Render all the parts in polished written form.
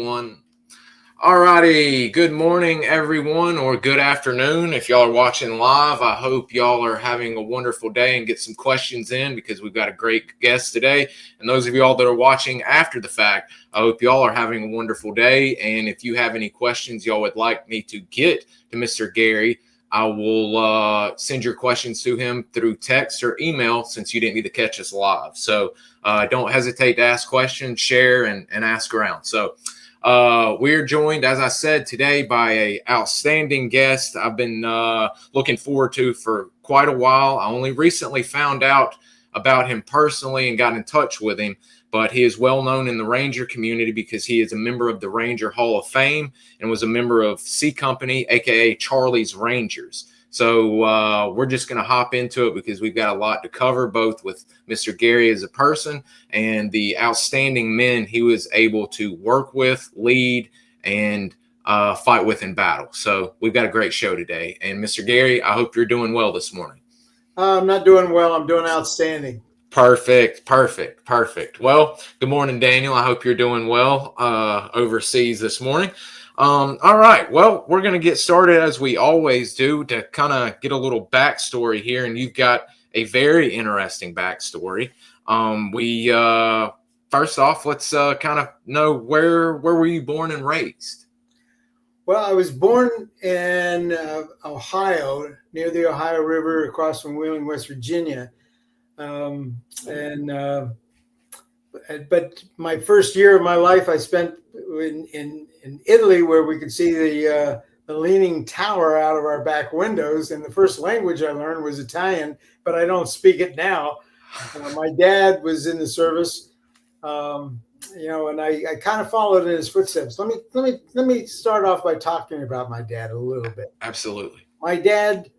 1. Alrighty, good morning everyone, or good afternoon if y'all are watching live. I hope y'all are having a wonderful day and get some questions in because we've got a great guest today. And those of y'all that are watching after the fact, I hope y'all are having a wonderful day. And if you have any questions y'all would like me to get to Mr. Gary, I will send your questions to him through text or email since you didn't need to catch us live. So don't hesitate to ask questions, share, and ask around. So we're joined, as I said, today by an outstanding guest I've been looking forward to for quite a while. I only recently found out about him personally and got in touch with him, but he is well known in the Ranger community because he is a member of the Ranger Hall of Fame and was a member of C Company, aka Charlie's Rangers. So we're just going to hop into it because we've got a lot to cover, both with Mr. Gary as a person and the outstanding men he was able to work with, lead, and fight with in battle. So we've got a great show today. And Mr. Gary, I hope you're doing well this morning. I'm not doing well. I'm doing outstanding. Perfect. Well, good morning, Daniel. I hope you're doing well overseas this morning. All right. Well, we're going to get started as we always do to kind of get a little backstory here. And you've got a very interesting backstory. First off, let's kind of know where were you born and raised? Well, I was born in Ohio, near the Ohio River, across from Wheeling, West Virginia. But my first year of my life, I spent in Italy, where we could see the Leaning Tower out of our back windows. And the first language I learned was Italian, but I don't speak it now. My dad was in the service, and I kind of followed in his footsteps. Let me start off by talking about my dad a little bit. Absolutely. My dad,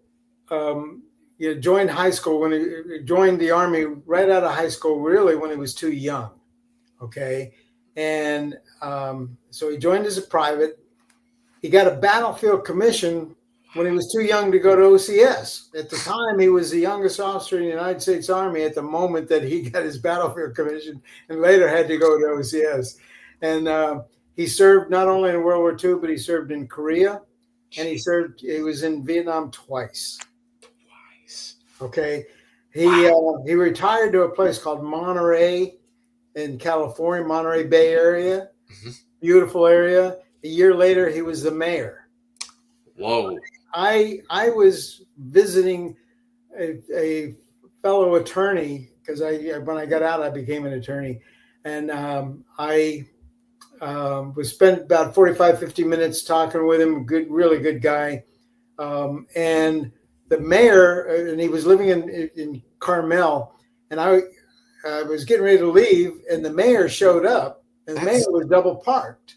joined high school when he joined the Army right out of high school, really when he was too young. Okay. And so he joined as a private. He got a battlefield commission when he was too young to go to OCS. At the time, he was the youngest officer in the United States Army at the moment that he got his battlefield commission, and later had to go to OCS. And he served not only in World War II, but he served in Korea, and he was in Vietnam twice. Okay. He retired to a place called Monterey in California, Monterey Bay area. Mm-hmm. Beautiful area. A year later, he was the mayor. Whoa. I was visiting a fellow attorney because when I got out, I became an attorney. And I was spent about 45, 50 minutes talking with him. Really good guy. And the mayor, and he was living in Carmel, and I was getting ready to leave, and the mayor showed up, and the mayor was double parked.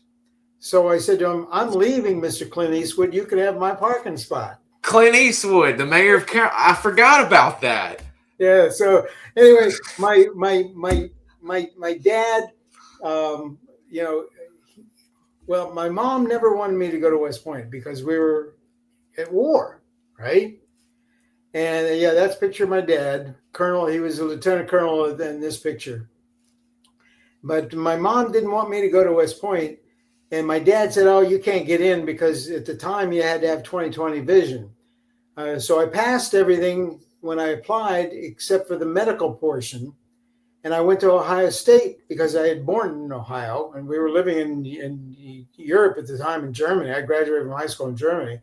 So I said to him, "I'm leaving, Mr. Clint Eastwood. You can have my parking spot." Clint Eastwood, the mayor of Carol. I forgot about that. Yeah. So anyway, my dad, well, my mom never wanted me to go to West Point because we were at war, right? And yeah, that's a picture of my dad, Colonel. He was a lieutenant colonel in this picture. But my mom didn't want me to go to West Point. And my dad said, "Oh, you can't get in because at the time you had to have 20/20 vision." So I passed everything when I applied except for the medical portion. And I went to Ohio State because I had born in Ohio, and we were living in Europe at the time, in Germany. I graduated from high school in Germany.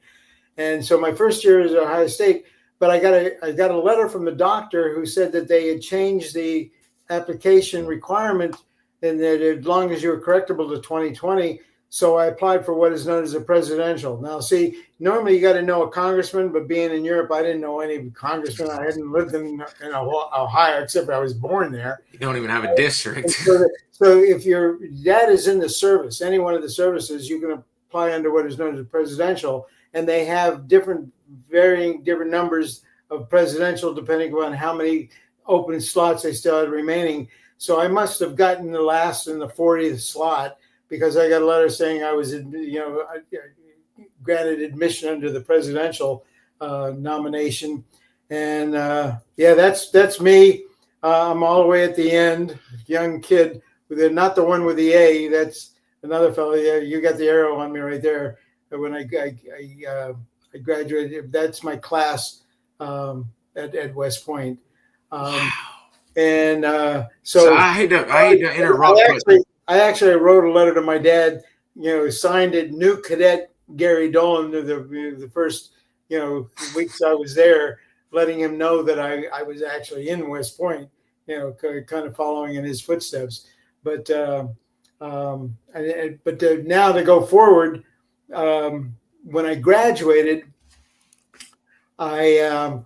And so my first year was at Ohio State. But I got a letter from the doctor who said that they had changed the application requirement, and that as long as you were correctable to 20/20. So I applied for what is known as a presidential. Now, see, normally you got to know a congressman, but being in Europe, I didn't know any congressman. I hadn't lived in Ohio, except I was born there. You don't even have a district. So if your dad is in the service, any one of the services, you can apply under what is known as a presidential, and they have varying different numbers of presidential depending on how many open slots they still had remaining. So I must have gotten the last in the 40th slot because I got a letter saying I was, granted admission under the presidential nomination. And that's me. I'm all the way at the end, young kid. Not the one with the A. That's another fellow. Yeah, you got the arrow on me right there. When I graduated, that's my class at West Point. Wow. And So I hate to interrupt. I actually wrote a letter to my dad. Signed it, new cadet Gary Dolan, the first weeks I was there, letting him know that I was actually in West Point. Kind of following in his footsteps. But now to go forward, when I graduated, I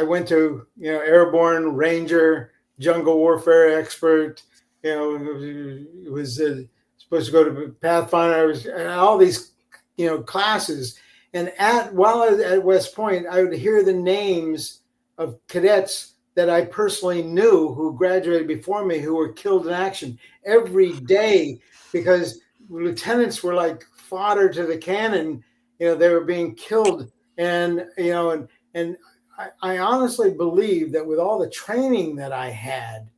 went to airborne ranger, jungle warfare expert. It was supposed to go to Pathfinder. I was all these classes, and while I was at West Point, I would hear the names of cadets that I personally knew who graduated before me who were killed in action every day, because lieutenants were like fodder to the cannon. They were being killed, and I honestly believe that with all the training that I had,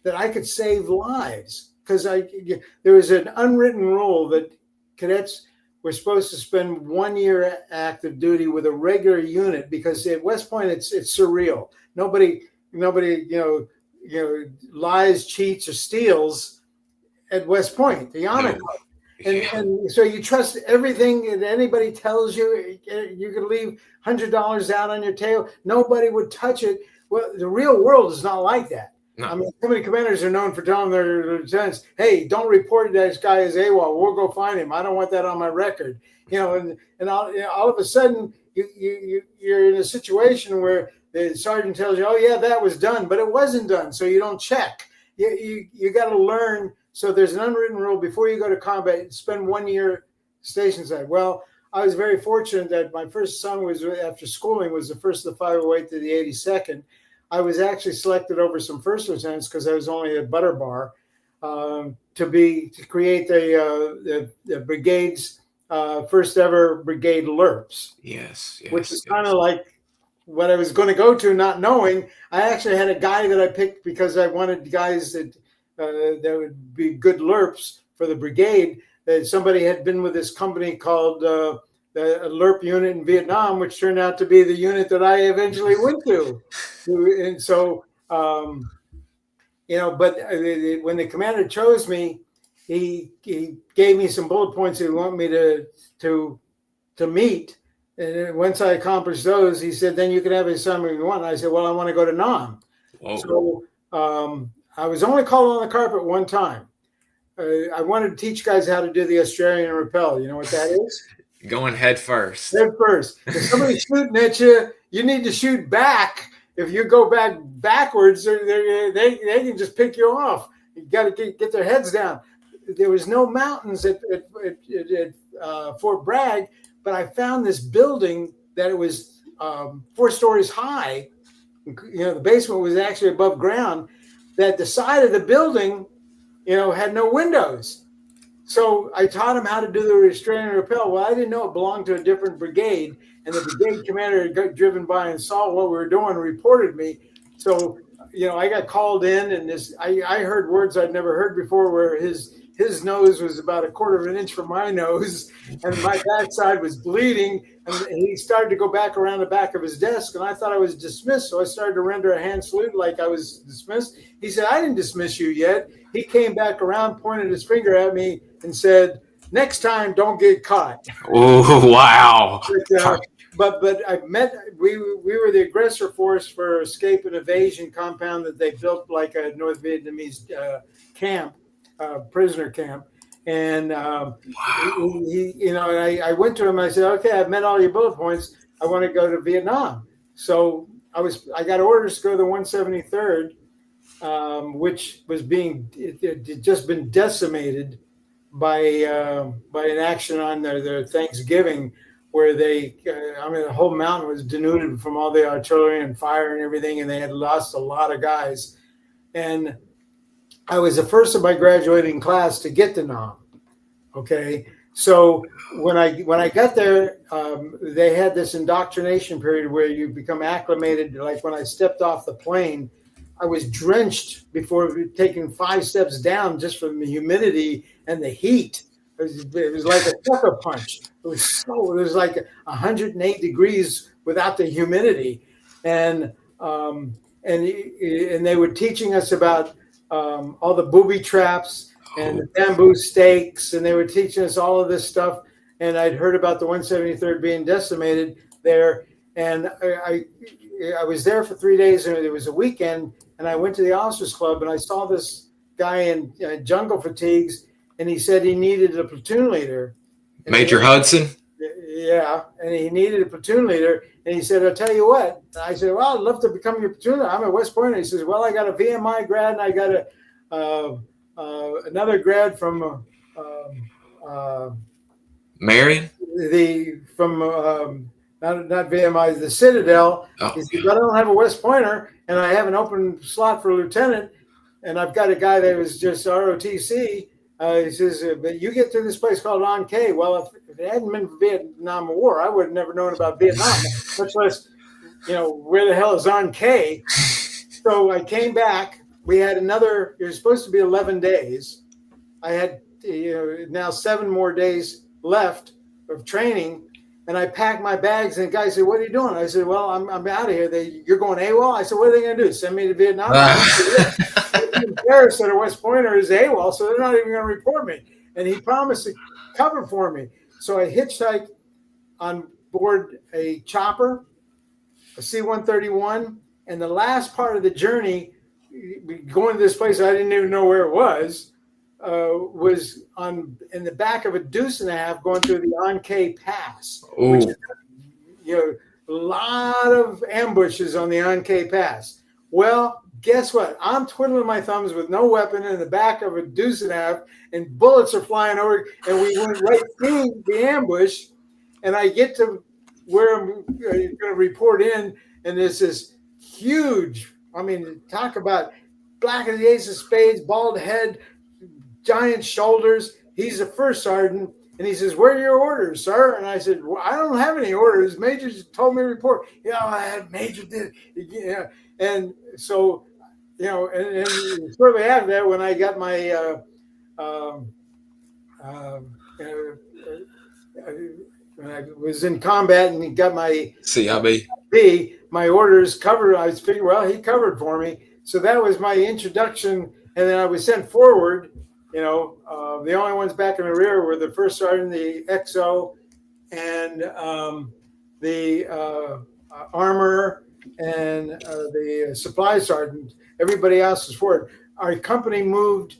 that I could save lives, because there was an unwritten rule that cadets were supposed to spend 1 year active duty with a regular unit, because at West Point it's surreal. Nobody lies, cheats, or steals at West Point, the honor club. And so you trust everything that anybody tells you. You could leave $100 out on your table. Nobody would touch it. Well, the real world is not like that. No. I mean, so many commanders are known for telling their lieutenants, hey, don't report that this guy is AWOL. We'll go find him. I don't want that on my record. And all of a sudden, you're in a situation where the sergeant tells you, oh, yeah, that was done, but it wasn't done. So you don't check. You got to learn. So there's an unwritten rule before you go to combat, spend 1 year stateside. Well, I was very fortunate that my first son was, after schooling, was the first of the 508 to the 82nd. I was actually selected over some first lieutenants because I was only a butter bar to create the brigade's first ever brigade Lurps. Yes. Which is kind of like what I was going to go to, not knowing. I actually had a guy that I picked because I wanted guys that would be good Lurps for the brigade. Somebody had been with this company called the Lurp unit in Vietnam, which turned out to be the unit that I eventually went to. And so, but when the commander chose me, he gave me some bullet points he wanted me to meet. And once I accomplished those, he said, then you can have a assignment you want. And I said, well, I want to go to Nam. Whoa. So I was only called on the carpet one time. I wanted to teach guys how to do the Australian rappel. You know what that is? Going head first. Head first. If somebody's shooting at you, you need to shoot back. If you go backwards, they can just pick you off. You got to get their heads down. There was no mountains at Fort Bragg, but I found this building that it was 4 stories high. The basement was actually above ground. That the side of the building, had no windows. So I taught him how to do the restrain and rappel. Well, I didn't know it belonged to a different brigade, and the brigade commander had got driven by and saw what we were doing and reported me. So, I got called in, and I heard words I'd never heard before, where his nose was about 1/4 of an inch from my nose, and my backside was bleeding, and he started to go back around the back of his desk, and I thought I was dismissed, so I started to render a hand salute like I was dismissed. He said, I didn't dismiss you yet. He came back around, pointed his finger at me, and said, next time, don't get caught. Oh, wow. But we were the aggressor force for escape and evasion compound that they built like a North Vietnamese camp. Prisoner camp, and wow. I went to him. I said, "Okay, I've met all your bullet points. I want to go to Vietnam." So I got orders to go to the 173rd, which was it just been decimated by an action on their Thanksgiving, where the whole mountain was denuded from all the artillery and fire and everything, and they had lost a lot of guys, and I was the first of my graduating class to get to Nam. Okay, so when I got there, they had this indoctrination period where you become acclimated. Like when I stepped off the plane, I was drenched before taking 5 steps down just from the humidity and the heat. It was like a sucker punch. It was like 108 degrees without the humidity, and they were teaching us about all the booby traps and the bamboo stakes, and they were teaching us all of this stuff. And I'd heard about the 173rd being decimated there, and I was there for 3 days, and it was a weekend, and I went to the officers club, and I saw this guy in jungle fatigues, and he said he needed a platoon leader. Major Hudson? Yeah, and he needed a platoon leader, and he said, I'll tell you what. And I said, well, I'd love to become your platoon leader. I'm at West Point. And he says, well, I got a VMI grad, and I got another grad from Marion? Not VMI, the Citadel. Oh, he said, but I don't have a West Pointer, and I have an open slot for lieutenant, and I've got a guy that was just ROTC. He says, but you get to this place called An Khe. Well, if it hadn't been for Vietnam War, I would have never known about Vietnam, much less, where the hell is An Khe? So I came back. We had it was supposed to be 11 days. I had now 7 more days left of training. And I packed my bags, and the guy said, what are you doing? I said, well, I'm out of here. You're going AWOL? I said, what are they going to do? Send me to Vietnam? I'm embarrassed that a West Pointer is AWOL, so they're not even going to report me. And he promised to cover for me. So I hitchhiked on board a chopper, a C-131, and the last part of the journey, going to this place I didn't even know where it was in the back of a deuce and a half going through the An Khe Pass, which is, a lot of ambushes on the An Khe Pass. Well, guess what? I'm twiddling my thumbs with no weapon in the back of a deuce and a half, and bullets are flying over, and we went right through the ambush, and I get to where I'm going to report in, and there's this huge, talk about black as the ace of spades, bald head, giant shoulders. He's the first sergeant, and he says, where are your orders, sir? And I said, well, I don't have any orders. Major just told me to report. I had Major did. And so, and shortly after that, when I got my when I was in combat and got my CIB, my orders covered, I was figuring, well, he covered for me. So that was my introduction, and then I was sent forward. The only ones back in the rear were the first sergeant, the XO, and the armor, and the supply sergeant. Everybody else was forward. Our company moved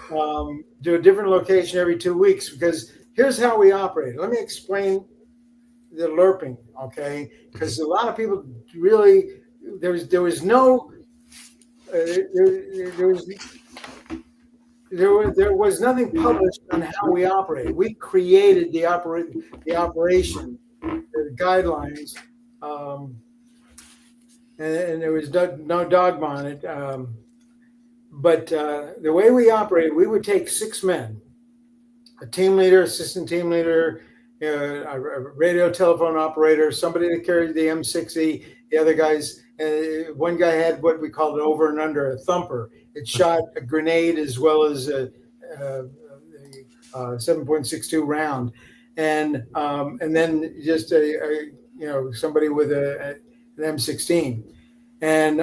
to a different location every 2 weeks because here's how we operate. Let me explain the Lurping, okay? Because a lot of people really there was nothing published on how we operate. We created the operation, the guidelines, and there was no dogma on it. But the way we operated, we would take 6 men, a team leader, assistant team leader, a radio telephone operator, somebody that carried the M60, the other guys. One guy had what we called an over and under, a thumper. It shot a grenade as well as a 7.62 round, and then just somebody with an M16. And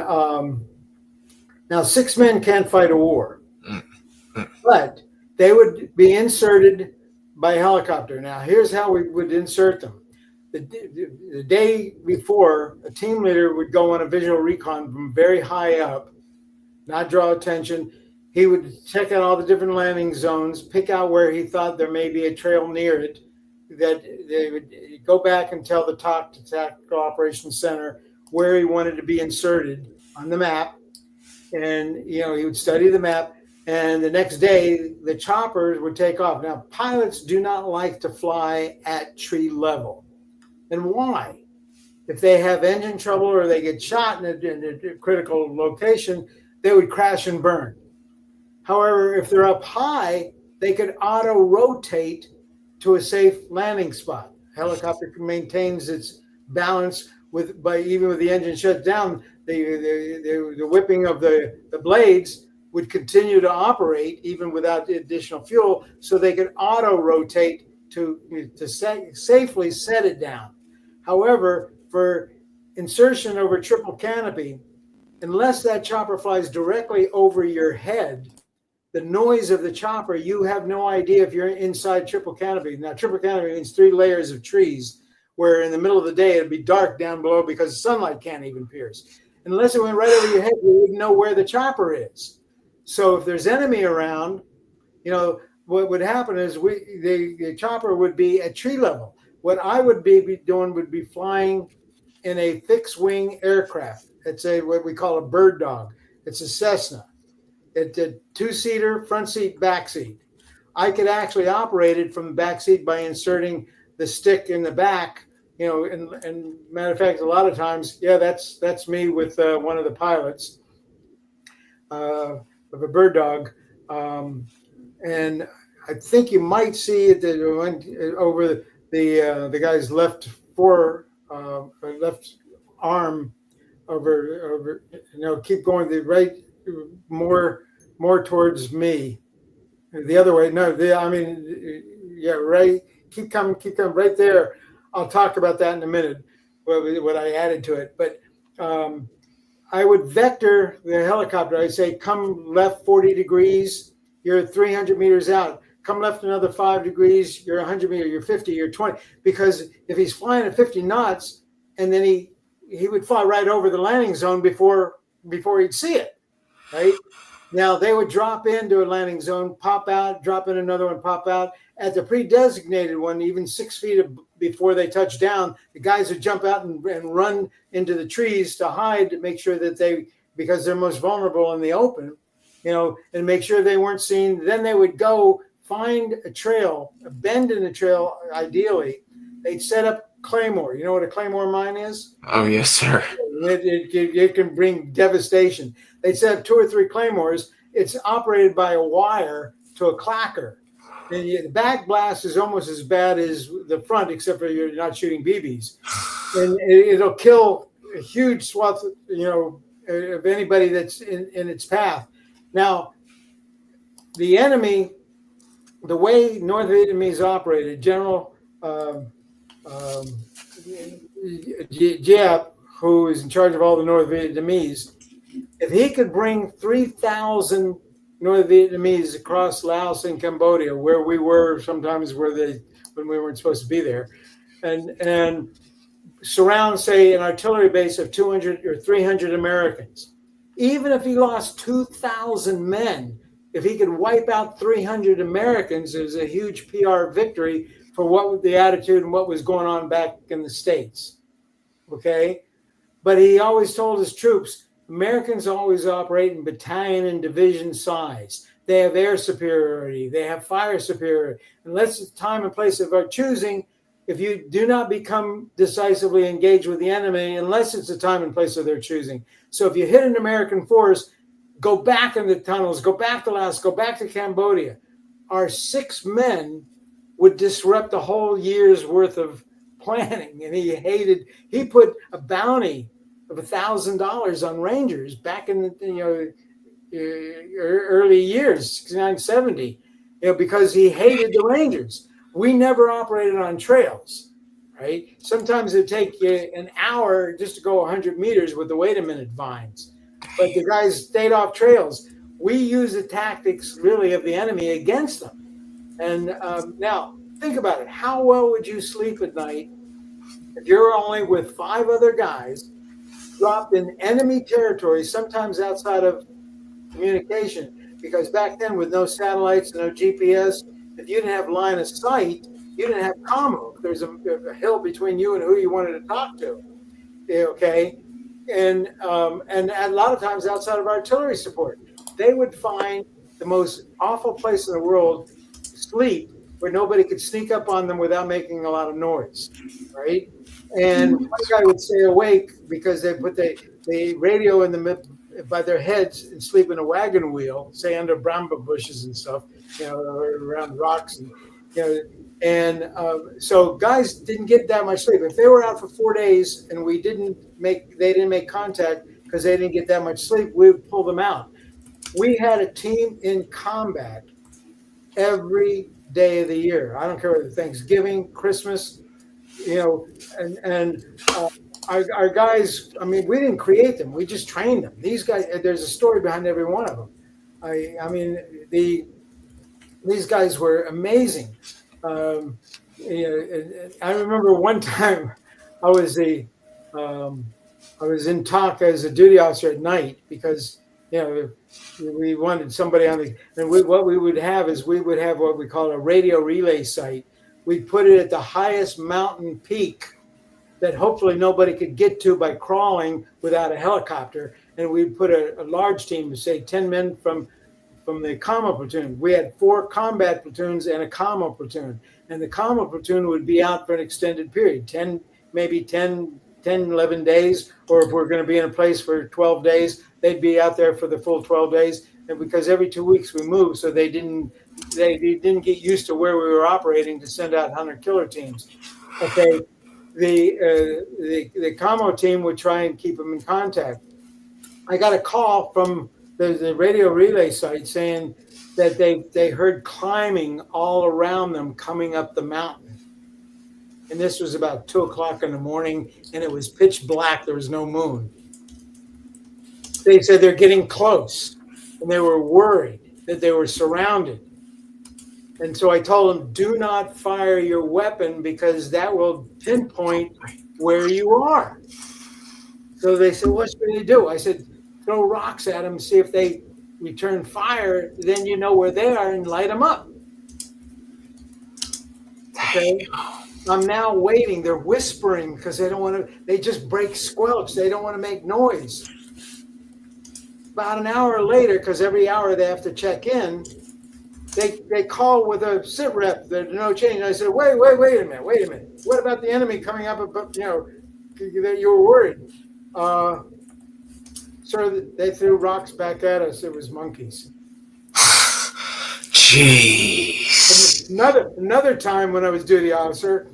now 6 men can't fight a war, but they would be inserted by helicopter. Now here's how we would insert them. The day before, a team leader would go on a visual recon from very high up, not draw attention. He would check out all the different landing zones, pick out where he thought there may be a trail near it, that they would go back and tell the Tactical Operations Center where he wanted to be inserted on the map. And, he would study the map. And the next day, the choppers would take off. Now, pilots do not like to fly at tree level. And why? If they have engine trouble or they get shot in a critical location, they would crash and burn. However, if they're up high, they could auto-rotate to a safe landing spot. Helicopter maintains its balance even with the engine shut down. The whipping of the blades would continue to operate even without additional fuel, so they could auto rotate to safely set it down. However, for insertion over triple canopy, unless that chopper flies directly over your head, the noise of the chopper, you have no idea if you're inside triple canopy. Now, triple canopy means 3 layers of trees, where in the middle of the day it'd be dark down below because sunlight can't even pierce. Unless it went right over your head, you wouldn't know where the chopper is. So if there's enemy around, what would happen is the chopper would be at tree level. What I would be doing would be flying in a fixed wing aircraft. It's what we call a bird dog. It's a Cessna. It's a 2-seater, front seat, back seat. I could actually operate it from the back seat by inserting the stick in the back. And matter of fact, a lot of times, that's me with one of the pilots of a bird dog. And I think you might see it over the guy's left arm over. Keep going the right more towards me. The other way, no. Right. Keep coming right there. I'll talk about that in a minute. What I added to it, but I would vector the helicopter. I say, come left 40 degrees. You're 300 meters out. Come left another 5 degrees. You're 100 meters. You're 50. You're 20. Because if he's flying at 50 knots, and then he would fly right over the landing zone before he'd see it. Right now, they would drop into a landing zone, pop out, drop in another one, pop out. At the pre-designated one, even 6 feet before they touch down, the guys would jump out and run into the trees to hide, to make sure that because they're most vulnerable in the open, and make sure they weren't seen. Then they would go find a trail, a bend in the trail, ideally. They'd set up claymore. You know what a claymore mine is? Oh, yes, sir. It can bring devastation. They'd set up 2 or 3 claymores. It's operated by a wire to a clacker. And the back blast is almost as bad as the front, except for you're not shooting BBs. And it'll kill a huge swath, of anybody that's in its path. Now, the enemy, the way North Vietnamese operated, General Giap, who is in charge of all the North Vietnamese, if he could bring 3,000 North Vietnamese across Laos and Cambodia, where we were sometimes when we weren't supposed to be there, and surround, say, an artillery base of 200 or 300 Americans. Even if he lost 2,000 men, if he could wipe out 300 Americans, it was a huge PR victory for what the attitude and what was going on back in the States. Okay? But he always told his troops, Americans always operate in battalion and division size. They have air superiority. They have fire superiority. Unless it's time and place of our choosing, if you do not become decisively engaged with the enemy, unless it's the time and place of their choosing. So if you hit an American force, go back in the tunnels, go back to Laos, go back to Cambodia. Our 6 men would disrupt the whole year's worth of planning. And he put a bounty of $1,000 on Rangers back in the early years, 69, 70, because he hated the Rangers. We never operated on trails, right? Sometimes it'd take you an hour just to go 100 meters with the wait a minute vines, but the guys stayed off trails. We use the tactics really of the enemy against them. And now think about it. How well would you sleep at night if you're only with 5 other guys dropped in enemy territory, sometimes outside of communication? Because back then, with no satellites, no GPS, if you didn't have line of sight, you didn't have commo. If there's a hill between you and who you wanted to talk to, okay? And a lot of times outside of artillery support, they would find the most awful place in the world to sleep, where nobody could sneak up on them without making a lot of noise, right? And one guy would stay awake because they put the radio by their heads and sleep in a wagon wheel, say under bramble bushes and stuff, or around rocks, and so guys didn't get that much sleep. If they were out for 4 days and they didn't make contact because they didn't get that much sleep, we would pull them out. We had a team in combat every day of the year. I don't care whether Thanksgiving, Christmas, and our guys. I mean, we didn't create them; we just trained them. These guys. There's a story behind every one of them. I mean, these guys were amazing. I remember one time I was in TOC as a duty officer at night because we wanted somebody on the, and what we would have is we would have what we call a radio relay site. We'd put it at the highest mountain peak that hopefully nobody could get to by crawling without a helicopter. And we'd put a large team, say 10 men from the commo platoon. We had 4 combat platoons and a commo platoon. And the commo platoon would be out for an extended period, 10, 11 days, or if we're going to be in a place for 12 days, they'd be out there for the full 12 days. And because every 2 weeks we moved, so they didn't get used to where we were operating to send out hunter killer teams. Okay, the commo team would try and keep them in contact. I got a call from the radio relay site saying that they heard climbing all around them coming up the mountain. And this was about 2 o'clock in the morning, and it was pitch black. There was no moon. They said they're getting close, and they were worried that they were surrounded. And so I told them, do not fire your weapon because that will pinpoint where you are. So they said, what should we do? I said, throw rocks at them, see if they return fire. Then you know where they are and light them up. Okay. I'm now waiting. They're whispering because they don't want to, they just break squelch. They don't want to make noise. About an hour later, because every hour they have to check in, they call with a sit rep. There's no change. I said, wait a minute. What about the enemy coming up? You were worried. Sir, they threw rocks back at us. It was monkeys. Jeez. Another time when I was duty officer,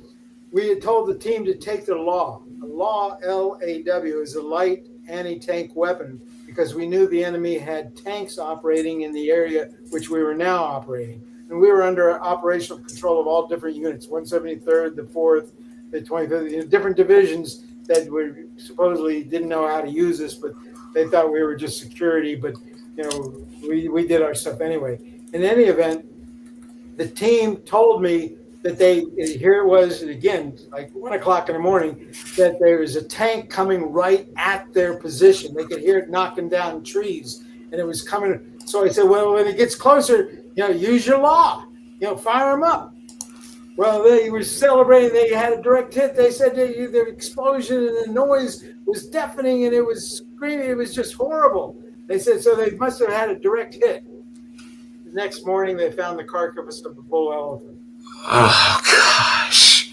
we had told the team to take the LAW. A LAW, L-A-W, is a light anti-tank weapon because we knew the enemy had tanks operating in the area which we were now operating. And we were under operational control of all different units, 173rd, the 4th, the 25th, different divisions that were supposedly didn't know how to use us, but they thought we were just security. But, we did our stuff anyway. In any event, the team told me that here it was again, like 1 o'clock in the morning, that there was a tank coming right at their position. They could hear it knocking down trees, and it was coming. So I said, well, when it gets closer, use your LAW, fire them up. Well, they were celebrating. They had a direct hit. They said the explosion and the noise was deafening, and it was screaming. It was just horrible. They said, so they must have had a direct hit. The next morning, they found the carcass of a bull elephant. Oh, gosh.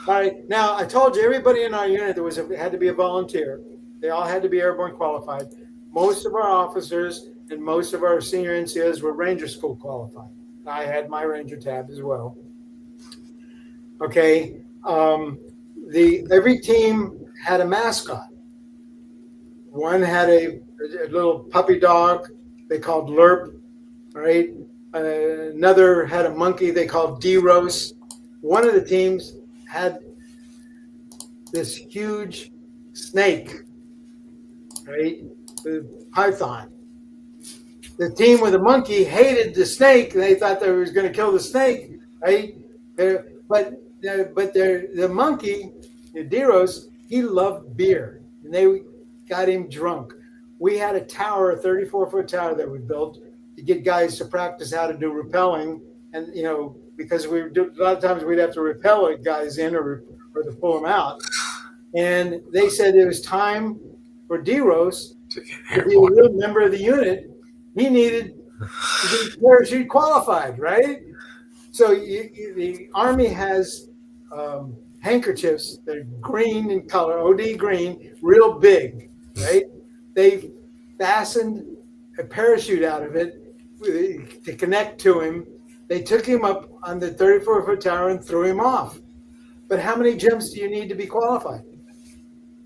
All right. Now, I told you, everybody in our unit had to be a volunteer. They all had to be airborne qualified. Most of our officers and most of our senior NCOs were Ranger School qualified. I had my Ranger tab as well. Okay. Every team had a mascot. One had a little puppy dog they called Lurp, right? Another had a monkey they called D-Rose. One of the teams had this huge snake, right? The python. The team with the monkey hated the snake. They thought they was going to kill the snake, right? But the monkey, the D-Rose, he loved beer, and they got him drunk. We had a tower, a 34-foot tower that we built to get guys to practice how to do rappelling, and because a lot of times we'd have to rappel guys in or to pull them out. And they said it was time for D-Rose to be a real member of the unit. He needed to be parachute qualified, right? So the Army has handkerchiefs that are green in color, OD green, real big, right? They fastened a parachute out of it to connect to him. They took him up on the 34-foot tower and threw him off. But how many jumps do you need to be qualified?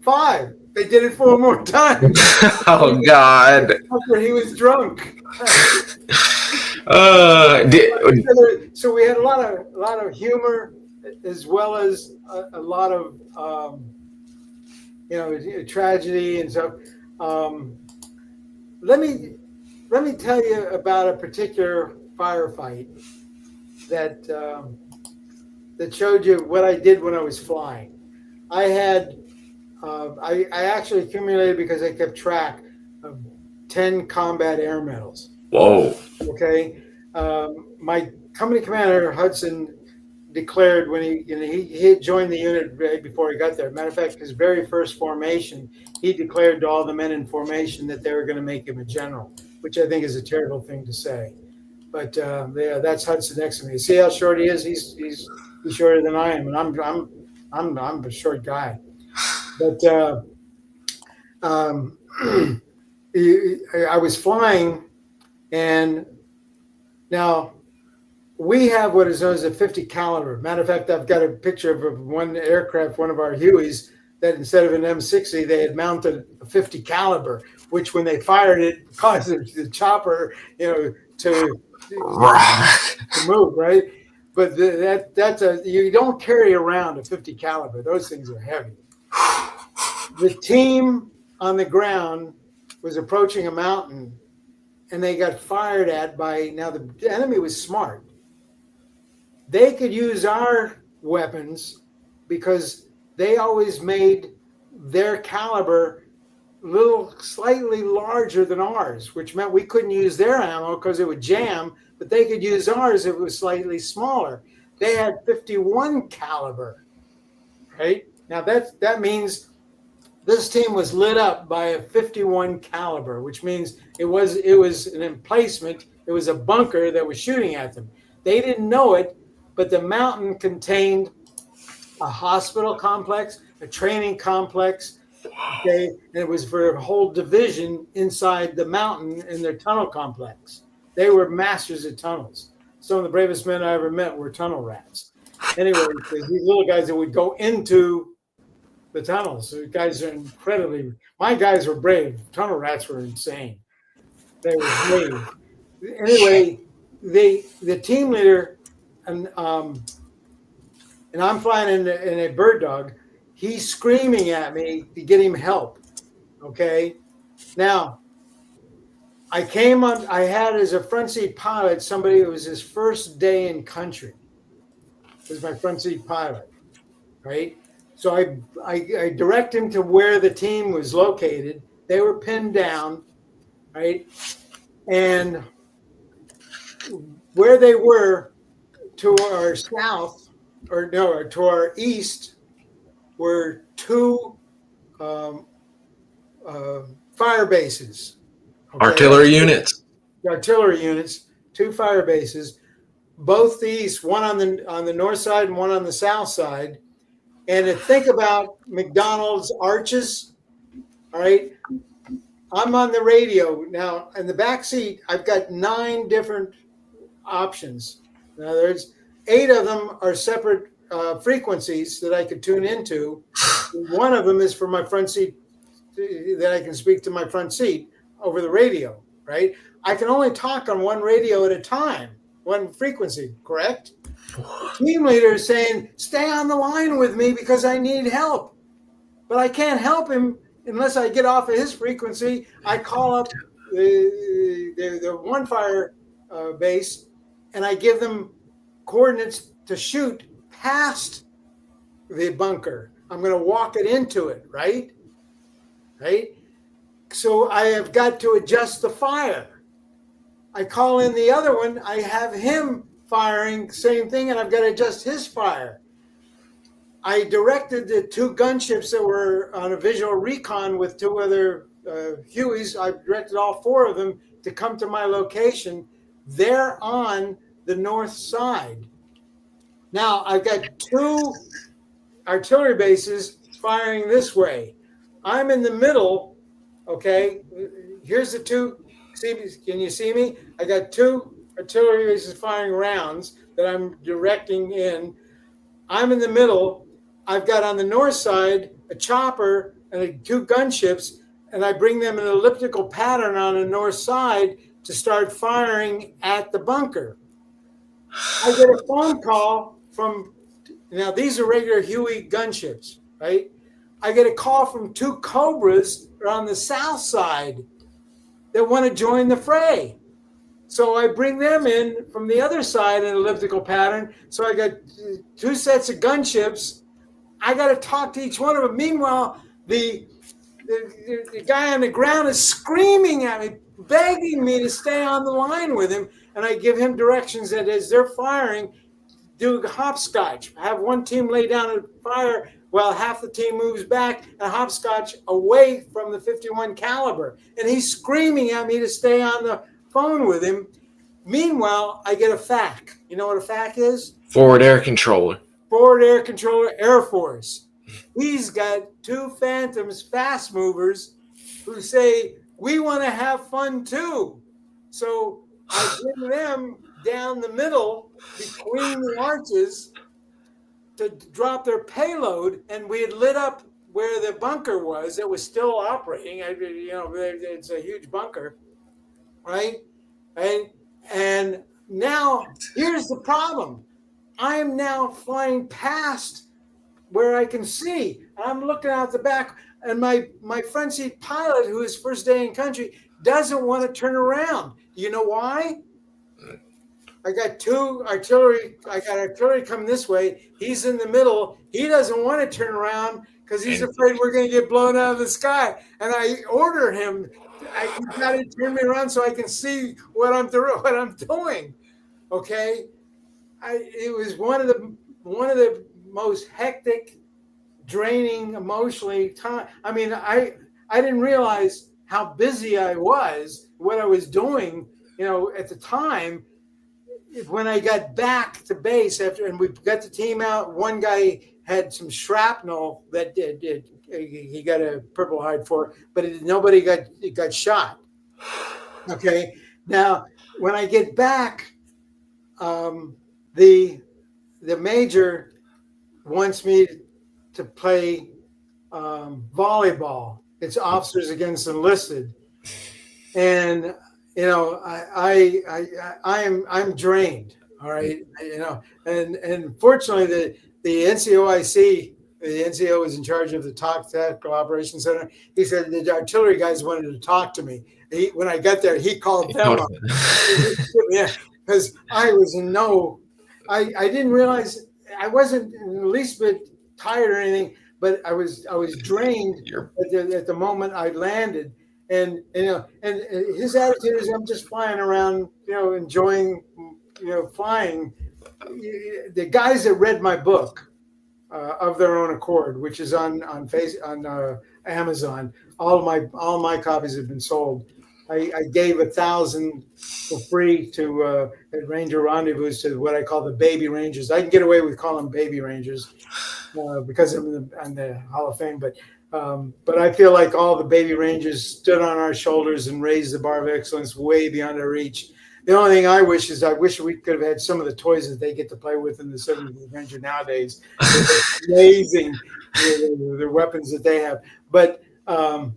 5. They did it 4 more times. Oh God. After he was drunk. So we had a lot of humor, as well as a lot of tragedy and stuff. Let me tell you about a particular firefight that showed you what I did when I was flying. I had I actually accumulated, because I kept track of 10 combat air medals. Whoa. Okay. My company commander, Hudson, declared when he had joined the unit right before he got there. Matter of fact, his very first formation, he declared to all the men in formation that they were going to make him a general, which I think is a terrible thing to say. But yeah, that's Hudson next to me. See how short he is? He's shorter than I am, and I'm a short guy. But I was flying, and now we have what is known as a 50 caliber. Matter of fact, I've got a picture of one aircraft, one of our Hueys, that instead of an M60, they had mounted a 50 caliber, which when they fired it caused the chopper, to move, right? But you don't carry around a 50 caliber. Those things are heavy. The team on the ground was approaching a mountain, and they got fired at by, now the enemy was smart. They could use our weapons because they always made their caliber slightly larger than ours, which meant we couldn't use their ammo because it would jam, but they could use ours if it was slightly smaller. They had 51 caliber, right? Now that means this team was lit up by a 51 caliber, which means it was an emplacement. It was a bunker that was shooting at them. They didn't know it, but the mountain contained a hospital complex, a training complex, okay, and it was for a whole division inside the mountain in their tunnel complex. They were masters of tunnels. Some of the bravest men I ever met were tunnel rats. Anyway, these little guys that would go into the tunnels. The guys are my guys were brave. Tunnel rats were insane. They were brave. Anyway, the team leader, and I'm flying in a bird dog. He's screaming at me to get him help. Okay. Now, I had as a front seat pilot somebody who was his first day in country. It was my front seat pilot, right? So I direct him to where the team was located. They were pinned down, right? And where they were to our south, or to our east, were 2 fire bases. Okay? Artillery units. 2 fire bases, both the east, one on the north side and one on the south side. And to think about McDonald's arches, all right? I'm on the radio. Now, in the back seat, I've got 9 different options. Now, there's 8 of them are separate frequencies that I could tune into. One of them is for my front seat, that I can speak to my front seat over the radio, right? I can only talk on one radio at a time, one frequency, correct? The team leader is saying, stay on the line with me because I need help. But I can't help him unless I get off of his frequency. I call up the one fire base, and I give them coordinates to shoot past the bunker. I'm going to walk it into it, right? Right? So I have got to adjust the fire. I call in the other one. I have him firing, same thing, and I've got to adjust his fire. I directed the 2 gunships that were on a visual recon with 2 other Hueys. I directed all 4 of them to come to my location. They're on the north side. Now, I've got 2 artillery bases firing this way. I'm in the middle, okay? Here's the 2. Can you see me? I got 2 artillery bases firing rounds that I'm directing in. I'm in the middle. I've got on the north side a chopper and 2 gunships, and I bring them in an elliptical pattern on the north side to start firing at the bunker. I get a phone call from, now these are regular Huey gunships, right? I get a call from 2 Cobras on the south side that want to join the fray. So I bring them in from the other side in an elliptical pattern. So I got 2 sets of gunships. I got to talk to each one of them. Meanwhile, the guy on the ground is screaming at me, begging me to stay on the line with him. And I give him directions that as they're firing, do hopscotch. Have one team lay down and fire while half the team moves back and hopscotch away from the 51 caliber. And he's screaming at me to stay on the phone with him. Meanwhile, I get a FAC. You know what a FAC is? Forward Air Controller. Forward Air Controller, Air Force. He's got 2 Phantoms fast movers who say, we want to have fun too. So I bring them down the middle between the arches to drop their payload, and we had lit up where the bunker was. It was still operating. It's a huge bunker, right? And now here's the problem. I am now flying past where I can see. I'm looking out the back, and my front seat pilot, who is first day in country, doesn't want to turn around. You know why? I got 2 artillery. I got artillery coming this way. He's in the middle. He doesn't want to turn around because he's afraid we're going to get blown out of the sky. And I order him, you got to turn me around so I can see what I'm doing. Okay, it was one of the most hectic, draining emotionally time. I mean, I didn't realize how busy I was, what I was doing, at the time. When I got back to base and we got the team out, one guy had some shrapnel that he got a Purple Heart for, but nobody got shot. Okay. Now, when I get back, the major wants me to play volleyball. It's officers against enlisted, and I'm drained. All right. And fortunately the NCOIC, the NCO was in charge of the Tactical Operations Center. He said the artillery guys wanted to talk to me. When I got there, he called them up. Yeah, because I was I didn't realize I wasn't in the least bit tired or anything, but I was drained at the moment I landed. And his attitude is, I'm just flying around, enjoying, flying. The guys that read my book of their own accord, which is on Amazon, all my copies have been sold. I gave 1,000 for free to at Ranger Rendezvous to what I call the baby Rangers. I can get away with calling them baby Rangers because I'm in the Hall of Fame, but I feel like all the baby Rangers stood on our shoulders and raised the bar of excellence way beyond our reach. The only thing I wish we could have had some of the toys that they get to play with in the 70th Ranger nowadays. It's amazing, the weapons that they have. But the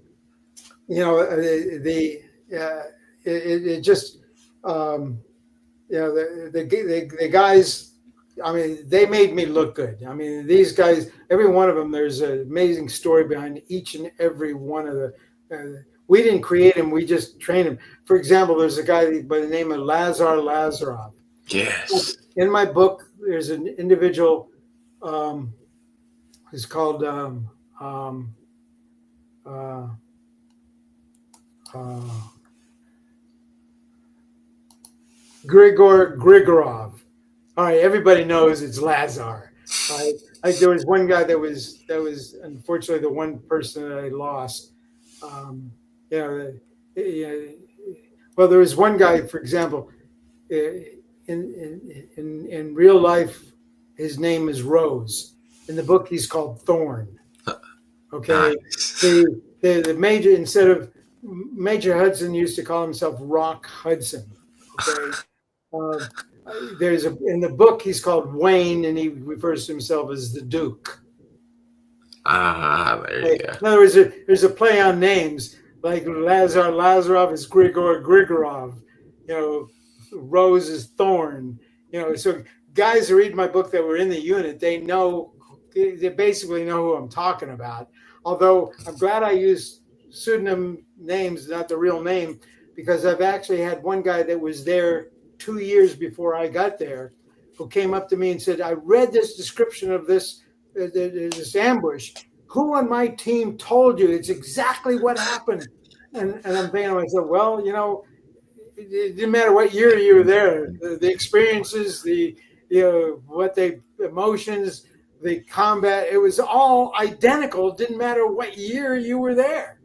guys. I mean, they made me look good. I mean, these guys, every one of them, there's an amazing story behind each and every one of the. We didn't create them; we just trained them. For example, there's a guy by the name of Lazar Lazarov. Yes. In my book, there's an individual who's called Grigor Grigorov. All right, everybody knows it's Lazar. Right? There was one guy that was unfortunately the one person that I lost. Well, there was one guy, for example, in real life, his name is Rose. In the book, he's called Thorn. Okay, nice. The major, instead of Major Hudson, used to call himself Rock Hudson. Okay. In the book he's called Wayne, and he refers to himself as the Duke. There you go. In other words, there's a play on names, like Lazar Lazarov is Grigor Grigorov, Rose is Thorn, so guys who read my book that were in the unit, they basically know who I'm talking about. Although I'm glad I used pseudonym names, not the real name, because I've actually had one guy that was there 2 years before I got there who came up to me and said, I read this description of this ambush. Who on my team told you? It's exactly what happened. And I'm thinking to myself, well, it didn't matter what year you were there. The experiences, the emotions, the combat, it was all identical. It didn't matter what year you were there.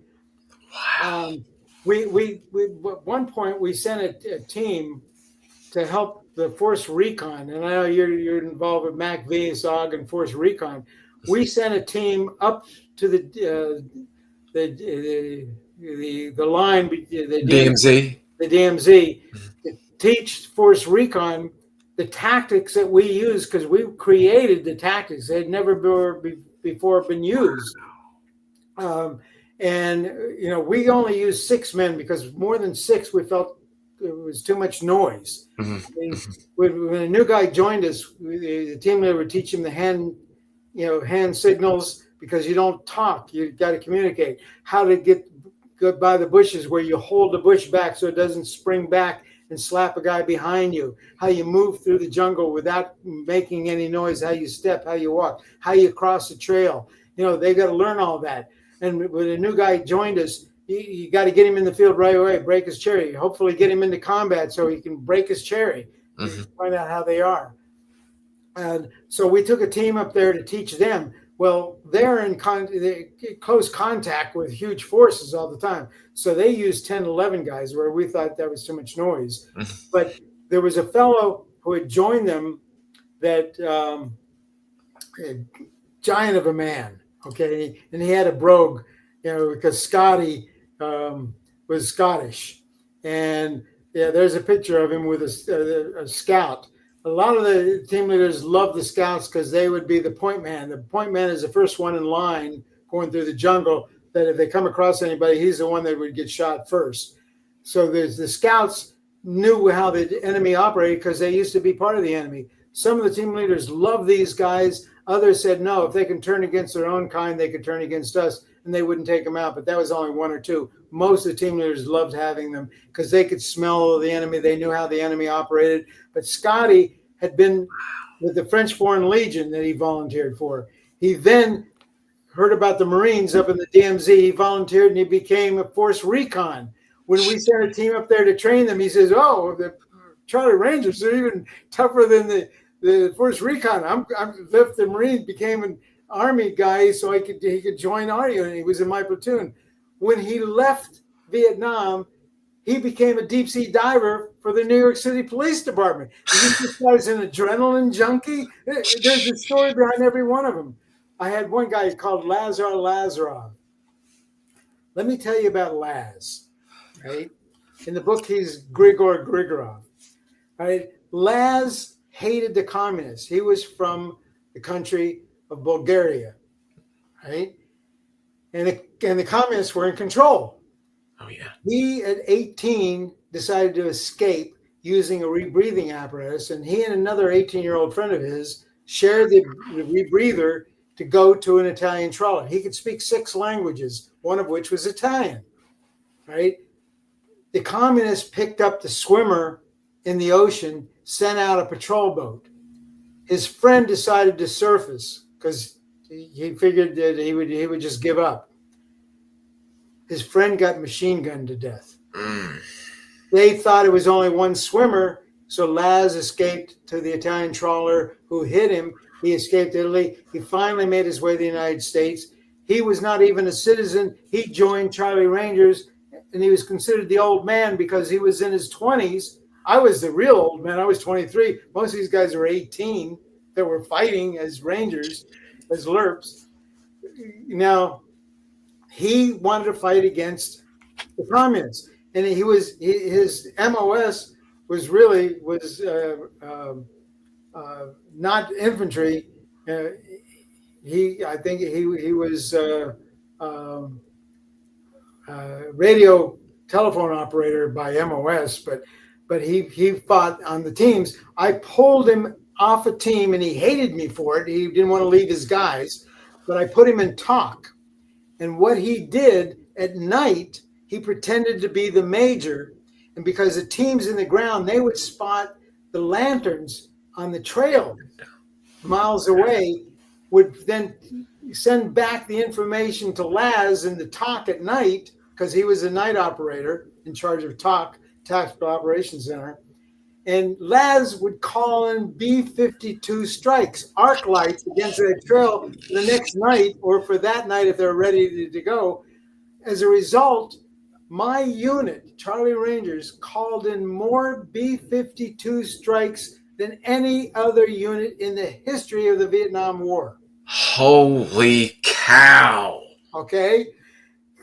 Wow. We at one point we sent a team to help the Force Recon, and I know you're involved with MACV-SOG and Force Recon. We sent a team up to the line, the DMZ, to teach Force Recon the tactics that we use, because we created the tactics. They had never before been used. And we only used 6 men because more than 6 we felt it was too much noise. Mm-hmm. When a new guy joined us, the team leader would teach him the hand signals, because you don't talk, you got to communicate. How to get by the bushes, where you hold the bush back so it doesn't spring back and slap a guy behind you. How you move through the jungle without making any noise. How you step, how you walk, how you cross the trail. They got to learn all that. And when a new guy joined us, you got to get him in the field right away, break his cherry. Hopefully get him into combat so he can break his cherry. Mm-hmm. Find out how they are. And so we took a team up there to teach them. Well, they're in close contact with huge forces all the time. So they used 10, 11 guys, where we thought that was too much noise. But there was a fellow who had joined them, that giant of a man, okay? And he had a brogue, because Scotty was Scottish. And there's a picture of him with a scout. A lot of the team leaders love the scouts because they would be the point man. The point man is the first one in line going through the jungle, that if they come across anybody, he's the one that would get shot first. So the scouts knew how the enemy operated because they used to be part of the enemy. Some of the team leaders love these guys. Others said, no, if they can turn against their own kind, they could turn against us, and they wouldn't take them out. But that was only 1 or 2. Most of the team leaders loved having them because they could smell the enemy. They knew how the enemy operated. But Scotty had been with the French Foreign Legion that he volunteered for. He then heard about the Marines up in the DMZ. He volunteered and he became a Force Recon. When we sent a team up there to train them, he says, oh, the Charlie Rangers are even tougher than the Force Recon. I'm left the Marine, became an Army guy so he could join our unit. He was in my platoon. When he left Vietnam, he became a deep sea diver for the New York City Police Department. This guy's an adrenaline junkie. There's a story behind every one of them. I had one guy called Lazar Lazarov. Let me tell you about Laz, right? In the book, he's Grigor Grigorov, right? Laz hated the communists. He was from the country of Bulgaria, right? And the communists were in control. Oh, yeah. He, at 18, decided to escape using a rebreathing apparatus, and he and another 18-year-old friend of his shared the rebreather to go to an Italian trawler. He could speak 6 languages, one of which was Italian, right? The communists picked up the swimmer in the ocean, sent out a patrol boat. His friend decided to surface because he figured that he would just give up. His friend got machine gunned to death. They thought it was only one swimmer, so Laz escaped to the Italian trawler who hit him. He escaped Italy. He finally made his way to the United States. He was not even a citizen. He joined Charlie Rangers, and he was considered the old man because he was in his 20s. I was the real old man. I was 23. Most of these guys were 18 that were fighting as Rangers, as Lurps. Now, he wanted to fight against the communists, and his MOS was not infantry. I think he was radio telephone operator by MOS, but he fought on the teams. I pulled him off a team, and he hated me for it. He didn't want to leave his guys, but I put him in TOC. And what he did at night, he pretended to be the major, and because the team's in the ground, they would spot the lanterns on the trail miles away, would then send back the information to Laz in the TOC at night, because he was a night operator in charge of TOC, Tactical Operations Center. And Laz would call in B-52 strikes, arc lights against that trail for the next night, or for that night if they're ready to go. As a result, my unit, Charlie Rangers, called in more B-52 strikes than any other unit in the history of the Vietnam War. Holy cow. Okay?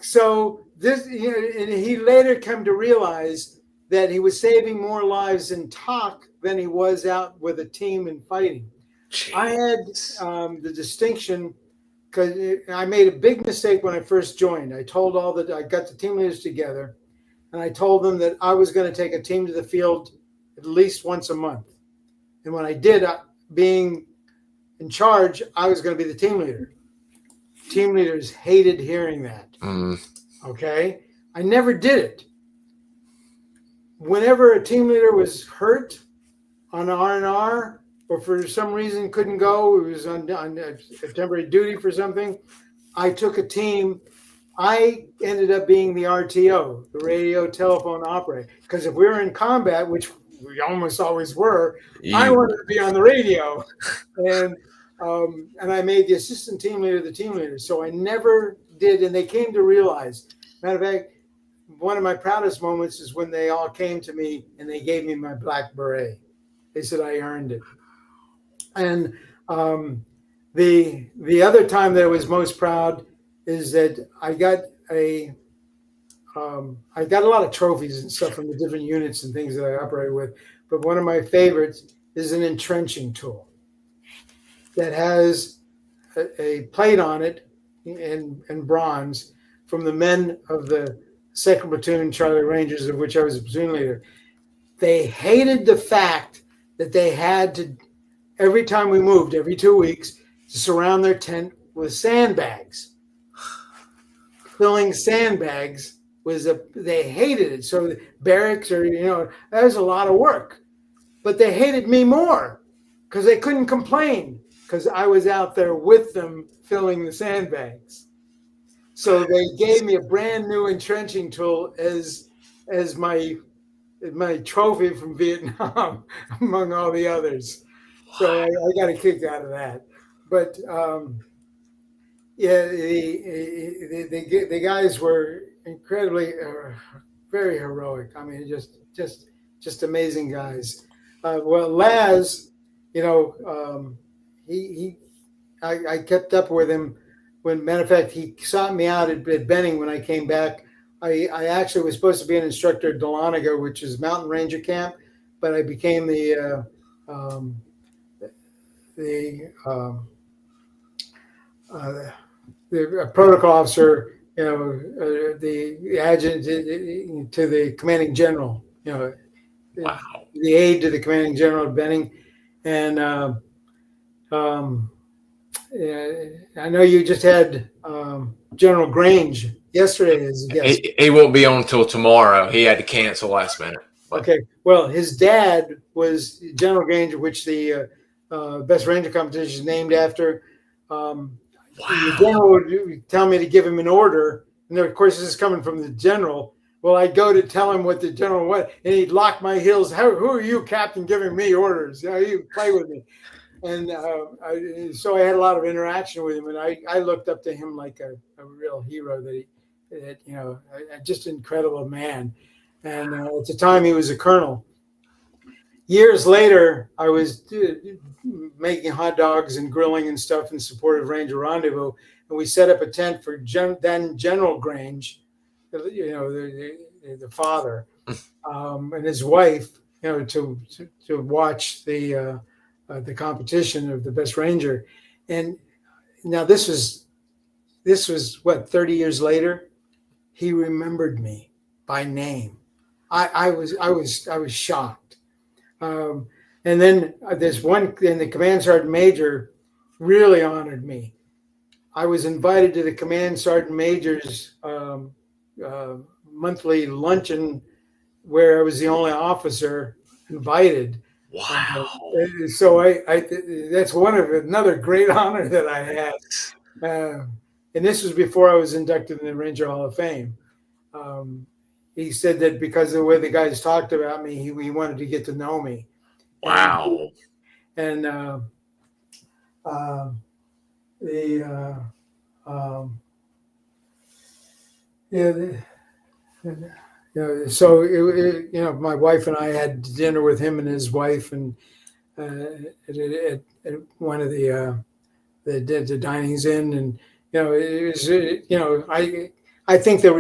So this, and he later came to realize that he was saving more lives in TOC than he was out with a team and fighting. Jeez. I had the distinction, because I made a big mistake when I first joined. I got the team leaders together, and I told them that I was going to take a team to the field at least once a month. And when I did, being in charge, I was going to be the team leader. Team leaders hated hearing that. Okay? I never did it. Whenever a team leader was hurt on R&R, or for some reason couldn't go, it was on temporary duty for something, I took a team. I ended up being the RTO, the radio telephone operator, because if we were in combat, which we almost always were, I wanted to be on the radio. And I made the assistant team leader the team leader. So I never did, and they came to realize. Matter of fact, one of my proudest moments is when they all came to me and they gave me my black beret. They said I earned it. And the other time that I was most proud is that I got a lot of trophies and stuff from the different units and things that I operated with. But one of my favorites is an entrenching tool that has a plate on it in bronze from the men of the 2nd Platoon Charlie Rangers, of which I was a platoon leader. They hated the fact that they had to, every time we moved, every 2 weeks, to surround their tent with sandbags. Filling sandbags they hated it. So barracks, or, that was a lot of work. But they hated me more because they couldn't complain, because I was out there with them filling the sandbags. So they gave me a brand new entrenching tool as my trophy from Vietnam, among all the others. So I got a kick out of that. But the guys were incredibly, very heroic. I mean, just amazing guys. Well, Laz, I kept up with him. Matter of fact, he sought me out at Benning when I came back. I actually was supposed to be an instructor at Dolan, which is Mountain Ranger Camp, but I became the protocol officer, the adjutant to the commanding general, wow. The aide to the commanding general at Benning. And I know you just had General Grange yesterday as a guest. He won't be on until tomorrow. He had to cancel last minute. But. Okay. Well, his dad was General Grange, which the Best Ranger competition is named after. Wow. The general would tell me to give him an order. And of course, this is coming from the general. Well, I'd go to tell him what the general was, and he'd lock my heels. Who are you, Captain, giving me orders? You play with me. And so I had a lot of interaction with him, and I looked up to him like a real hero, just an incredible man. And at the time, he was a colonel. Years later, I was making hot dogs and grilling and stuff in support of Ranger Rendezvous, and we set up a tent for then General Grange, the father, and his wife, to watch the competition of the Best Ranger. And now this was what, 30 years later. He remembered me by name. I was shocked. And then this one, and the command sergeant major really honored me. I was invited to the command sergeant major's monthly luncheon, where I was the only officer invited. Wow. So that's another great honor that I had. And this was before I was inducted in the Ranger Hall of Fame. He said that because of the way the guys talked about me, he wanted to get to know me. Wow. And so my wife and I had dinner with him and his wife, and at one of the dinings in, and it was I think that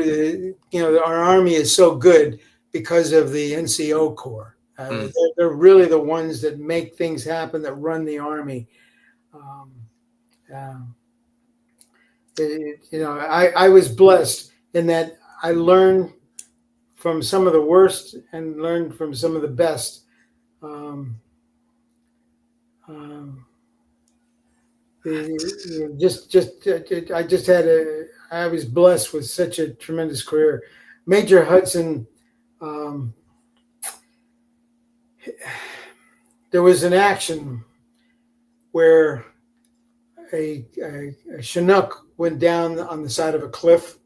our Army is so good because of the NCO Corps. They're really the ones that make things happen, that run the Army. I was blessed in that I learned from some of the worst and learned from some of the best. I was blessed with such a tremendous career. Major Hudson, there was an action where a Chinook went down on the side of a cliff,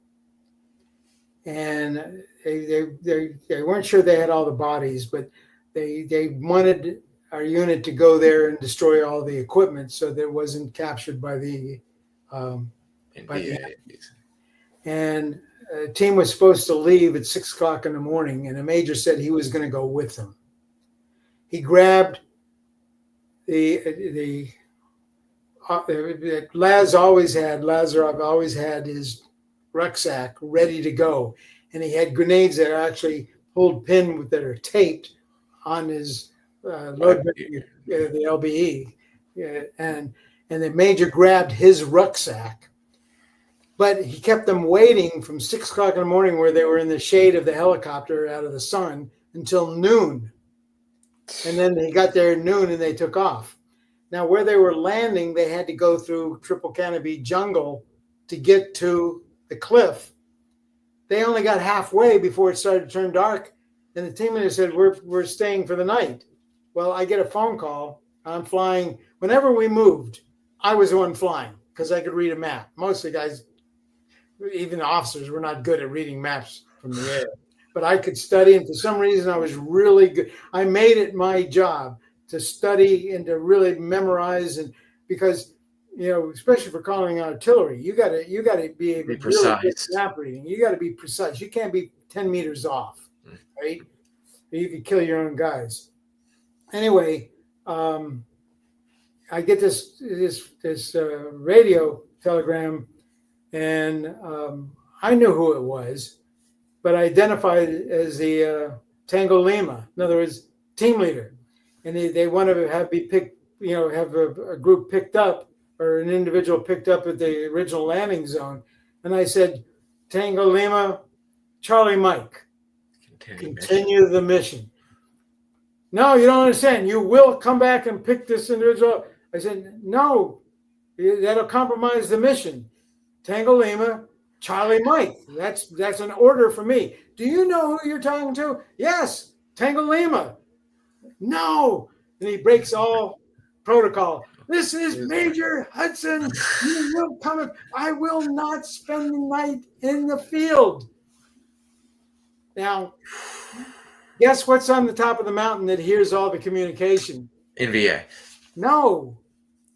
and they weren't sure they had all the bodies, but they wanted our unit to go there and destroy all the equipment so that it wasn't captured by the and a team was supposed to leave at 6 o'clock in the morning, and the major said he was going to go with them. He grabbed Lazarov always had his rucksack ready to go, and he had grenades that are actually pulled pin that are taped on his load, the LBE, and the major grabbed his rucksack, but he kept them waiting from 6 o'clock in the morning, where they were in the shade of the helicopter out of the sun, until noon, and then they got there at noon and they took off. Now, where they were landing, they had to go through triple canopy jungle to get to the cliff. They only got halfway before it started to turn dark, and the team leader said, we're staying for the night. Well, I get a phone call. I'm flying. Whenever we moved, I was the one flying because I could read a map. Most of the guys, even the officers, were not good at reading maps from the air. But I could study, and for some reason I was really good. I made it my job to study and to really memorize, and because especially for calling artillery, you got to be able to be precise. Really map reading. You got to be precise. You can't be 10 meters off, right? You could kill your own guys. Anyway, I get this radio telegram, and I knew who it was, but I identified it as the Tango Lima. In other words, team leader. And they want to have a group picked up, or an individual picked up at the original landing zone. And I said, Tango Lima, Charlie Mike, continue the mission. No, you don't understand. You will come back and pick this individual. I said, no, that'll compromise the mission. Tango Lima, Charlie Mike. That's an order for me. Do you know who you're talking to? Yes, Tango Lima. No. And he breaks all protocol. This is Major Hudson. You will come. I will not spend the night in the field. Now, guess what's on the top of the mountain that hears all the communication? NVA. No.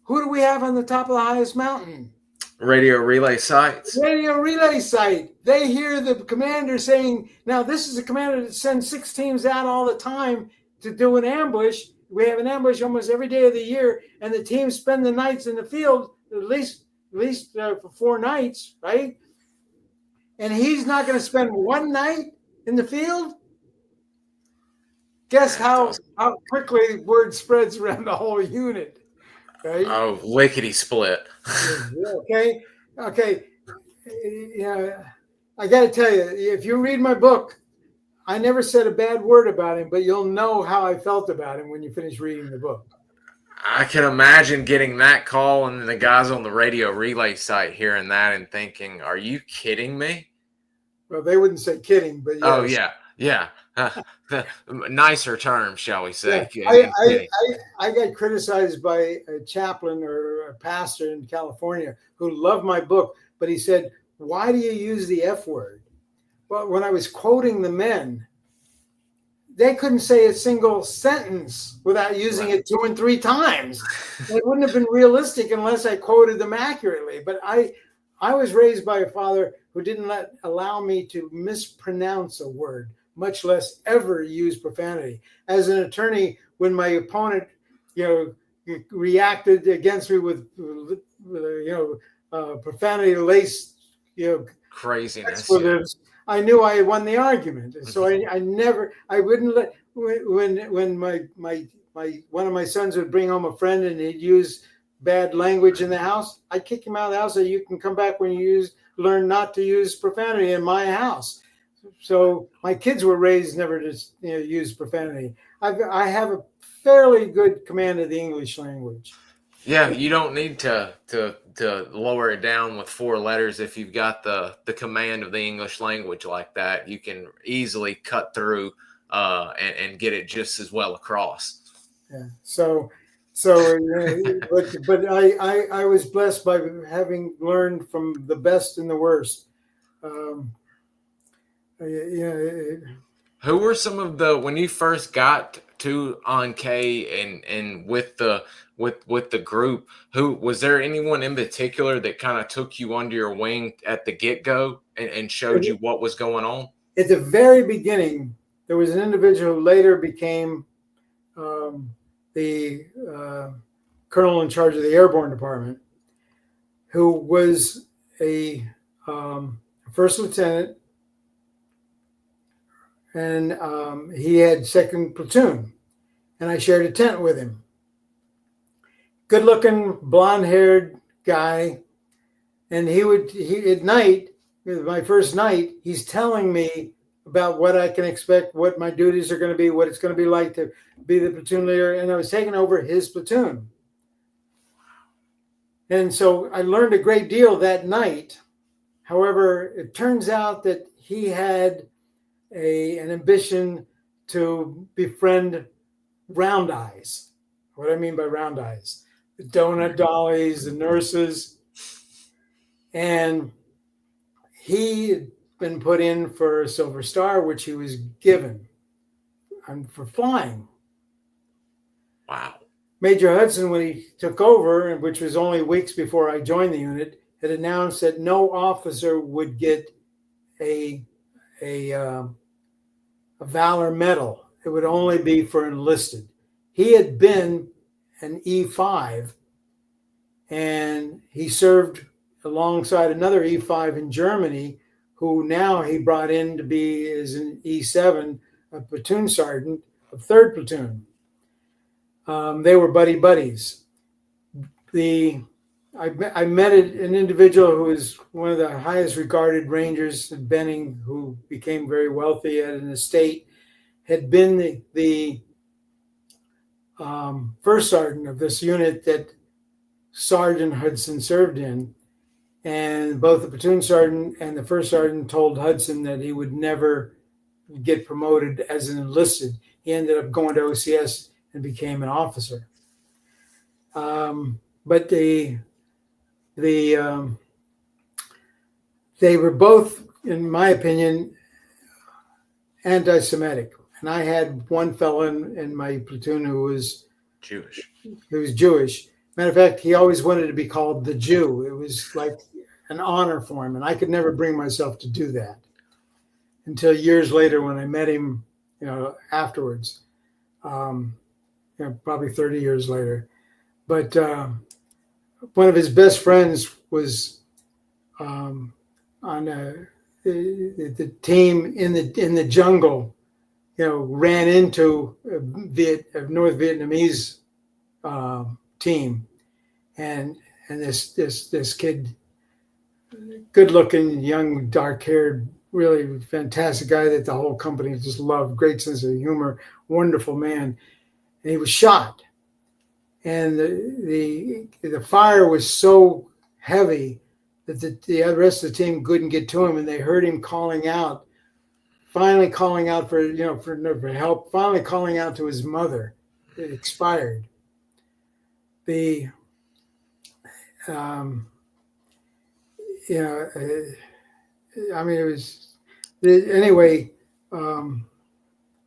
Who do we have on the top of the highest mountain? Radio relay sites. Radio relay site. They hear the commander saying, now this is a commander that sends 6 teams out all the time to do an ambush. We have an ambush almost every day of the year, and the teams spend the nights in the field, at least for 4 nights, right? And he's not going to spend 1 night in the field? Guess how quickly word spreads around the whole unit. right? Oh, lickety split. Okay, okay. Yeah, I got to tell you, if you read my book, I never said a bad word about him, but you'll know how I felt about him when you finish reading the book. I can imagine getting that call and the guys on the radio relay site hearing that and thinking, "Are you kidding me?" Well, they wouldn't say kidding, but yes. Oh yeah. The nicer term, shall we say? Yeah. I got criticized by a chaplain or a pastor in California who loved my book, but he said, "Why do you use the F word?" Well, when I was quoting the men, they couldn't say a single sentence without using it 2 and 3 times. It wouldn't have been realistic unless I quoted them accurately. But I was raised by a father who didn't allow me to mispronounce a word, much less ever use profanity. As an attorney, when my opponent, reacted against me with, profanity-laced, craziness. expletives, I knew I had won the argument. So I wouldn't let, when one of my sons would bring home a friend and he'd use bad language in the house, I'd kick him out of the house. So you can come back when you learn not to use profanity in my house. So my kids were raised never to use profanity. I have a fairly good command of the English language. Yeah, you don't need to lower it down with 4 letters if you've got the command of the English language like that. You can easily cut through and get it just as well across. Yeah. But I was blessed by having learned from the best and the worst. Who were some of when you first got to An Khe and with the group, was there anyone in particular that kind of took you under your wing at the get-go and showed you what was going on? At the very beginning, there was an individual who later became the colonel in charge of the Airborne Department, who was a first lieutenant, and he had 2nd platoon, and I shared a tent with him. Good-looking, blonde-haired guy, and he at night, my first night, he's telling me about what I can expect, what my duties are going to be, what it's going to be like to be the platoon leader, and I was taking over his platoon. And so I learned a great deal that night. However, it turns out that he had an ambition to befriend round eyes. What I mean by round eyes, the donut dollies, the nurses. And he had been put in for a Silver Star, which he was given for flying. Wow. Major Hudson, when he took over, which was only weeks before I joined the unit, had announced that no officer would get a Valor Medal. It would only be for enlisted. He had been an E5, and he served alongside another E5 in Germany, who now he brought in to be as an E7, a platoon sergeant of 3rd platoon. They were buddies. I met an individual who was one of the highest regarded Rangers in Benning, who became very wealthy at an estate, had been the first sergeant of this unit that Sergeant Hudson served in. And both the platoon sergeant and the first sergeant told Hudson that he would never get promoted as an enlisted. He ended up going to OCS and became an officer. But they were both, in my opinion, anti-Semitic. And I had one fellow in my platoon who was Jewish. Matter of fact, he always wanted to be called the Jew. It was like an honor for him, and I could never bring myself to do that until years later when I met him, afterwards, probably 30 years later. But one of his best friends was on the team in the jungle, ran into a North Vietnamese team, and this kid, good looking, young, dark haired, really fantastic guy that the whole company just loved, great sense of humor, wonderful man. And he was shot. And the fire was so heavy that the rest of the team couldn't get to him, and they heard him calling out, finally calling out for help, finally calling out to his mother. It expired. I mean, it was anyway. In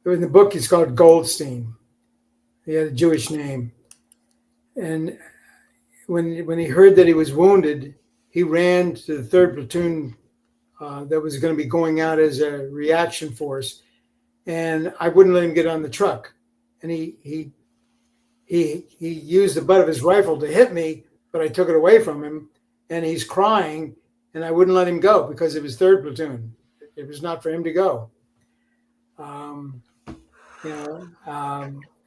the book, it's called Goldstein. He had a Jewish name. And when he heard that he was wounded, he ran to the 3rd Platoon that was going to be going out as a reaction force. And I wouldn't let him get on the truck. And he used the butt of his rifle to hit me, but I took it away from him. And he's crying, and I wouldn't let him go because it was 3rd Platoon. It was not for him to go.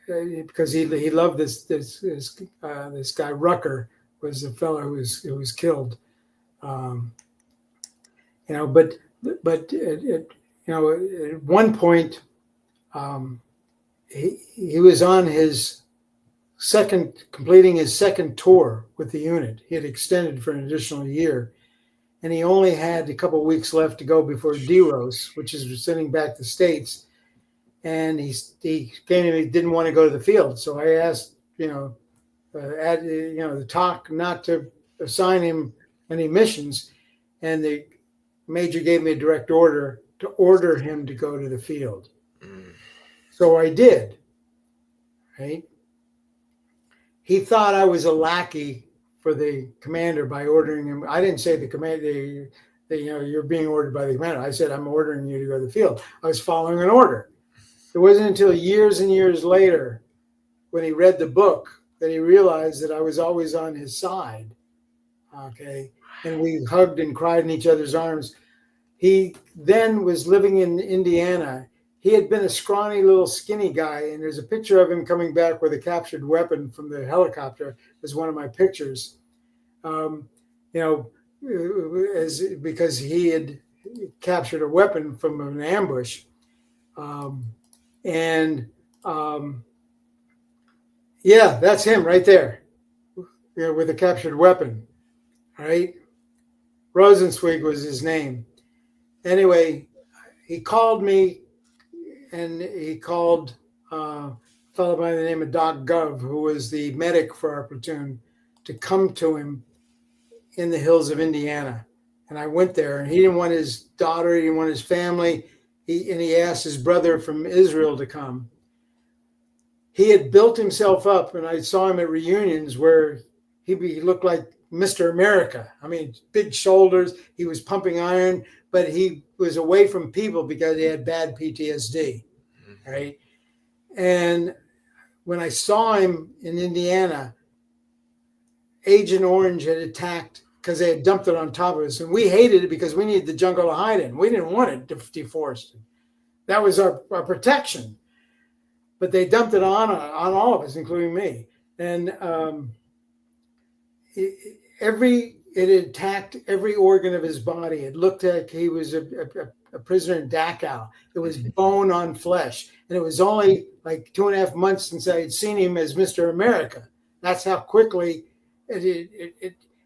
Because he loved this guy Rucker was the fellow who was killed, but at one point he was on his completing his second tour with the unit. He had extended for an additional year, and he only had a couple of weeks left to go before DEROS, which is sending back the States. And he came to me, didn't want to go to the field. So I asked, the TOC not to assign him any missions. And the major gave me a direct order to order him to go to the field. So I did, right? He thought I was a lackey for the commander by ordering him. I didn't say the commander, you're being ordered by the commander. I said, I'm ordering you to go to the field. I was following an order. It wasn't until years and years later when he read the book that he realized that I was always on his side. Okay. And we hugged and cried in each other's arms. He then was living in Indiana. He had been a scrawny little skinny guy, and there's a picture of him coming back with a captured weapon from the helicopter as one of my pictures. Because he had captured a weapon from an ambush. That's him right there, with a captured weapon, right? Rosenzweig was his name. Anyway, he called me, and he called a fellow by the name of Doc Gov, who was the medic for our platoon, to come to him in the hills of Indiana. And I went there, and he didn't want his daughter, he didn't want his family. He asked his brother from Israel to come. He had built himself up, and I saw him at reunions where he looked like Mr. America. I mean, big shoulders. He was pumping iron, but he was away from people because he had bad PTSD, right? And when I saw him in Indiana, Agent Orange had attacked because they had dumped it on top of us. And we hated it because we needed the jungle to hide in. We didn't want it deforested. That was our protection. But they dumped it on all of us, including me. And it attacked every organ of his body. It looked like he was a prisoner in Dachau. It was bone on flesh. And it was only like 2.5 months since I had seen him as Mr. America. That's how quickly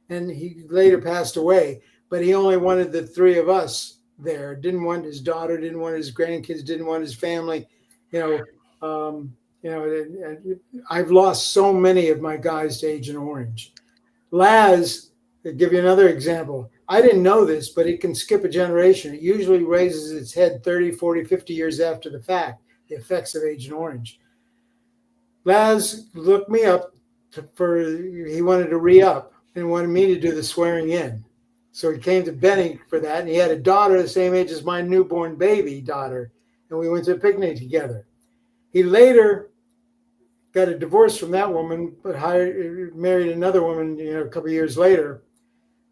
and he later passed away, but he only wanted the 3 of us there. Didn't want his daughter, didn't want his grandkids, didn't want his family. I've lost so many of my guys to Agent Orange. Laz, to give you another example, I didn't know this, but it can skip a generation. It usually raises its head 30, 40, 50 years after the fact, the effects of Agent Orange. Laz looked me up he wanted to re-up and wanted me to do the swearing in. So he came to Benny for that, and he had a daughter the same age as my newborn baby daughter, and we went to a picnic together. He later got a divorce from that woman, but married another woman, a couple of years later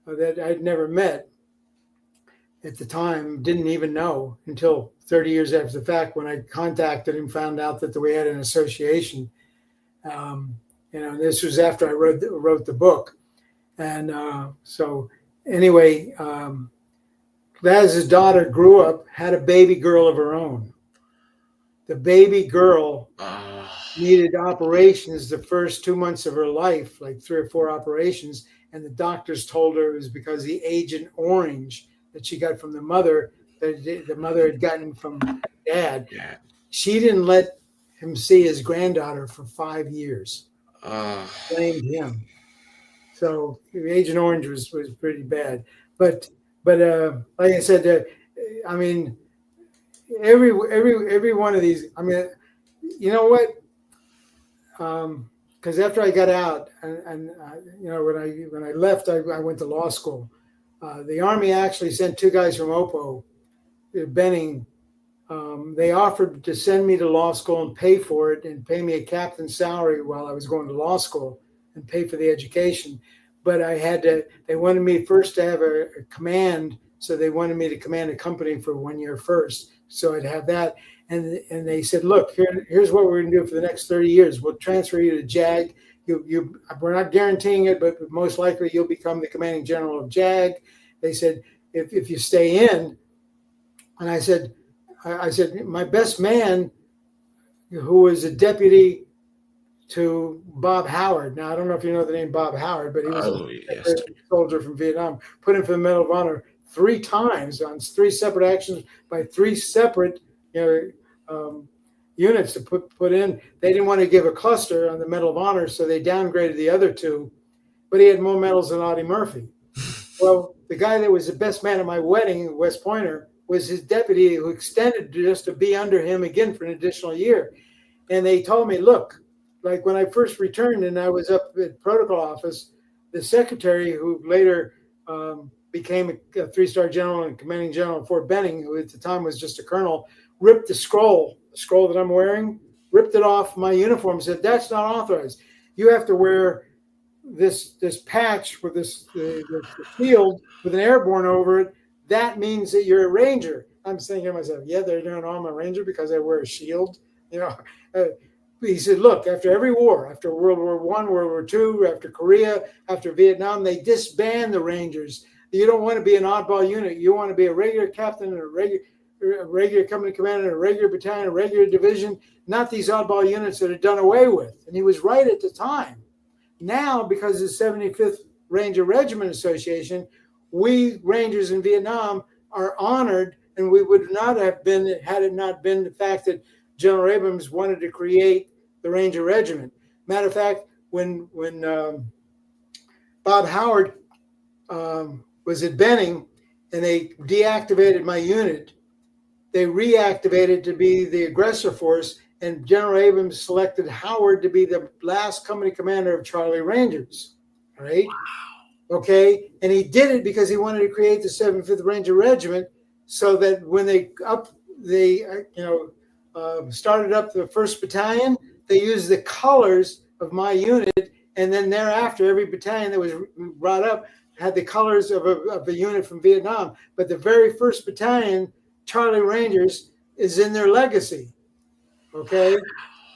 that I'd never met at the time, didn't even know until 30 years after the fact when I contacted him, found out that we had an association. This was after I wrote the book. And so anyway, Laz's daughter grew up, had a baby girl of her own. The baby girl needed operations the first 2 months of her life, like 3 or 4 operations. And the doctors told her it was because the Agent Orange that she got from the mother, that the mother had gotten from dad. Yeah. She didn't let him see his granddaughter for 5 years. Blamed him. So Agent Orange was pretty bad. But like I said, I mean, every one of these. I mean, you know what? Because after I got out, and when I left, I went to law school. The Army actually sent 2 guys from OPO, Benning. They offered to send me to law school and pay for it and pay me a captain's salary while I was going to law school and pay for the education. But I had to. They wanted me first to have a command, so they wanted me to command a company for 1 year first. So I'd have that. And they said, look, here's what we're going to do for the next 30 years. We'll transfer you to JAG. We're not guaranteeing it, but most likely you'll become the commanding general of JAG. They said, if you stay in. And I said, my best man, who was a deputy to Bob Howard. Now, I don't know if you know the name Bob Howard, but he was a soldier from Vietnam, put him for the Medal of Honor 3 times on 3 separate actions by 3 separate units to put in. They didn't want to give a cluster on the Medal of Honor, so they downgraded the other 2, but he had more medals than Audie Murphy. Well, the guy that was the best man at my wedding, West Pointer, was his deputy who extended just to be under him again for an additional year. And they told me, look, like when I first returned and I was up at protocol office, the secretary who later became a 3-star general and commanding general in Fort Benning, who at the time was just a colonel, ripped the scroll that I'm wearing, ripped it off my uniform, said, that's not authorized. You have to wear this patch with this shield with an airborne over it. That means that you're a ranger. I'm thinking to myself, yeah, they're doing I'm a ranger because I wear a shield. He said, look, after every war, after World War I, World War II, after Korea, after Vietnam, they disband the Rangers. You don't want to be an oddball unit. You want to be a regular captain and a regular company commander, a regular battalion, a regular division, not these oddball units that are done away with. And he was right at the time. Now, because of the 75th Ranger Regiment Association, we Rangers in Vietnam are honored, and we would not have been had it not been the fact that General Abrams wanted to create the Ranger Regiment. Matter of fact, when Bob Howard was at Benning and they deactivated my unit, they reactivated to be the aggressor force, and General Abrams selected Howard to be the last company commander of Charlie Rangers. All right. Wow. Okay. And he did it because he wanted to create the 75th Ranger Regiment so that when they started up the 1st Battalion, they used the colors of my unit. And then thereafter, every battalion that was brought up had the colors of a unit from Vietnam. But the very 1st Battalion, Charlie Rangers, is in their legacy. Okay.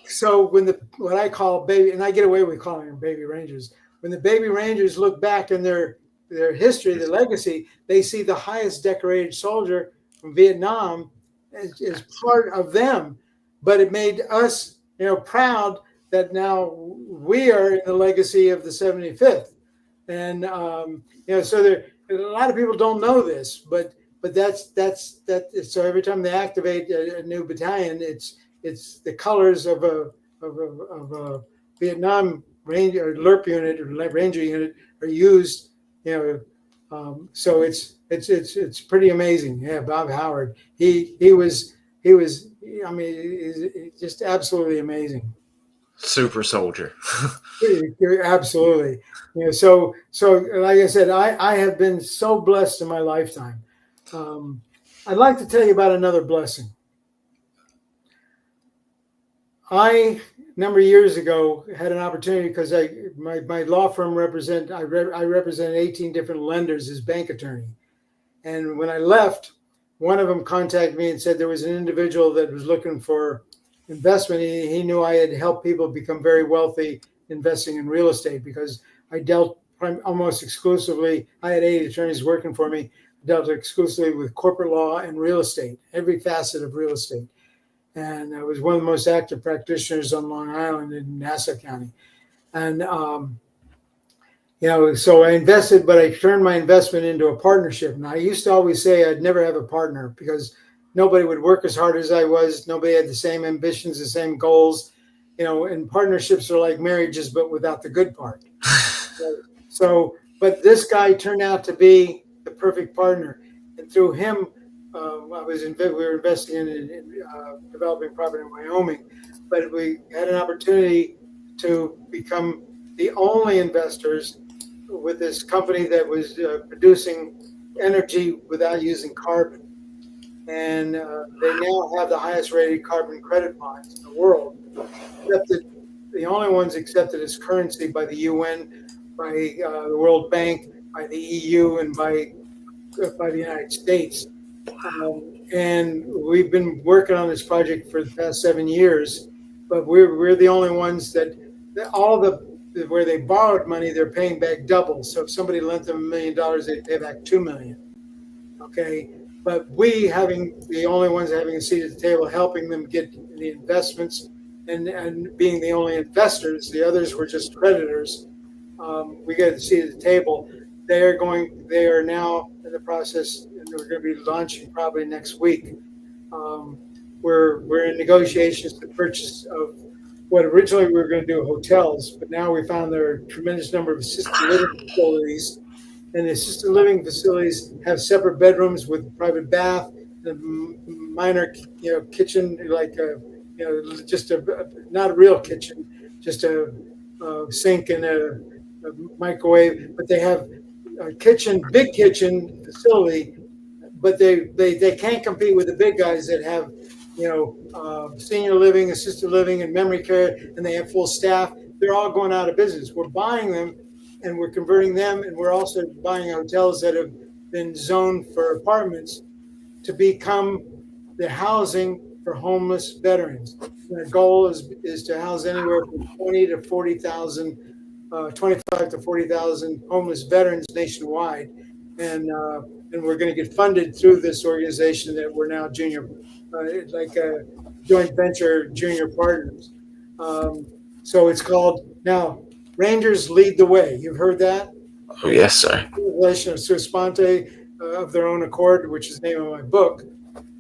So when what I call baby, and I get away with calling them baby Rangers, when the baby Rangers look back in their history, their legacy, they see the highest decorated soldier from Vietnam as part of them. But it made us, proud that now we are in the legacy of the 75th. And, so there, a lot of people don't know this, but that's so every time they activate a new battalion, it's the colors of a Vietnam Ranger or Lurp unit or Ranger unit are used, so it's pretty amazing. Yeah, Bob Howard, he was I mean, he's just absolutely amazing. Super soldier. Absolutely. So like I said, I have been so blessed in my lifetime. I'd like to tell you about another blessing. I, a number of years ago, had an opportunity because my law firm I represent 18 different lenders as bank attorney. And when I left, one of them contacted me and said there was an individual that was looking for investment. He knew I had helped people become very wealthy investing in real estate because I dealt almost exclusively. I had 8 attorneys working for me, dealt exclusively with corporate law and real estate, every facet of real estate. And I was one of the most active practitioners on Long Island in Nassau County. And, so I invested, but I turned my investment into a partnership. And I used to always say I'd never have a partner because nobody would work as hard as I was. Nobody had the same ambitions, the same goals, and partnerships are like marriages, but without the good part. But this guy turned out to be the perfect partner. And through him, we were investing in developing property in Wyoming, but we had an opportunity to become the only investors with this company that was producing energy without using carbon. And they now have the highest rated carbon credit bonds in the world, the only ones accepted as currency by the UN, by the World Bank, by the EU, and by the United States. And we've been working on this project for the past 7 years, but we're the only ones that where they borrowed money, they're paying back double. So if somebody lent them $1 million, they pay back $2 million. Okay, but we having the only ones having a seat at the table, helping them get the investments, and being the only investors, the others were just creditors. We got a seat at the table. They are now in the process, and we're going to be launching probably next week. We're in negotiations to purchase of what originally we were going to do hotels, but now we found there are a tremendous number of assisted living facilities, and the assisted living facilities have separate bedrooms with private bath, a minor, kitchen, like just not a real kitchen, just a sink and a microwave, but they have a big kitchen facility, but they can't compete with the big guys that have, senior living, assisted living, and memory care, and they have full staff. They're all going out of business. We're buying them, and we're converting them, and we're also buying hotels that have been zoned for apartments to become the housing for homeless veterans. And the goal is to house anywhere from 25 to 40,000 homeless veterans nationwide, and we're going to get funded through this organization that we're now like a joint venture junior partners. So it's called now Rangers Lead the Way. You've heard that? Oh, yes, sir. Relation of sua sponte, of their own accord, which is the name of my book.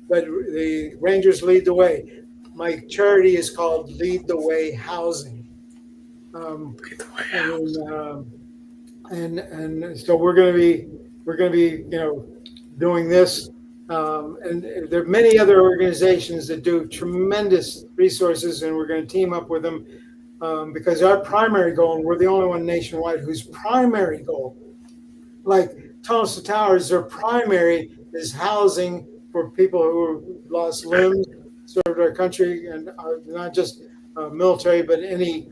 But the Rangers Lead the Way. My charity is called Lead the Way Housing. And so we're going to be doing this. And there are many other organizations that do tremendous resources, and we're going to team up with them because our primary goal, and we're the only one nationwide whose primary goal, like Tunnels to Towers, their primary is housing for people who lost limbs, served our country, and not just military, but any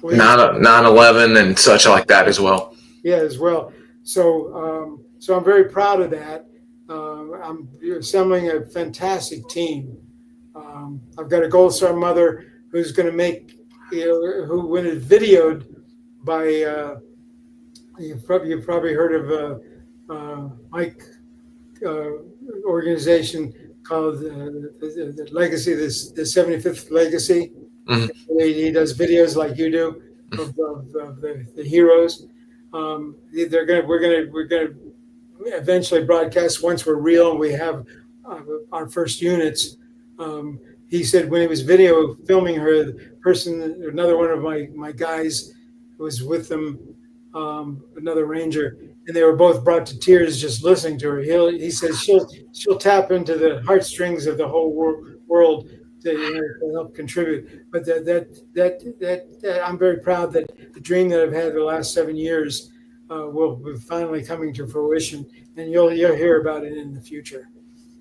9/11 and such like that as well. Yeah, as well. So I'm very proud of that. I'm assembling a fantastic team. I've got a Gold Star mother who's going to make, when it's videoed by, you've probably heard of Mike organization called the Legacy, the 75th Legacy. Mm-hmm. He does videos like you do of the heroes. We're gonna eventually broadcast once we're real and we have our first units. He said when he was video filming her, the person, another one of my guys was with them, another ranger, and they were both brought to tears just listening to her. He says she'll tap into the heartstrings of the whole world to help contribute. But that I'm very proud that the dream that I've had the last 7 years will be finally coming to fruition, and you'll hear about it in the future.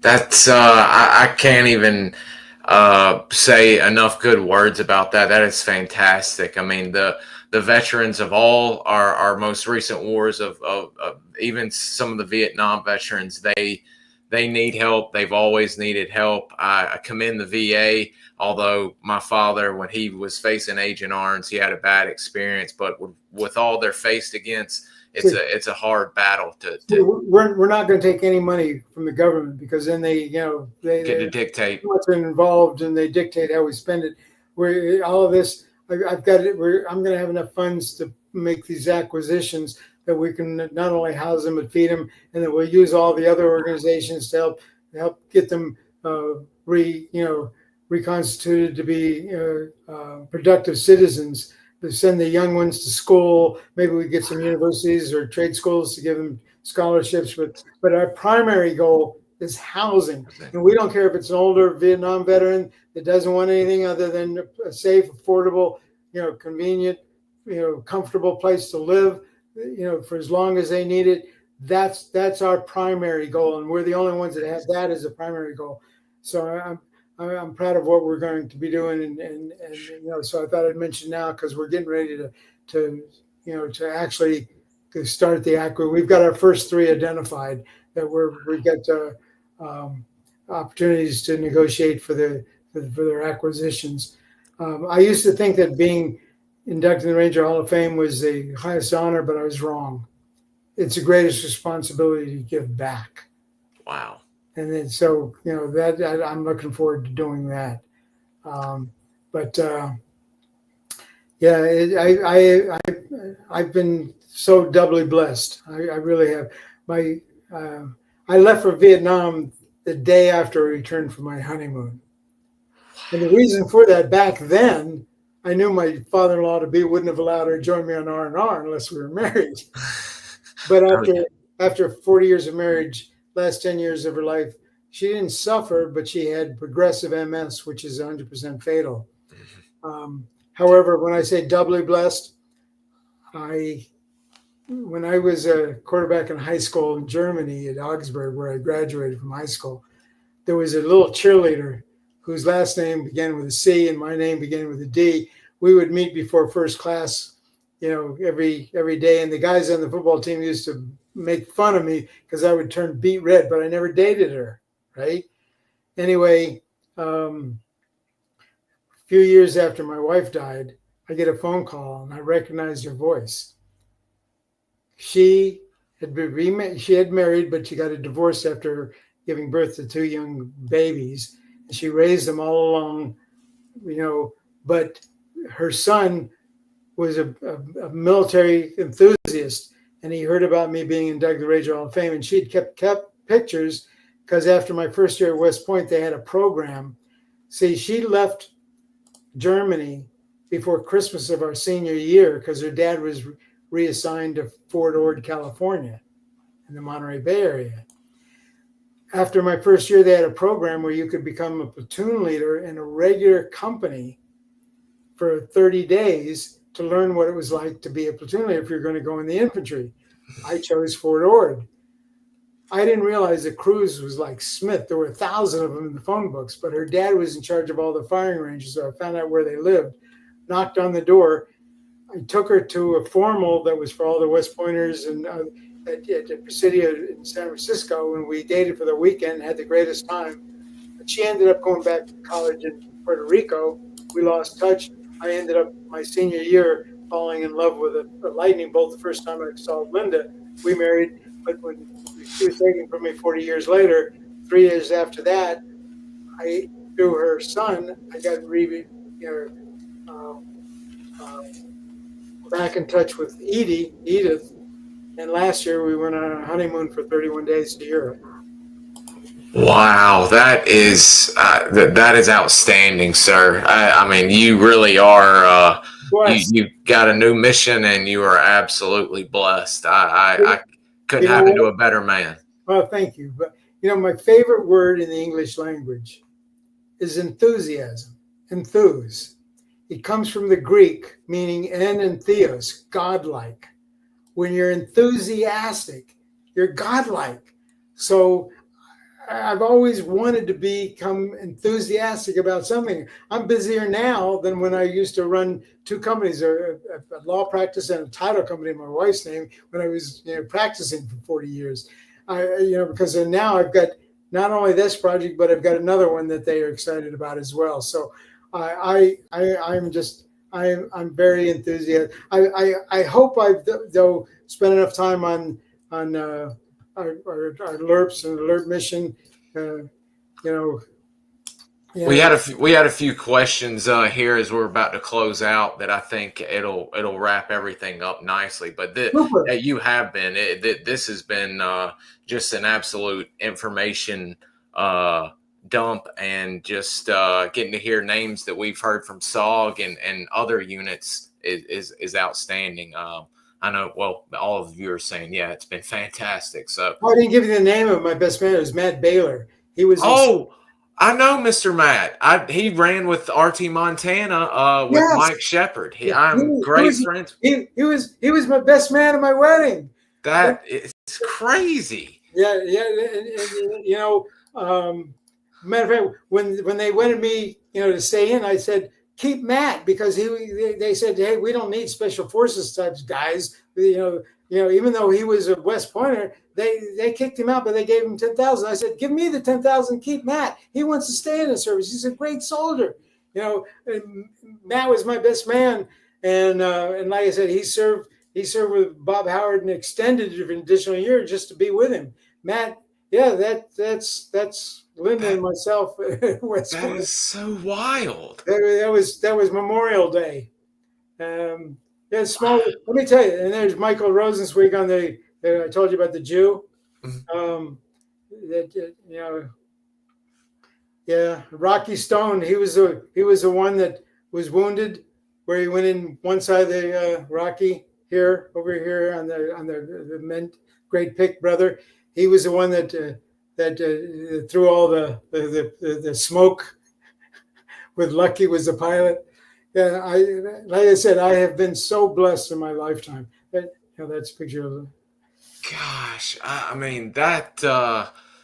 That's I can't even say enough good words about that. That is fantastic. I mean, the veterans of all our most recent wars, of even some of the Vietnam veterans, they need help. They've always needed help. I commend the VA, although my father, when he was facing Agent Orange, he had a bad experience. But with all they're faced against, it's a hard battle to we're not going to take any money from the government, because then they get to dictate what's involved, and they dictate how we spend it. Where all of this, I've got it. I'm going to have enough funds to make these acquisitions that we can not only house them but feed them, and then we'll use all the other organizations to help get them reconstituted to be productive citizens. To send the young ones to school. Maybe we get some universities or trade schools to give them scholarships. But our primary goal is housing. And we don't care if it's an older Vietnam veteran that doesn't want anything other than a safe, affordable, convenient, comfortable place to live, for as long as they need it. That's our primary goal. And we're the only ones that have that as a primary goal. So I'm proud of what we're going to be doing, and so I thought I'd mention now, because we're getting ready to actually start the acquisition. We've got our first 3 identified that we've got opportunities to negotiate for their acquisitions. I used to think that being inducted in the Ranger Hall of Fame was the highest honor, but I was wrong. It's the greatest responsibility to give back. Wow. And then, so, that I'm looking forward to doing that. I've been so doubly blessed. I really have. I left for Vietnam the day after I returned from my honeymoon. And the reason for that, back then, I knew my father-in-law to be wouldn't have allowed her to join me on R&R unless we were married. But after 40 years of marriage, last 10 years of her life, she didn't suffer, but she had progressive MS, which is 100% fatal. However, when I say doubly blessed, when I was a quarterback in high school in Germany at Augsburg, where I graduated from high school, there was a little cheerleader whose last name began with a C and my name began with a D. We would meet before first class, every day. And the guys on the football team used to make fun of me because I would turn beet red, but I never dated her, right? Anyway, a few years after my wife died, I get a phone call and I recognized her voice. She had married, but she got a divorce after giving birth to 2 young babies. And she raised them all alone, but her son was a military enthusiast, and he heard about me being inducted to the Ranger Hall of Fame, and she'd kept pictures, because after my first year at West Point, they had a program. See, she left Germany before Christmas of our senior year because her dad was reassigned to Fort Ord, California, in the Monterey Bay area. After my first year, they had a program where you could become a platoon leader in a regular company for 30 days to learn what it was like to be a platoon leader if you're going to go in the infantry. I chose Fort Ord. I didn't realize that Cruz was like Smith. There were 1,000 of them in the phone books, but her dad was in charge of all the firing ranges, so I found out where they lived, knocked on the door. I took her to a formal that was for all the West Pointers and at Presidio in San Francisco, and we dated for the weekend, had the greatest time. But she ended up going back to college in Puerto Rico. We lost touch. I ended up my senior year falling in love with a lightning bolt the first time I saw Linda. We married, but when she was taken from me 40 years later, 3 years after that, through her son, I got back in touch with Edith, and last year we went on a honeymoon for 31 days to Europe. Wow, that is outstanding, sir. I mean, you really are. You got a new mission, and you are absolutely blessed. I couldn't happen to a better man. Well, thank you. But my favorite word in the English language is enthusiasm. Enthuse. It comes from the Greek, meaning en and theos, godlike. When you're enthusiastic, you're godlike. So I've always wanted to become enthusiastic about something. I'm busier now than when I used to run 2 companies, a law practice and a title company in my wife's name, when I was practicing for 40 years. Because now I've got not only this project, but I've got another one that they are excited about as well. So I'm very enthusiastic. I hope I've though spent enough time on our Lurps and the Lurp mission. Yeah. We had a few questions here as we're about to close out that I think it'll wrap everything up nicely. But you have been this has been just an absolute information dump, and just getting to hear names that we've heard from SOG and other units is outstanding. I know, well, all of you are saying, yeah, it's been fantastic. So I didn't give you the name of my best man. It was Matt Baylor. He was I know Mr. Matt. He ran with RT Montana with Mike Shepard. I'm great friends. He was my best man at my wedding. That is crazy. Yeah. And matter of fact, when they wanted me, to stay in, I said keep Matt, because they said, hey, we don't need special forces types guys. Even though he was a West Pointer, they kicked him out, but they gave him 10,000. I said, give me the 10,000, keep Matt. He wants to stay in the service. He's a great soldier. Matt was my best man, and like I said, he served with Bob Howard and extended an additional year just to be with him. Matt, yeah, that's Linda and myself. That was so wild. That was Memorial Day. Yeah, small. Let me tell you. And there's Michael Rosenzweig on I told you about the Jew. Rocky Stone. He was the one that was wounded, where he went in one side of the Rocky over here on the great pick brother. He was the one that threw all the smoke. With Lucky was the pilot. Yeah, like I said, I have been so blessed in my lifetime. That's a picture of him. Gosh, I mean that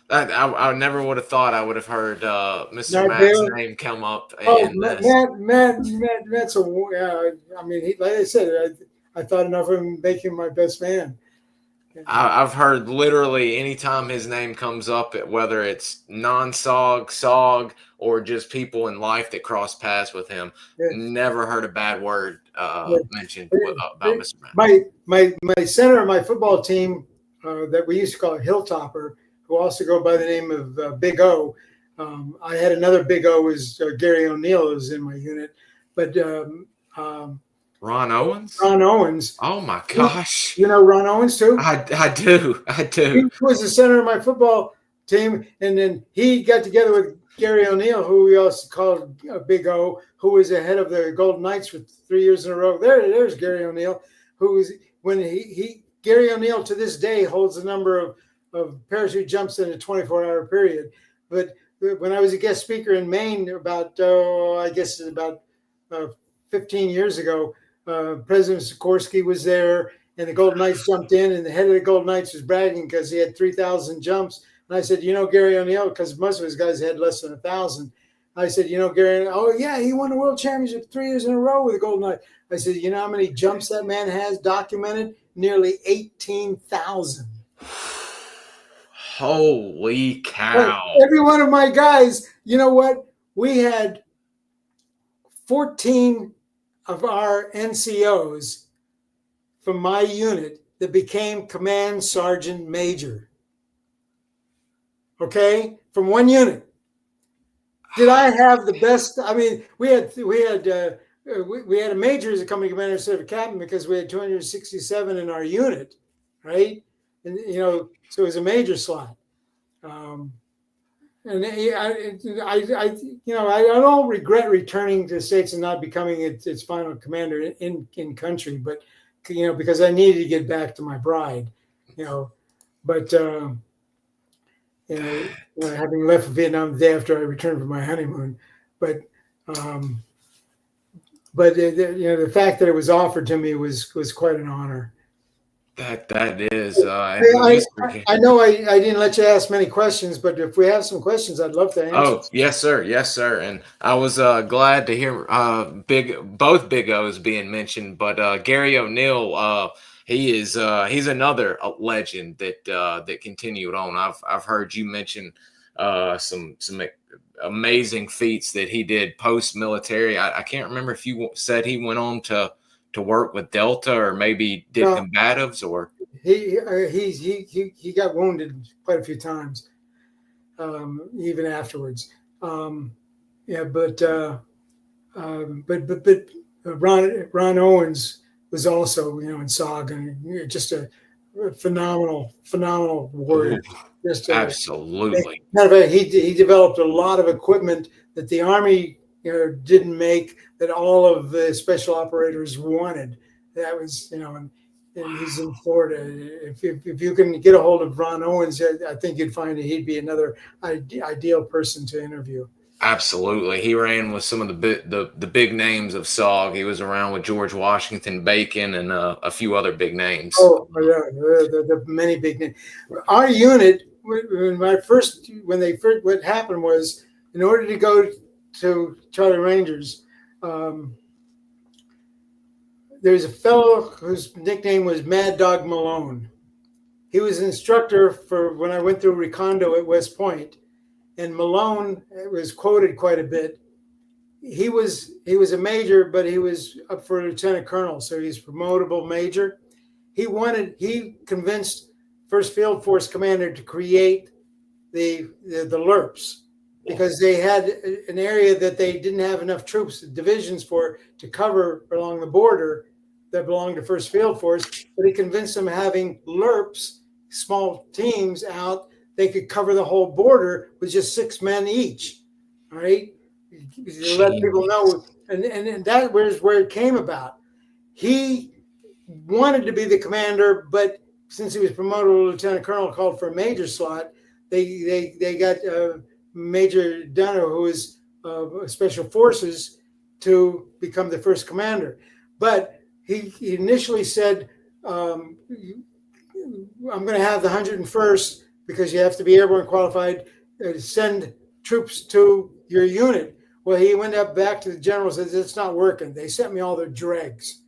I never would have thought I would have heard Mr. Matt's name come up. Matt's I mean, like I said, I thought enough of him making my best man. I've heard literally anytime his name comes up, whether it's non-SOG, SOG, or just people in life that cross paths with him, never heard a bad word mentioned about Mr. Matt. My center of my football team that we used to call a Hilltopper, who also go by the name of Big O. I had another Big O, was Gary O'Neill, was in my unit, but Ron Owens? Ron Owens. Oh my gosh. You know Ron Owens too? I do. He was the center of my football team, and then he got together with Gary O'Neill, who we also called Big O, who was the head of the Golden Knights for 3 years in a row. There's Gary O'Neill, who was Gary O'Neill to this day holds the number of parachute jumps in a 24-hour period. But when I was a guest speaker in Maine about 15 years ago, President Sikorsky was there, and the Golden Knights jumped in, and the head of the Golden Knights was bragging because he had 3,000 jumps. And I said, Gary O'Neill, because most of his guys had less than 1,000. I said, Gary, oh yeah, he won the world championship 3 years in a row with the Golden Knights. I said, you know how many jumps that man has documented? Nearly 18,000. Holy cow. Every one of my guys, you know what? We had 14 of our NCOs from my unit that became command sergeant major. Okay, from one unit. Did I have the best? I mean, we had a major as a company commander instead of a captain, because we had 267 in our unit, right? And so it was a major slot. And I don't regret returning to the States and not becoming its final commander in country, but because I needed to get back to my bride, but having left Vietnam the day after I returned from my honeymoon, but the fact that it was offered to me was quite an honor. That is. I know I didn't let you ask many questions, but if we have some questions, I'd love to answer. Oh, yes, sir. And I was glad to hear both Big O's being mentioned, but Gary O'Neill, he's another legend that continued on. I've heard you mention some amazing feats that he did post military. I can't remember if you said he went on to work with Delta or maybe did combatives, or he got wounded quite a few times, even afterwards. But Ron Owens was also, in SOG, and just a phenomenal warrior. Just absolutely. Matter of fact, he developed a lot of equipment that the Army didn't make, that all of the special operators wanted. That was, and he's in Florida. If you can get a hold of Ron Owens, I think you'd find that he'd be another ideal person to interview. Absolutely. He ran with some of the big names of SOG. He was around with George Washington, Bacon, and a few other big names. Oh, yeah, the many big names. Our unit, what happened was, in order to go to Charlie Rangers, there's a fellow whose nickname was Mad Dog Malone. He was an instructor for when I went through Recondo at West Point. And Malone was quoted quite a bit. He was a major, but he was up for a lieutenant colonel, so he's promotable major. He convinced First Field Force commander to create the Lurps, because they had an area that they didn't have enough troops, divisions to cover along the border that belonged to First Field Force. But he convinced them having Lurps, small teams out, they could cover the whole border with just 6 men each. All right. To let people know. And that was where it came about. He wanted to be the commander, but since he was promoted to lieutenant colonel, called for a major slot, they got Major Dunner, who was Special Forces, to become the first commander. But he initially said, I'm going to have the 101st, because you have to be airborne qualified to send troops to your unit. Well, he went back to the general and says, it's not working. They sent me all their dregs.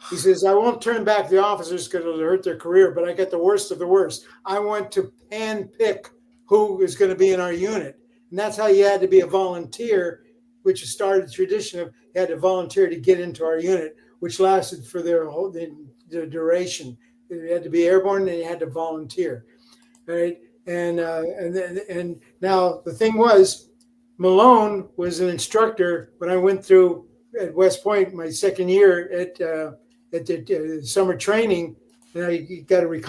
He says, I won't turn back the officers because it'll hurt their career, but I get the worst of the worst. I want to handpick who is going to be in our unit. And that's how you had to be a volunteer, which started the tradition of you had to volunteer to get into our unit, which lasted for the duration. You had to be airborne and you had to volunteer. Right. And now the thing was, Malone was an instructor when I went through at West Point my second year at the summer training, and I got I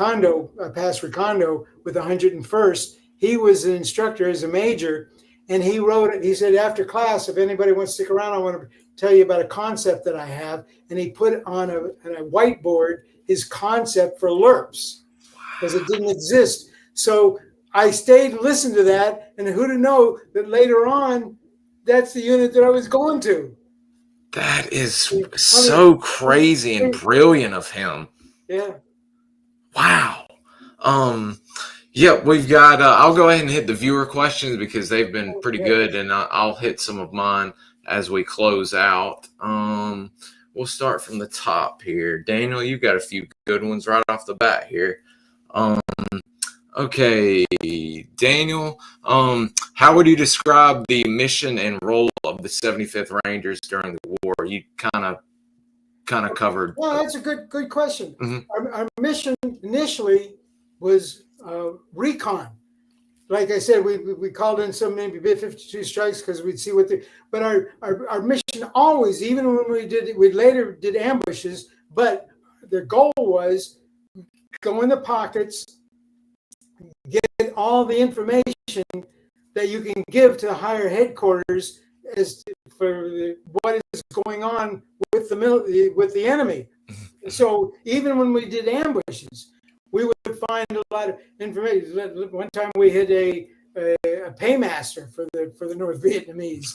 passed Recondo with 101st. He was an instructor as a major, and he said, after class, if anybody wants to stick around, I want to tell you about a concept that I have. And he put on a whiteboard his concept for Lurps, because it didn't exist. So I stayed and listened to that, and who to know that later on, that's the unit that I was going to. That is so crazy and brilliant of him. Yeah. Wow. Yeah, we've got, I'll go ahead and hit the viewer questions because they've been pretty good, and I'll hit some of mine as we close out. We'll start from the top here. Daniel, you've got a few good ones right off the bat here. Okay, Daniel, how would you describe the mission and role of the 75th Rangers during the war? You kind of covered. Well, that's a good question. Mm-hmm. Our mission initially was recon. Like I said, we called in some maybe B-52 strikes because we'd see but our mission always, even when we later did ambushes, but the goal was go in the pockets, get all the information that you can give to higher headquarters for what is going on with the enemy. So even when we did ambushes, we would find a lot of information. One time we hit a paymaster for the North Vietnamese.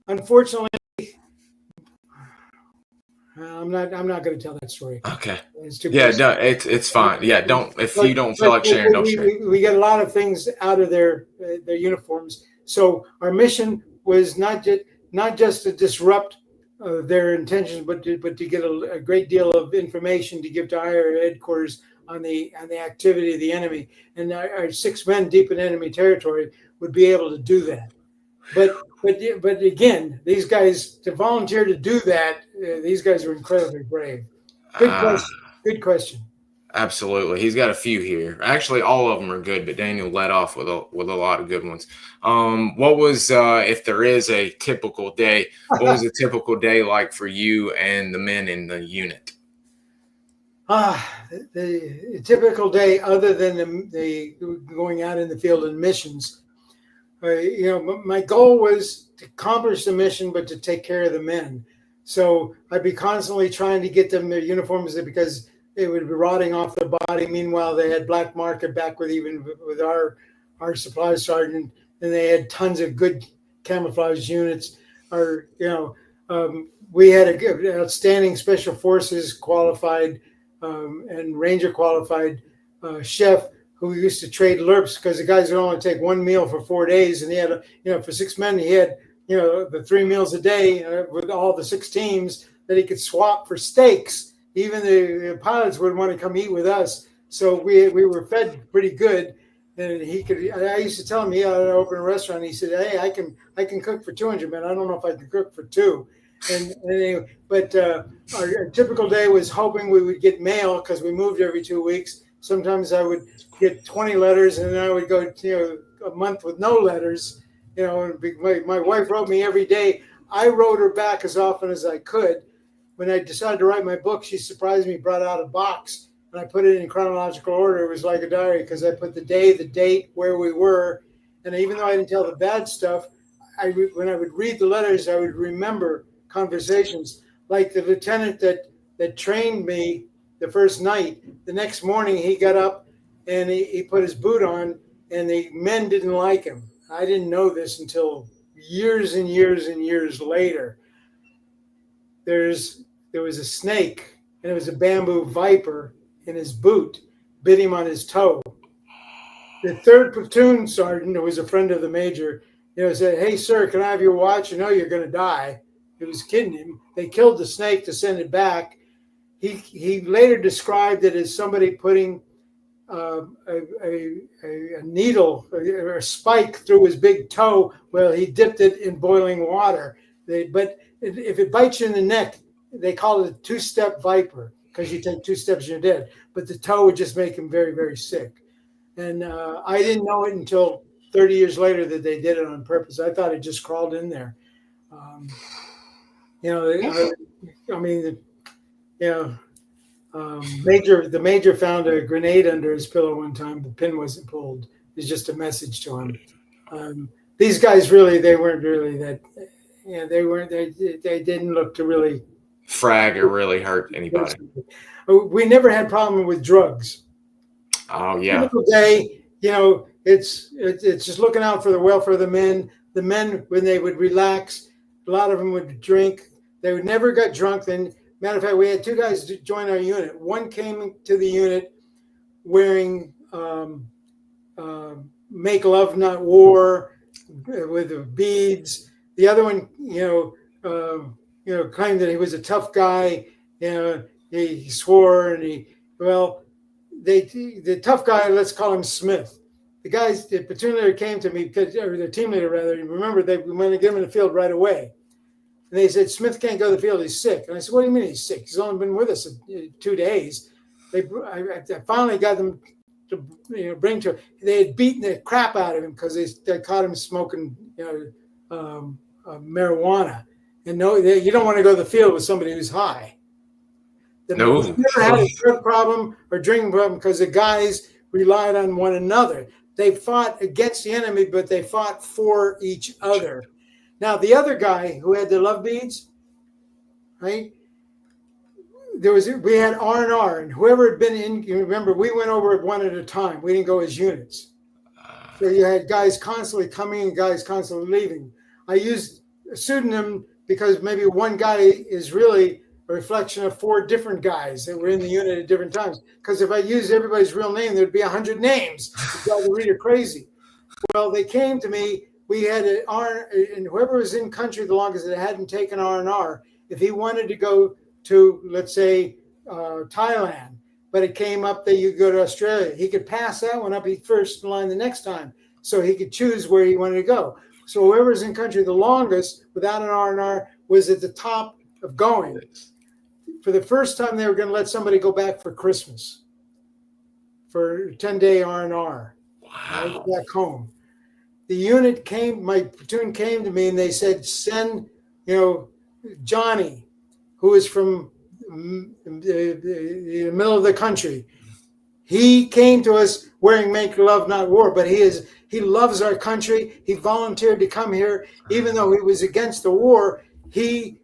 Unfortunately, I'm not going to tell that story. Okay. It's too personal. No, it's fine. Yeah, you don't feel like sharing, don't share. We get a lot of things out of their uniforms. So our mission was not just to disrupt their intentions, but to get a great deal of information to give to higher headquarters on the activity of the enemy, and our 6 men deep in enemy territory would be able to do that. But again, these guys, to volunteer to do that, these guys are incredibly brave. Good question. Good question. Absolutely. He's got a few here. Actually, all of them are good, but Daniel led off with a lot of good ones. What was, if there is a typical day, what was a typical day like for you and the men in the unit? The typical day, other than the going out in the field and missions, my goal was to accomplish the mission, but to take care of the men. So I'd be constantly trying to get them their uniforms because they would be rotting off their body. Meanwhile, they had black market back with our supply sergeant, and they had tons of good camouflage units. We had a good, outstanding special forces qualified and ranger qualified chef who used to trade Lurps because the guys would only take one meal for 4 days, and he had for 6 men he had the 3 meals a day with all the 6 teams that he could swap for steaks. Even the pilots would want to come eat with us, so we were fed pretty good. And he could. I used to tell him he ought to open a restaurant. He said, "Hey, I can cook for 200 men. I don't know if I can cook for 2." But our typical day was hoping we would get mail because we moved every 2 weeks. Sometimes I would get 20 letters, and then I would go a month with no letters. My wife wrote me every day. I wrote her back as often as I could. When I decided to write my book, she surprised me, brought out a box, and I put it in chronological order. It was like a diary because I put the day, the date, where we were. And even though I didn't tell the bad stuff, when I would read the letters, I would remember conversations. Like the lieutenant that trained me the first night, the next morning he got up and he put his boot on, and the men didn't like him. I didn't know this until years and years and years later. There was a snake, and it was a bamboo viper in his boot, bit him on his toe. The 3rd platoon sergeant, who was a friend of the major, said, "Hey, sir, can I have your watch? You're going to die." He was kidding him. They killed the snake to send it back. He later described it as somebody putting a needle or a spike through his big toe. Well, he dipped it in boiling water. But if it bites you in the neck, they call it a 2-step viper because you take 2 steps, you're dead. But the toe would just make him very, very sick. And I didn't know it until 30 years later that they did it on purpose. I thought it just crawled in there. The major found a grenade under his pillow one time. The pin wasn't pulled. It's just a message to him. These guys they weren't really that. They didn't look to really frag or really hurt anybody. We never had problem with drugs. Oh yeah. Typical day, it's just looking out for the welfare of the men. The men, when they would relax, a lot of them would drink. They would never get drunk. Then, matter of fact, we had 2 guys join our unit. One came to the unit wearing "Make Love Not War" with the beads. The other one, claimed that he was a tough guy. He swore, and the tough guy, let's call him Smith. The platoon leader came to me, or the team leader rather. Remember, we wanted to get him in the field right away. And they said, "Smith can't go to the field. He's sick." And I said, "What do you mean he's sick? He's only been with us 2 days." I finally got them to bring to. They had beaten the crap out of him because they caught him smoking marijuana. And you don't want to go to the field with somebody who's high. No. They never had a drug problem or drinking problem because the guys relied on one another. They fought against the enemy, but they fought for each other. Now, the other guy who had the love beads, right? We had R&R, and whoever had been in, you remember, we went over it one at a time. We didn't go as units. So you had guys constantly coming and guys constantly leaving. I used a pseudonym because maybe one guy is really a reflection of 4 different guys that were in the unit at different times. Because if I used everybody's real name, there'd be 100 names. It'd drive the reader crazy. Well, they came to me. We had and whoever was in country the longest that hadn't taken R&R, if he wanted to go to, let's say, Thailand, but it came up that you go to Australia. He could pass that one up. He first in line the next time, so he could choose where he wanted to go. So whoever's in country the longest without an R&R was at the top of going. For the first time, they were going to let somebody go back for Christmas for 10-day R&R. Wow. Back home. The unit came, my platoon came to me and they said, send, Johnny, who is from the middle of the country. He came to us wearing Make Love Not War, but he loves our country. He volunteered to come here, even though he was against the war. He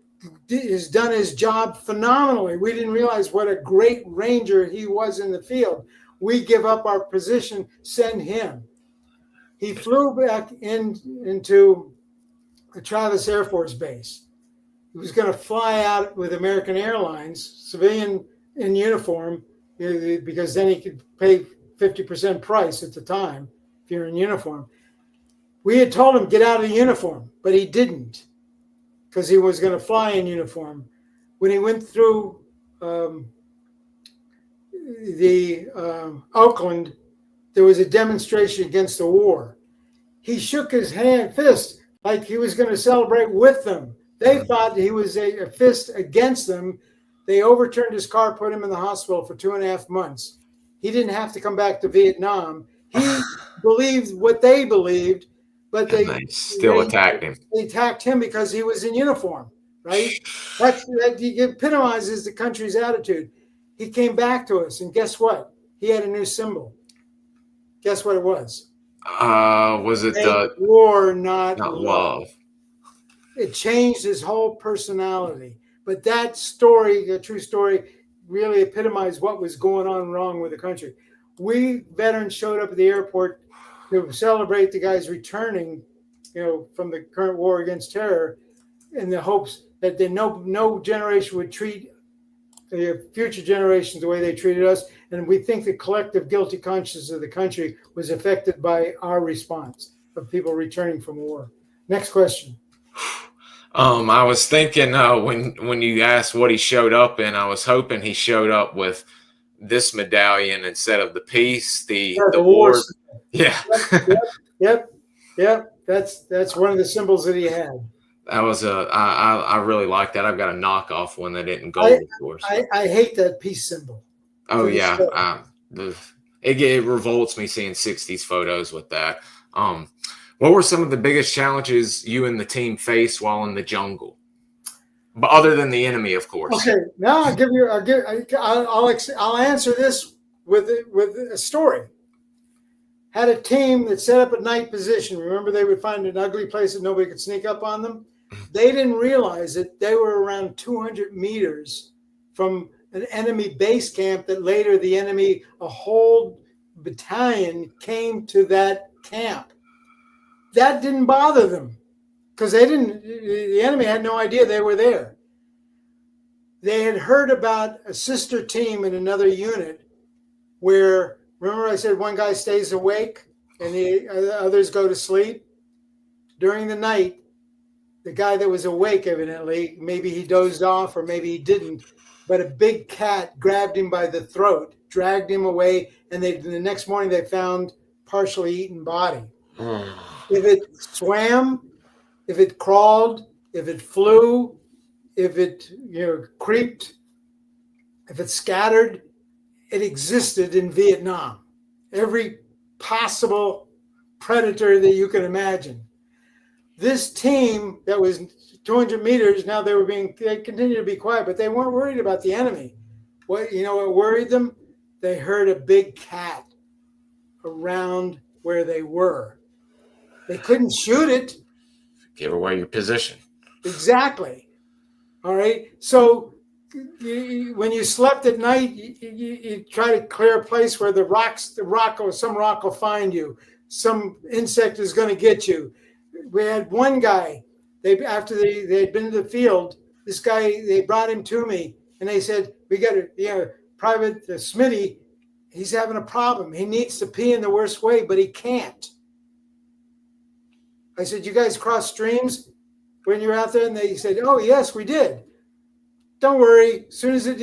has done his job phenomenally. We didn't realize what a great ranger he was in the field. We give up our position, send him. He flew back into the Travis Air Force Base. He was going to fly out with American Airlines, civilian in uniform, because then he could pay 50% price at the time if you're in uniform. We had told him get out of the uniform, but he didn't because he was going to fly in uniform. When he went through Oakland, there was a demonstration against the war. He shook his fist like he was going to celebrate with them. They thought he was a fist against them. They overturned his car, put him in the hospital for 2.5 months. He didn't have to come back to Vietnam. He believed what they believed, but they still attacked him. They attacked him because he was in uniform, right? That epitomizes the country's attitude. He came back to us, and guess what? He had a new symbol. Guess what it was? Was it the war, not love? It changed his whole personality. But that story, a true story, really epitomized what was going on wrong with the country. We veterans showed up at the airport to celebrate the guys returning, from the current war against terror, in the hopes that no generation would treat the future generations the way they treated us. And we think the collective guilty conscience of the country was affected by our response of people returning from war. Next question. I was thinking when you asked what he showed up in, I was hoping he showed up with this medallion instead of the peace, the war. Yeah. Yep. That's one of the symbols that he had. That was I really like that. I've got a knockoff one that didn't gold, of course. I hate that peace symbol. Oh yeah, it revolts me seeing 60s photos with that. What were some of the biggest challenges you and the team faced while in the jungle? But other than the enemy, of course. Okay, now I'll answer this with a story. Had a team that set up a night position. Remember, they would find an ugly place that nobody could sneak up on them. They didn't realize that they were around 200 meters from an enemy base camp. That later a whole battalion came to that camp. That didn't bother them because the enemy had no idea they were there. They had heard about a sister team in another unit where, remember I said one guy stays awake and the others go to sleep? During the night, the guy that was awake, evidently, maybe he dozed off or maybe he didn't, but a big cat grabbed him by the throat, dragged him away, and the next morning they found partially eaten body. If it swam, if it crawled, if it flew, if it creeped, if it scattered, it existed in Vietnam. Every possible predator that you can imagine. This team that was 200 meters, now they continued to be quiet, but they weren't worried about the enemy. What worried them? They heard a big cat around where they were. They couldn't shoot it. Give away your position. Exactly. All right. So when you slept at night, you try to clear a place where some rock will find you. Some insect is going to get you. We had one guy, after they'd been to the field, this guy, they brought him to me and they said, we got Private Smitty, he's having a problem. He needs to pee in the worst way, but he can't. I said, you guys cross streams when you were out there? And they said, oh, yes, we did. don't worry. As soon as it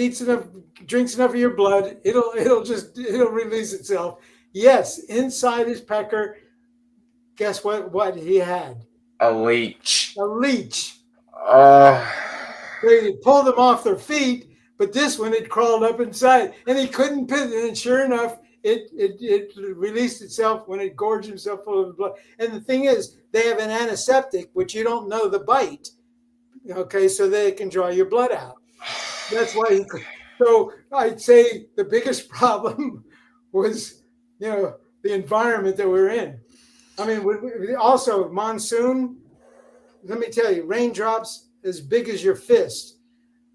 drinks enough of your blood, it'll release itself. Yes, inside his pecker, guess what he had? A leech. A leech. They pulled them off their feet, but this one had crawled up inside, and he couldn't pit it. And sure enough, it released itself when it gorged himself full of blood. And the thing is, they have an antiseptic, which you don't know the bite. Okay, so they can draw your blood out. That's why. So I'd say the biggest problem was, the environment that we're in. I mean, also monsoon. Let me tell you, raindrops as big as your fist.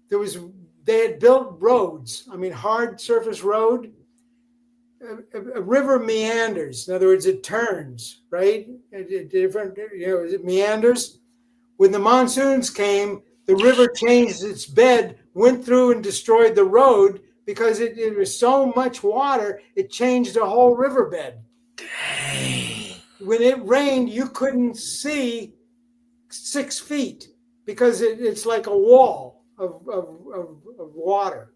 They had built roads. I mean, hard surface road. A river meanders. In other words, it turns, right? It meanders. When the monsoons came, the river changed its bed, went through and destroyed the road because it was so much water, it changed the whole riverbed. Dang. When it rained, you couldn't see 6 feet because it's like a wall of water.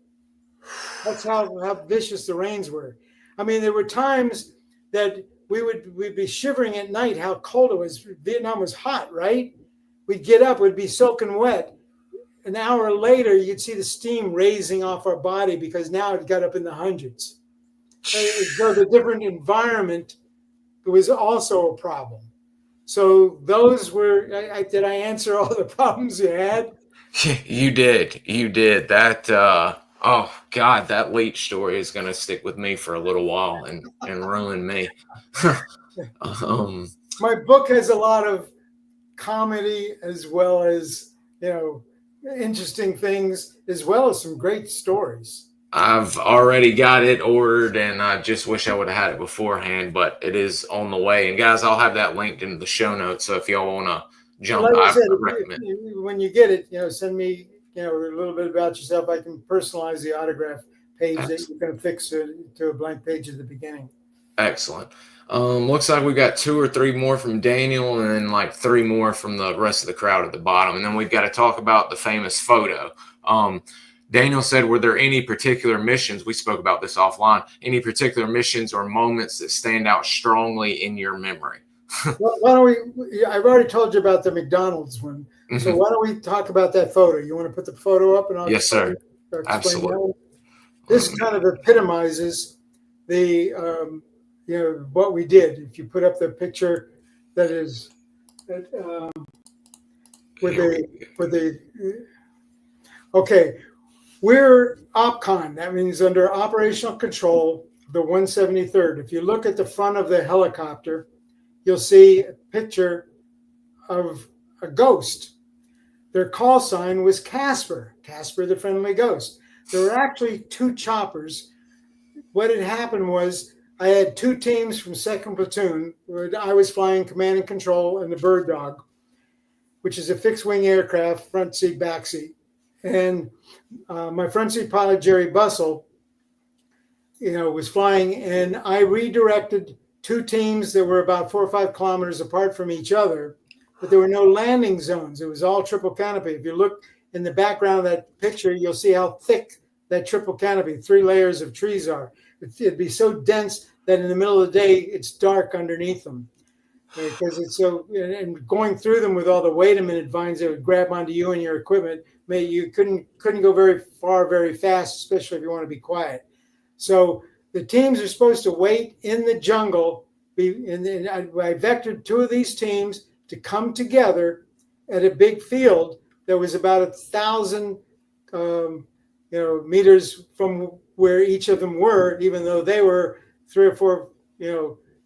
That's how vicious the rains were. I mean, there were times that we'd be shivering at night, how cold it was. Vietnam was hot, right? We'd get up, we'd be soaking wet. An hour later, you'd see the steam raising off our body because now it got up in the hundreds. So the different environment was also a problem. So those were, did I answer all the problems you had? You did. That, oh God, that leech story is going to stick with me for a little while and ruin me. My book has a lot of comedy as well as, interesting things, as well as some great stories. I've already got it ordered, and I just wish I would have had it beforehand, but it is on the way. And guys, I'll have that linked in the show notes. So if y'all want to jump, I recommend. When you get it, send me, a little bit about yourself. I can personalize the autograph page that you can affix to a blank page at the beginning. Excellent. Looks like we've got 2 or 3 more from Daniel, and then like 3 more from the rest of the crowd at the bottom. And then we've got to talk about the famous photo. Daniel said, were there any particular missions, we spoke about this offline, any particular missions or moments that stand out strongly in your memory? Well, why don't we, I've already told you about the McDonald's one. Mm-hmm. So why don't we talk about that photo? You want to put the photo up? And I'll yes, sir. Absolutely. This kind of epitomizes the, what we did. If you put up the picture that is okay. We're OPCON. That means under operational control, the 173rd. If you look at the front of the helicopter, you'll see a picture of a ghost. Their call sign was Casper the friendly ghost. There were actually 2 choppers. What had happened was I had 2 teams from 2nd Platoon. I was flying command and control in the Bird Dog, which is a fixed-wing aircraft, front seat, back seat. And my front seat pilot, Jerry Bussell, was flying, and I redirected 2 teams that were about 4 or 5 kilometers apart from each other, but there were no landing zones. It was all triple canopy. If you look in the background of that picture, you'll see how thick that triple canopy, 3 layers of trees are. It'd be so dense that in the middle of the day, it's dark underneath them. Because it's so, and going through them with all the wait-a-minute vines that would grab onto you and your equipment, you couldn't go very far, very fast, especially if you want to be quiet. So the teams are supposed to wait in the jungle. And I vectored 2 of these teams to come together at a big field that was about 1,000, meters from where each of them were, even though they were 3 or 4,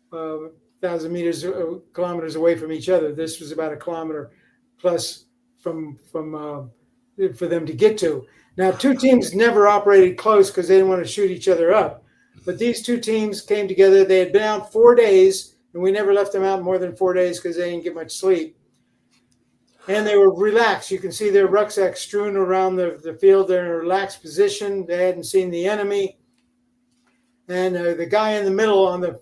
1,000 kilometers away from each other. This was about 1 kilometer plus from for them to get to. Now, 2 teams never operated close because they didn't want to shoot each other up. But these 2 teams came together. They had been out 4 days, and we never left them out more than 4 days because they didn't get much sleep. And they were relaxed. You can see their rucksacks strewn around the field. They're in a relaxed position. They hadn't seen the enemy. And the guy in the middle on the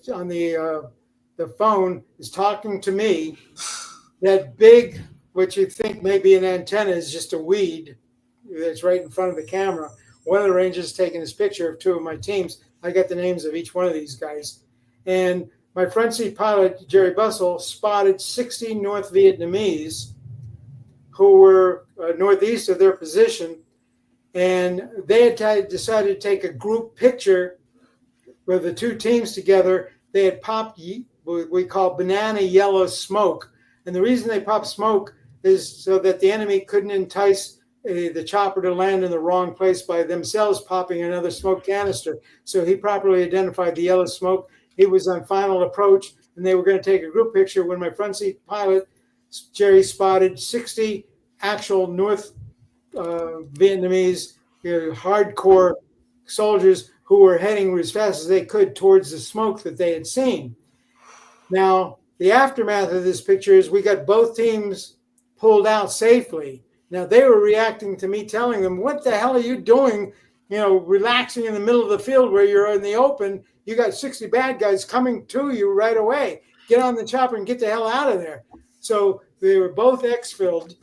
phone is talking to me. That big, what you think may be an antenna, is just a weed. that's right in front of the camera. One of the Rangers taking this picture of two of my teams. I got the names of each one of these guys. And my front seat pilot, Jerry Bussell, spotted 60 North Vietnamese who were northeast of their position. And they had decided to take a group picture with the two teams together. They had popped what we call banana yellow smoke. And the reason they popped smoke is so that the enemy couldn't entice the chopper to land in the wrong place by themselves popping another smoke canister. So he properly identified the yellow smoke. He was on final approach, and they were going to take a group picture when my front seat pilot, Jerry, spotted 60 actual North Vietnamese hardcore soldiers who were heading as fast as they could towards the smoke that they had seen. Now, the aftermath of this picture is we got both teams pulled out safely. Now, they were reacting to me telling them, what the hell are you doing, relaxing in the middle of the field where you're in the open? You got 60 bad guys coming to you right away. Get on the chopper and get the hell out of there. So they were both exfilled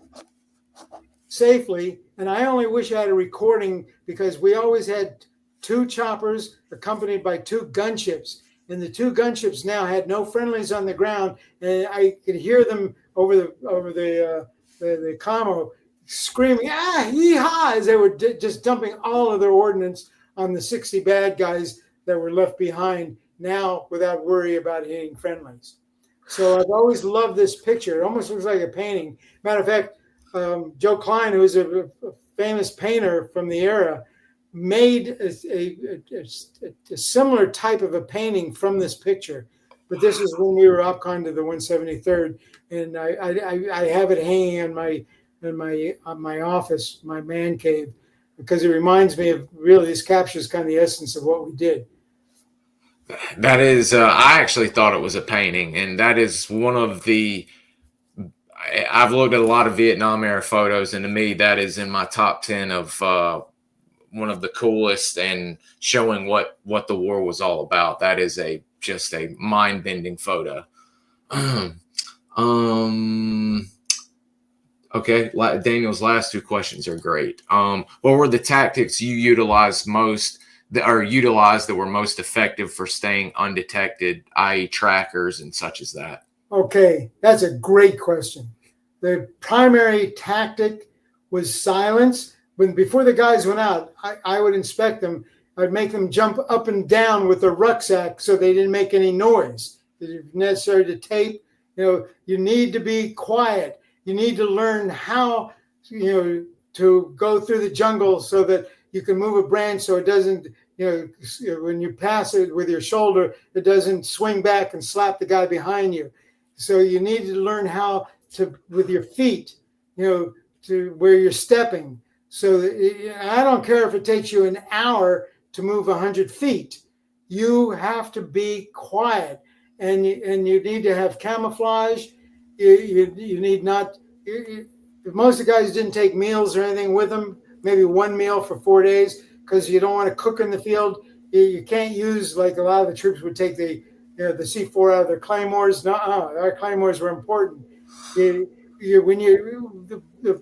safely. And I only wish I had a recording because we always had two choppers accompanied by two gunships. And the two gunships now had no friendlies on the ground. And I could hear them over the commo screaming, yee-haw, as they were just dumping all of their ordnance on the 60 bad guys that were left behind, now without worry about hitting friendlies. So I've always loved this picture. It almost looks like a painting. Matter of fact, Joe Klein, who was a famous painter from the era, made a similar type of a painting from this picture. But this is when we were up kind of the 173rd, and I have it hanging in my office, my man cave, because it reminds me of really, this captures kind of the essence of what we did. That is, I actually thought it was a painting, and that is one of the, I've looked at a lot of Vietnam era photos, and to me, that is in my top 10 of one of the coolest and showing what the war was all about. That is just a mind-bending photo. Okay, Daniel's last two questions are great. What were the tactics you utilized that were most effective for staying undetected, i.e. trackers and such as that? Okay, that's a great question. The primary tactic was silence. Before the guys went out, I would inspect them. I'd make them jump up and down with their rucksack so they didn't make any noise. If necessary to tape, you need to be quiet. You need to learn how, to go through the jungle so that you can move a branch so it doesn't, when you pass it with your shoulder, it doesn't swing back and slap the guy behind you. So you need to learn how to, with your feet, to where you're stepping. So I don't care if it takes you an hour to move 100 feet. You have to be quiet, and you need to have camouflage. You need not. Most of the guys didn't take meals or anything with them. Maybe one meal for 4 days because you don't want to cook in the field. You can't use, like a lot of the troops would take the C4 out of their claymores. No, our claymores were important. The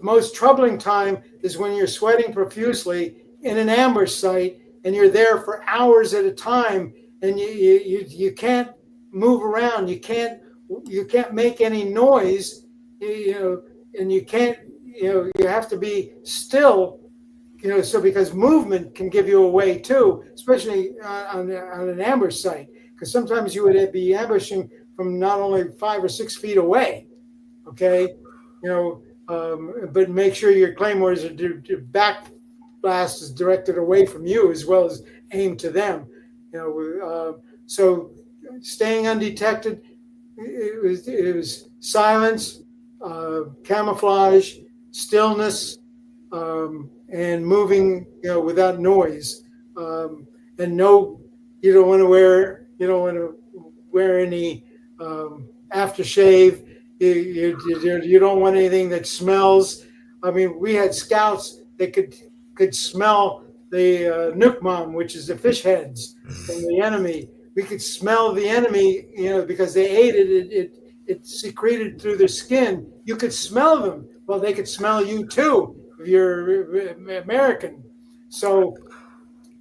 most troubling time is when you're sweating profusely in an ambush site and you're there for hours at a time, and you can't move around. You can't make any noise, and you can't, you have to be still, so because movement can give you away too, especially on an ambush site, because sometimes you would be ambushing from not only 5 or 6 feet away, okay, but make sure your claymores are back blast is directed away from you as well as aimed to them, so staying undetected, it was silence, camouflage, stillness, and moving, without noise, and no, you don't want to wear any aftershave. You don't want anything that smells. I mean, we had scouts that could smell the nukmam, which is the fish heads from the enemy. We could smell the enemy, because they ate it. It secreted through their skin. You could smell them. Well, they could smell you too. if you're American. So,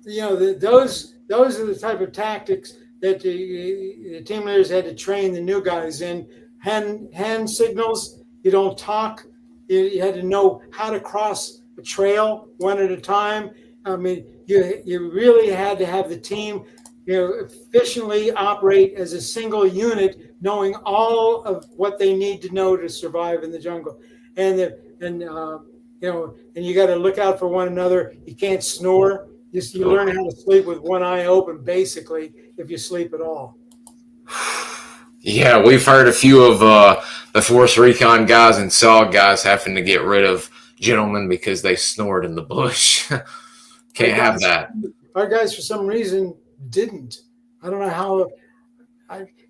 those are the type of tactics that the team leaders had to train the new guys in. Hand signals, you don't talk. You had to know how to cross a trail one at a time. I mean, you really had to have the team, efficiently operate as a single unit, knowing all of what they need to know to survive in the jungle. And you got to look out for one another. You can't snore. You learn how to sleep with one eye open, basically, if you sleep at all. Yeah, we've heard a few of the Force Recon guys and SOG guys having to get rid of gentlemen because they snored in the bush. Can't have that. Our guys, for some reason, didn't. I don't know how.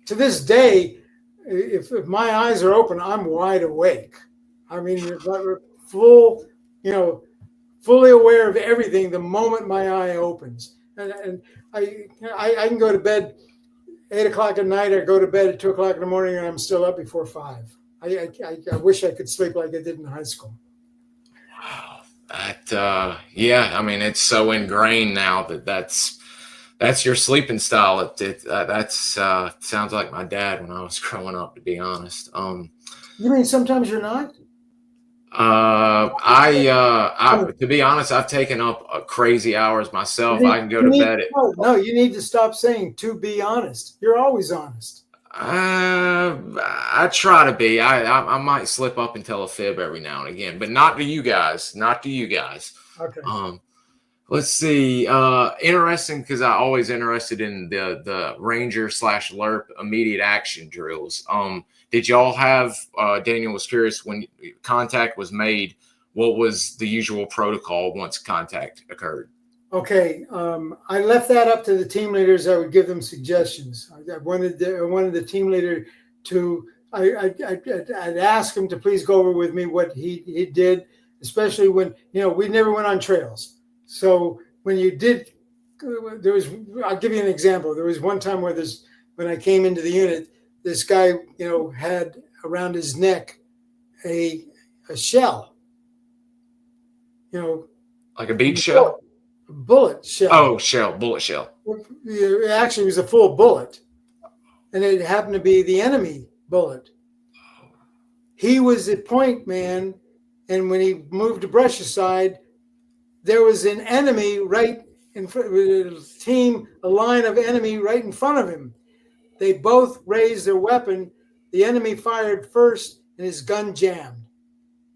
To this day, if my eyes are open, I'm wide awake. I mean, full, fully aware of everything the moment my eye opens. And I can go to bed 8 o'clock at night, or go to bed at 2 o'clock in the morning, and I'm still up before 5. I wish I could sleep like I did in high school. Wow. Yeah, I mean, it's so ingrained now that's your sleeping style. That sounds like my dad when I was growing up, to be honest. You mean sometimes you're not? To be honest, I've taken up crazy hours myself. I can go to bed at. No, you need to stop saying to be honest. You're always honest. I try to be. I might slip up and tell a fib every now and again, but not to you guys. Not to you guys. Okay. Let's see. Interesting, because I always interested in the Ranger / Lurp immediate action drills. Did y'all have? Daniel was curious, when contact was made, what was the usual protocol once contact occurred? Okay, I left that up to the team leaders. I would give them suggestions. I wanted the team leader to. I'd ask him to please go over with me what he did, especially when we never went on trails. So when you did, I'll give you an example. There was one time when I came into the unit, this guy had around his neck a shell, like a bead shell. Bullet shell. Oh, bullet shell. It actually was a full bullet, and it happened to be the enemy bullet. He was a point man, and when he moved to brush aside, there was an enemy right in front of a line of enemy right in front of him. They both raised their weapon. The enemy fired first, and his gun jammed.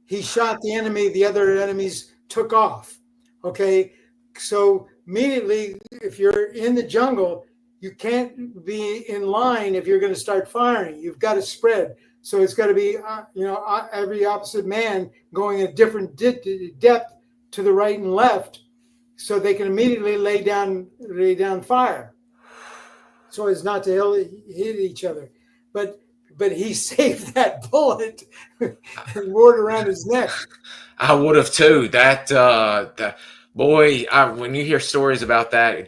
He shot the enemy. The other enemies took off. Okay. So immediately, if you're in the jungle, you can't be in line if you're going to start firing. You've got to spread. So it's got to be, every opposite man going a different depth to the right and left, so they can immediately lay down fire, so as not to hit each other. But he saved that bullet and wore it around his neck. I would have too. That boy, when you hear stories about that,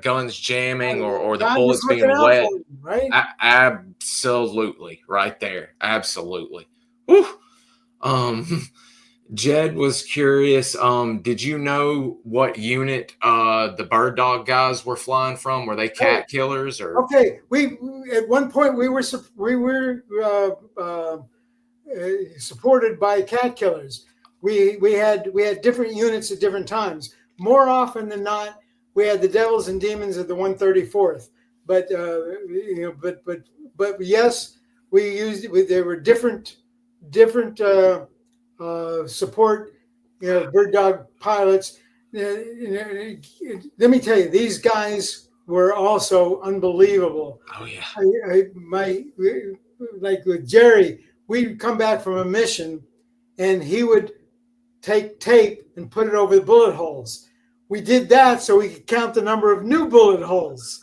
guns jamming or the bullets being wet, right? Absolutely, right there, absolutely. Whew. Jed was curious. Did you know what unit the bird dog guys were flying from? Were they cat killers or? Okay, we at one point we were supported by cat killers. We had different units at different times. More often than not, we had the Devils and Demons of the 134th. But yes, we used. There were different support, bird dog pilots. Let me tell you, these guys were also unbelievable. Oh yeah. Like with Jerry, we'd come back from a mission, and he would take tape and put it over the bullet holes. We did that so we could count the number of new bullet holes,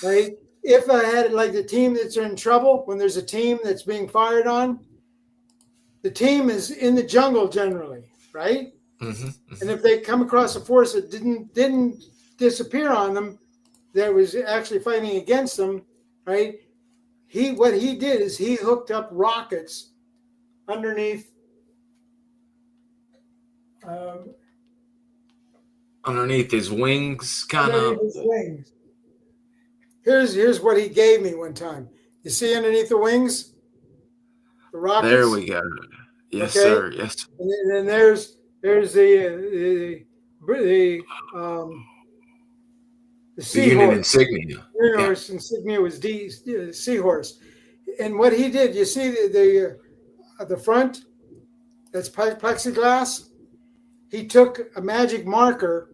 right? If I had like the team that's in trouble, when there's a team that's being fired on, the team is in the jungle generally, right? Mm-hmm, mm-hmm. And if they come across a force that didn't disappear on them, that was actually fighting against them, right? What he did is he hooked up rockets underneath Underneath his wings, kind of. Underneath his wings. Here's what he gave me one time. You see underneath the wings? The rockets? There we go. Yes, okay. sir. Yes. And then there's the seahorse. Unit insignia. Unit insignia was seahorse. And what he did, you see the front, that's plexiglass. He took a magic marker,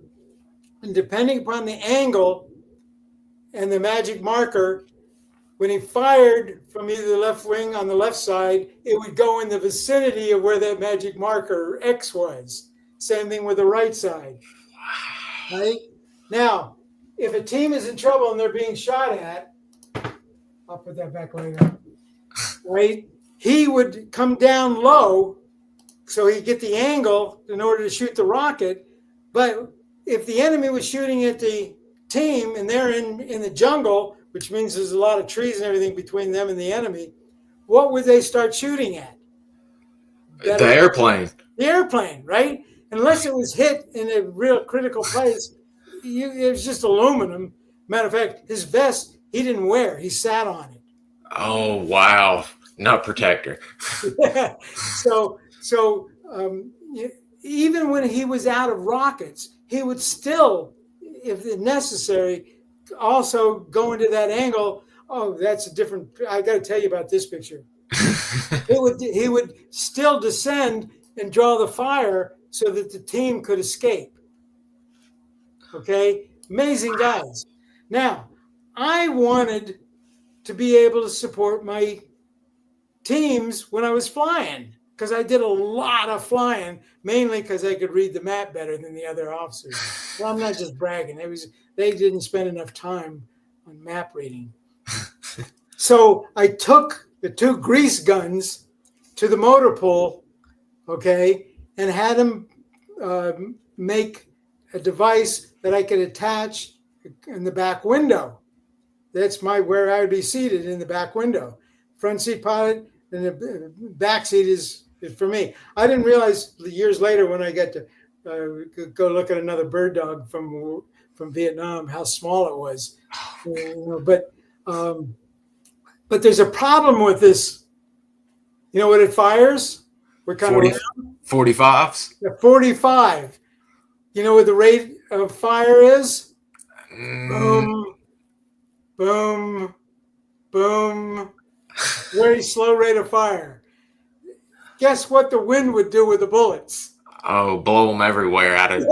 and depending upon the angle and the magic marker, when he fired from either the left wing on the left side, it would go in the vicinity of where that magic marker X was. Same thing with the right side. Right? Now, if a team is in trouble and they're being shot at, I'll put that back later. Right? He would come down low so he'd get the angle in order to shoot the rocket. But if the enemy was shooting at the team and they're in the jungle, which means there's a lot of trees and everything between them and the enemy, what would they start shooting at? The airplane. The airplane, right? Unless it was hit in a real critical place, it was just aluminum. Matter of fact, his vest, he didn't wear. He sat on it. Oh, wow. Nut protector. So even when he was out of rockets, he would still, if necessary, also go into that angle. Oh, that's a different. I got to tell you about this picture. He would still descend and draw the fire so that the team could escape. Okay, amazing guys. Now, I wanted to be able to support my teams when I was flying, because I did a lot of flying, mainly because I could read the map better than the other officers. Well, I'm not just bragging. They didn't spend enough time on map reading. So I took the 2 grease guns to the motor pool, okay, and had them make a device that I could attach in the back window. That's where I would be seated, in the back window. Front seat pilot, and the back seat is for me. I didn't realize years later when I got to go look at another bird dog from Vietnam how small it was. But there's a problem with this. You know what it fires? What kind 45s? The 45. You know what the rate of fire is? Boom, boom, boom. Very slow rate of fire. Guess what the wind would do with the bullets? Oh, blow them everywhere out of.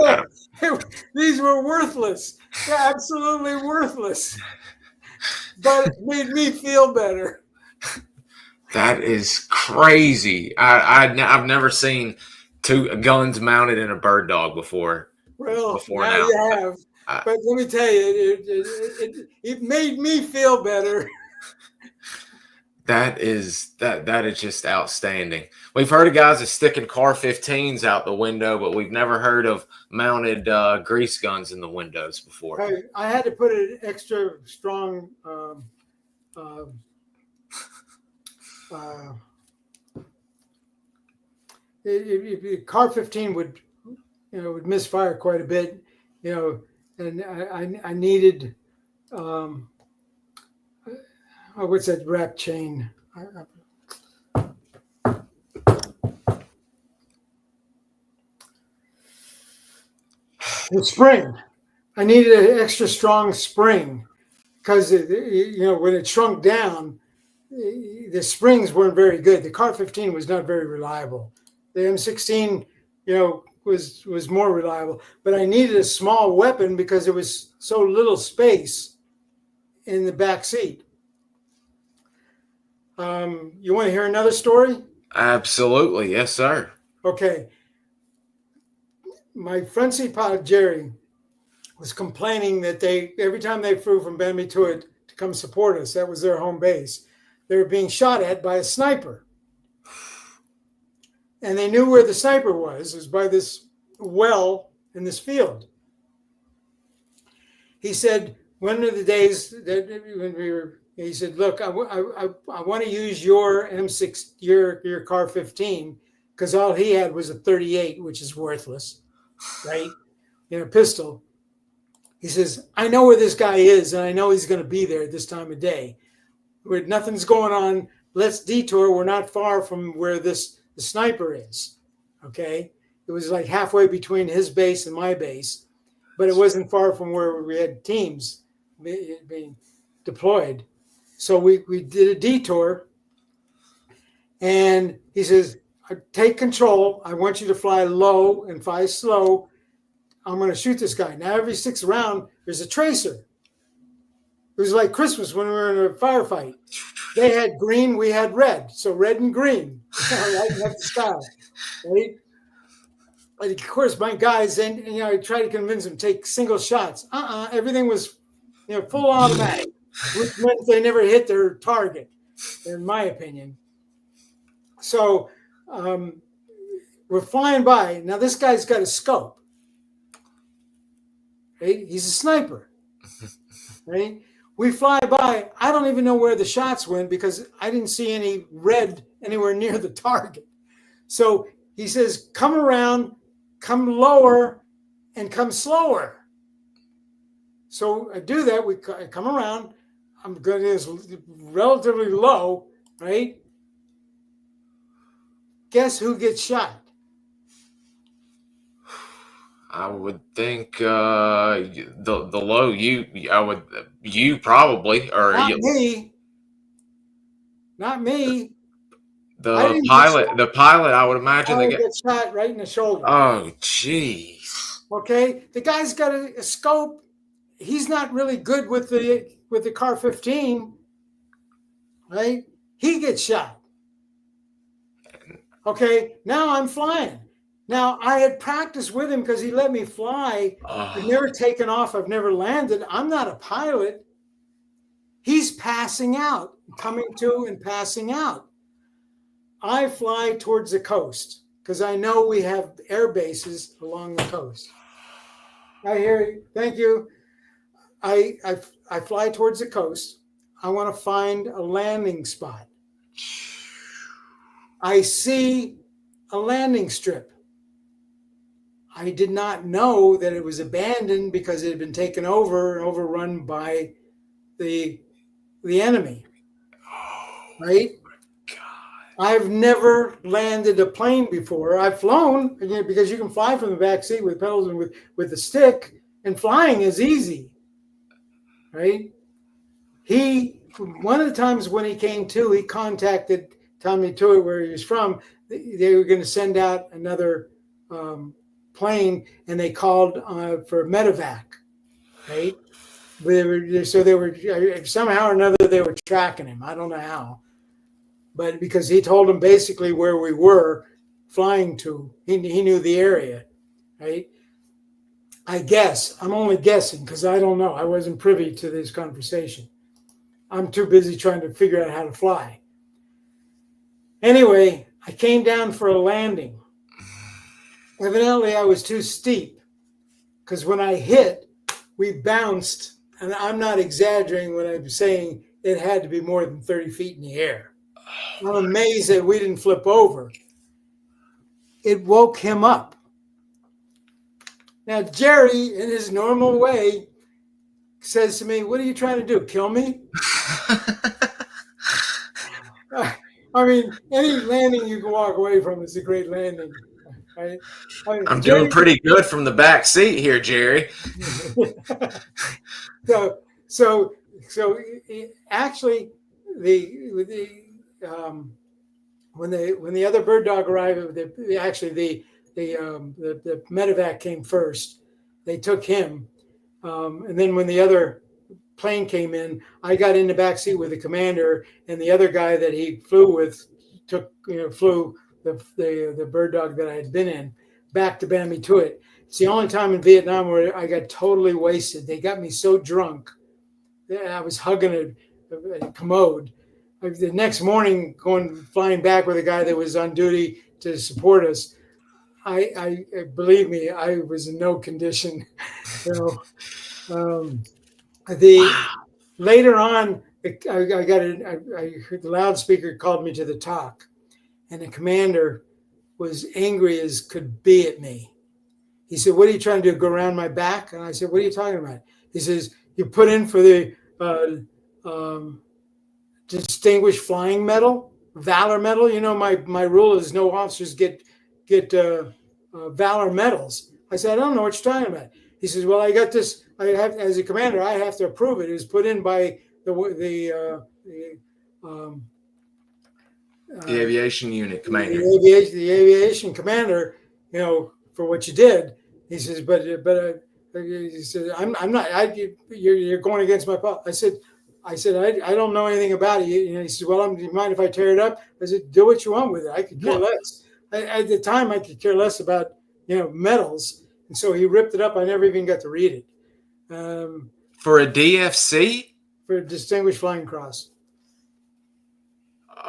These were worthless. They're absolutely worthless. But it made me feel better. That is crazy. I've never seen 2 guns mounted in a bird dog before. Well, now you have. But let me tell you, it made me feel better. That is just outstanding. We've heard of guys that sticking CAR-15s out the window, but we've never heard of mounted grease guns in the windows before. I had to put an extra strong CAR-15 would misfire quite a bit, and I needed what's that wrap chain? The spring. I needed an extra strong spring because when it shrunk down, the springs weren't very good. The CAR-15 was not very reliable. The M16, was more reliable. But I needed a small weapon because there was so little space in the back seat. You want to hear another story? Absolutely. Yes, sir. Okay. My front seat pilot, Jerry, was complaining that every time they flew from Ben Mituit to come support us, that was their home base, they were being shot at by a sniper. And they knew where the sniper was. It was by this well in this field. He said, one of the days that when we were, he said, look, I want to use your M6, your CAR-15 because all he had was a 38, which is worthless, right? In a pistol. He says, I know where this guy is, and I know he's going to be there at this time of day. Where nothing's going on. Let's detour. We're not far from where the sniper is. Okay? It was like halfway between his base and my base, but it wasn't far from where we had teams being deployed. So we did a detour, and he says, take control. I want you to fly low and fly slow. I'm going to shoot this guy. Now, every 6th round, there's a tracer. It was like Christmas when we were in a firefight. They had green, we had red. So red and green. Right? That's the style. Right? And of course, my guys, and I tried to convince them to take single shots. Everything was full automatic, which meant they never hit their target, in my opinion. So we're flying by. Now, this guy's got a scope. Right? He's a sniper. Right? We fly by. I don't even know where the shots went because I didn't see any red anywhere near the target. So he says, come around, come lower, and come slower. So I do that. I come around. I'm going to this relatively low, right? Guess who gets shot? I would think the low you probably, or not me. Not me. The pilot, I would imagine they get shot right in the shoulder. Oh, jeez. Okay, the guy's got a scope. He's not really good with the Car 15, right? He gets shot. Okay, now I'm flying. Now, I had practiced with him because he let me fly. I've never taken off. I've never landed. I'm not a pilot. He's passing out, coming to and passing out. I fly towards the coast because I know we have air bases along the coast. I hear you. Thank you. I fly towards the coast. I want to find a landing spot. I see a landing strip. I did not know that it was abandoned because it had been taken over and overrun by the enemy. Right? God. I've never landed a plane before. I've flown, again, because you can fly from the back seat with pedals and with the stick, and flying is easy. Right? One of the times when he came to, he contacted Tommy Tuitt, where he was from. They were going to send out another plane, and they called for medevac, right? They were somehow or another they were tracking him. I don't know how, but because he told them basically where we were flying to, he knew the area, right? I guess I'm only guessing because I don't know. I wasn't privy to this conversation. I'm too busy trying to figure out how to fly. Anyway, I came down for a landing. Evidently, I was too steep because when I hit, we bounced, and I'm not exaggerating when I'm saying it had to be more than 30 feet in the air. I'm amazed that we didn't flip over. It woke him up. Now, Jerry, in his normal way, says to me, "What are you trying to do, kill me?" I mean, any landing you can walk away from is a great landing. Right? I'm doing pretty good from the back seat here, Jerry. so actually, when the other bird dog arrived, the medevac came first. They took him, and then when the other plane came in, I got in the back seat with the commander, and the other guy that he flew with flew the bird dog that I had been in back to Bambi Tuitt. It's the only time in Vietnam where I got totally wasted. They got me so drunk that I was hugging a commode. The next morning, flying back with a guy that was on duty to support us, I believe me, I was in no condition. Later on, I heard the loudspeaker called me to the talk, and the commander was angry as could be at me. He said, "What are you trying to do? Go around my back?" And I said, "What are you talking about?" He says, "You put in for the Distinguished Flying Medal, Valor Medal. You know, my rule is no officers get Valor medals." I said, "I don't know what you're talking about." He says, "Well, I got this. I have, as a commander, I have to approve it. It was put in by the aviation unit commander. The aviation commander, you know, for what you did." He says, "But he said, I'm not. You're going against my policy." I said, I don't know anything about it. You know, he said, "Well, do you mind if I tear it up?" I said, "Do what you want with it. I could care less." At the time, I could care less about, you know, medals, and so he ripped it up. I never even got to read it. For a DFC? For a Distinguished Flying Cross.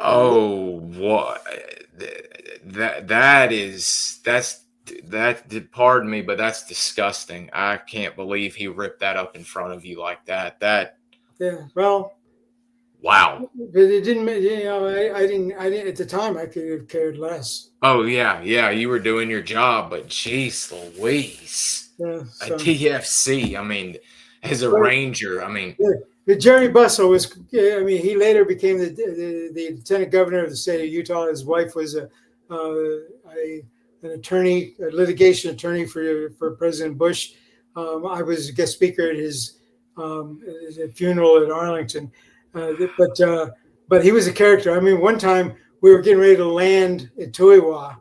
Oh, what? Pardon me, but that's disgusting. I can't believe he ripped that up in front of you like that. Yeah, well, wow. But it didn't, you know, I didn't at the time. I could have cared less. Oh yeah, you were doing your job, but geez, Louise, Yeah, a TFC. I mean, as a Ranger, I mean, Jerry Bussell was. I mean, he later became the lieutenant governor of the state of Utah. His wife was an attorney, a litigation attorney for President Bush. I was a guest speaker at his funeral at Arlington, but he was a character. I mean, one time we were getting ready to land at Tuiwa,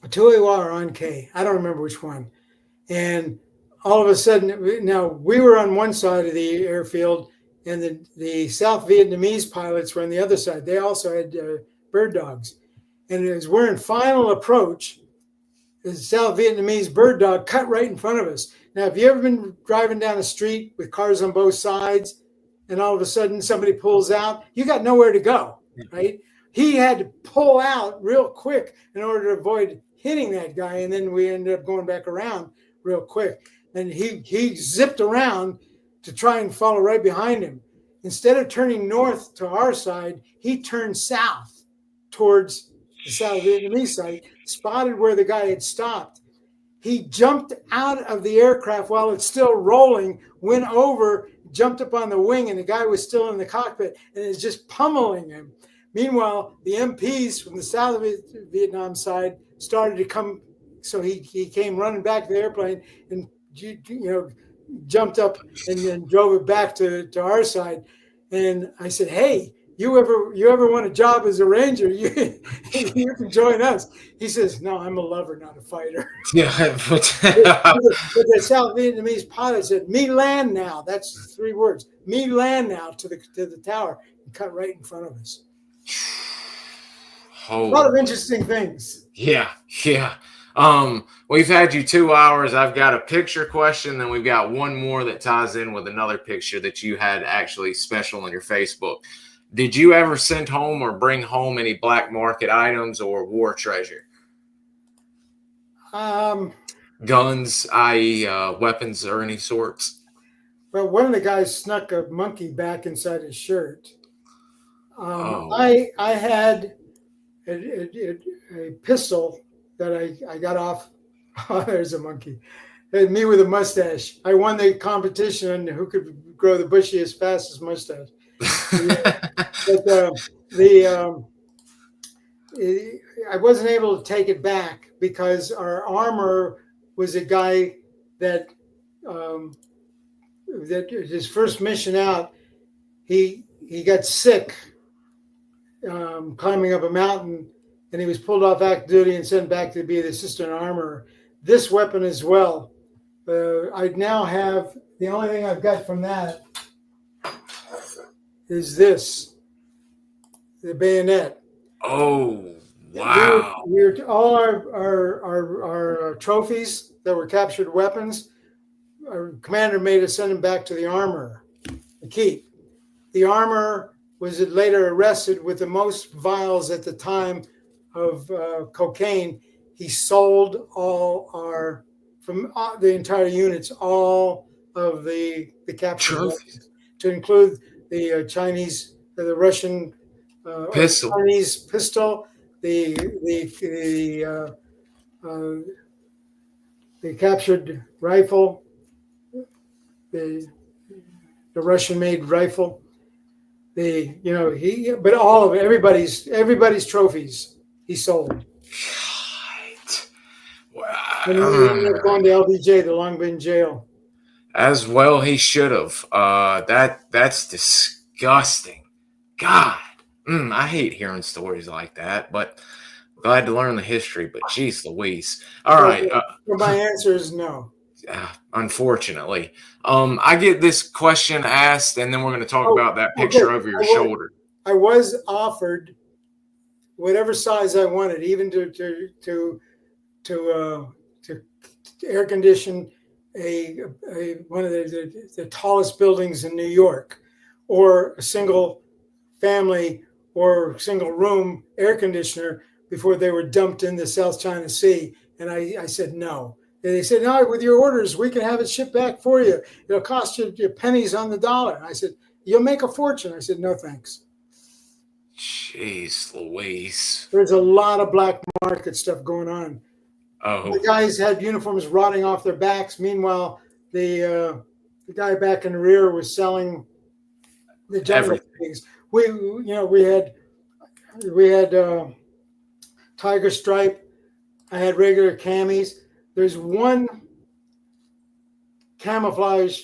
Tuiwa or An Khe, I don't remember which one. And all of a sudden, now we were on one side of the airfield, and the South Vietnamese pilots were on the other side. They also had bird dogs, and as we're in final approach, the South Vietnamese bird dog cut right in front of us. Now, have you ever been driving down a street with cars on both sides, and all of a sudden somebody pulls out? You got nowhere to go, right? He had to pull out real quick in order to avoid hitting that guy, and then we ended up going back around real quick. And he zipped around to try and follow right behind him. Instead of turning north to our side, he turned south towards the South Vietnamese side, spotted where the guy had stopped. He jumped out of the aircraft while it's still rolling, went over, jumped up on the wing, and the guy was still in the cockpit and is just pummeling him. Meanwhile, the MPs from the South Vietnam side started to come, so he came running back to the airplane and, you know, jumped up and then drove it back to our side. And I said, "Hey, you ever want a job as a Ranger? You can join us." He says, "No, I'm a lover, not a fighter." Yeah. But the South Vietnamese pilot said, "Me land now." That's 3 words. "Me land now" to the tower, and cut right in front of us. A lot of interesting things. Yeah. We've had you 2 hours. I've got a picture question, then we've got one more that ties in with another picture that you had actually special on your Facebook. Did you ever send home or bring home any black market items or war treasure? Guns, i.e. Weapons or any sorts? Well, one of the guys snuck a monkey back inside his shirt. I had a pistol that I got off. Oh, there's a monkey. And me with a mustache. I won the competition on who could grow the bushiest, fastest mustache. But I wasn't able to take it back because our armor was a guy that his first mission out, he got sick climbing up a mountain, and he was pulled off active duty and sent back to be the assistant armorer. This weapon as well. I now have, the only thing I've got from that is this, the bayonet. Oh, wow. We're all our trophies that were captured weapons, our commander made us send them back to the armorer to keep. The armorer was later arrested with the most vials at the time of cocaine. He sold all from the entire units, all of the captured weapons, to include the Chinese, the Russian Pistol. Chinese pistol, the captured rifle, the Russian-made rifle. But all of everybody's trophies he sold. God. And he ended up going to LBJ, the Long Bin jail. As well, he should have. That's disgusting. God, I hate hearing stories like that. But glad to learn the history. But geez, Louise. All right. My answer is no. Unfortunately, I get this question asked, and then we're going to talk about that picture over your shoulder. I was offered whatever size I wanted, even to air condition one of the tallest buildings in New York, or a single family or single room air conditioner before they were dumped in the South China Sea. And I said no. And they said, no, with your orders, we can have it shipped back for you. It'll cost you pennies on the dollar. I said, you'll make a fortune. I said, no, thanks. Jeez, Louise. There's a lot of black market stuff going on. Oh. The guys had uniforms rotting off their backs. Meanwhile, the guy back in the rear was selling the jungle things. We had tiger stripe. I had regular camis. There's one camouflage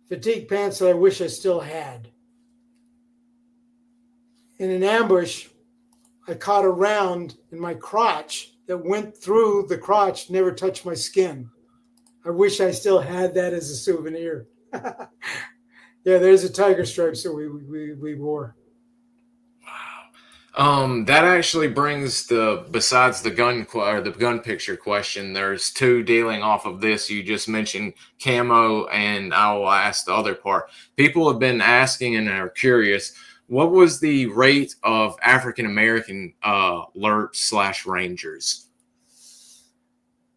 fatigue pants that I wish I still had. In an ambush, I caught a round in my crotch that went through the crotch, never touched my skin. I wish I still had that as a souvenir. Yeah, there's a tiger stripe that we wore. Wow. That actually brings besides the gun picture question, there's two dealing off of this. You just mentioned camo, and I will ask the other part. People have been asking and are curious, what was the rate of African-American Lurp / Rangers?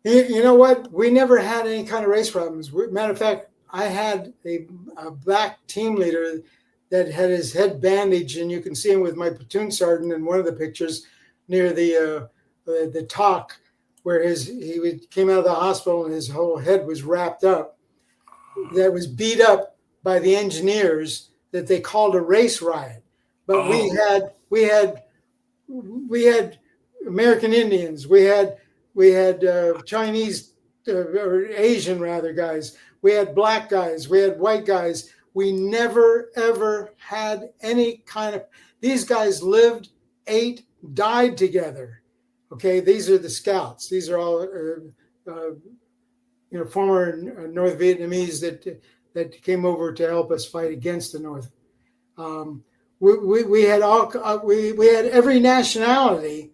You know what? We never had any kind of race problems. Matter of fact, I had a black team leader that had his head bandaged, and you can see him with my platoon sergeant in one of the pictures near the talk, where he came out of the hospital and his whole head was wrapped up. That was beat up by the engineers that they called a race riot. But we had American Indians, we had Chinese or Asian rather guys, we had black guys, we had white guys. We never ever had any kind of, these guys lived, ate, died together. Okay, these are the scouts. These are all former North Vietnamese that came over to help us fight against the North. We had every nationality,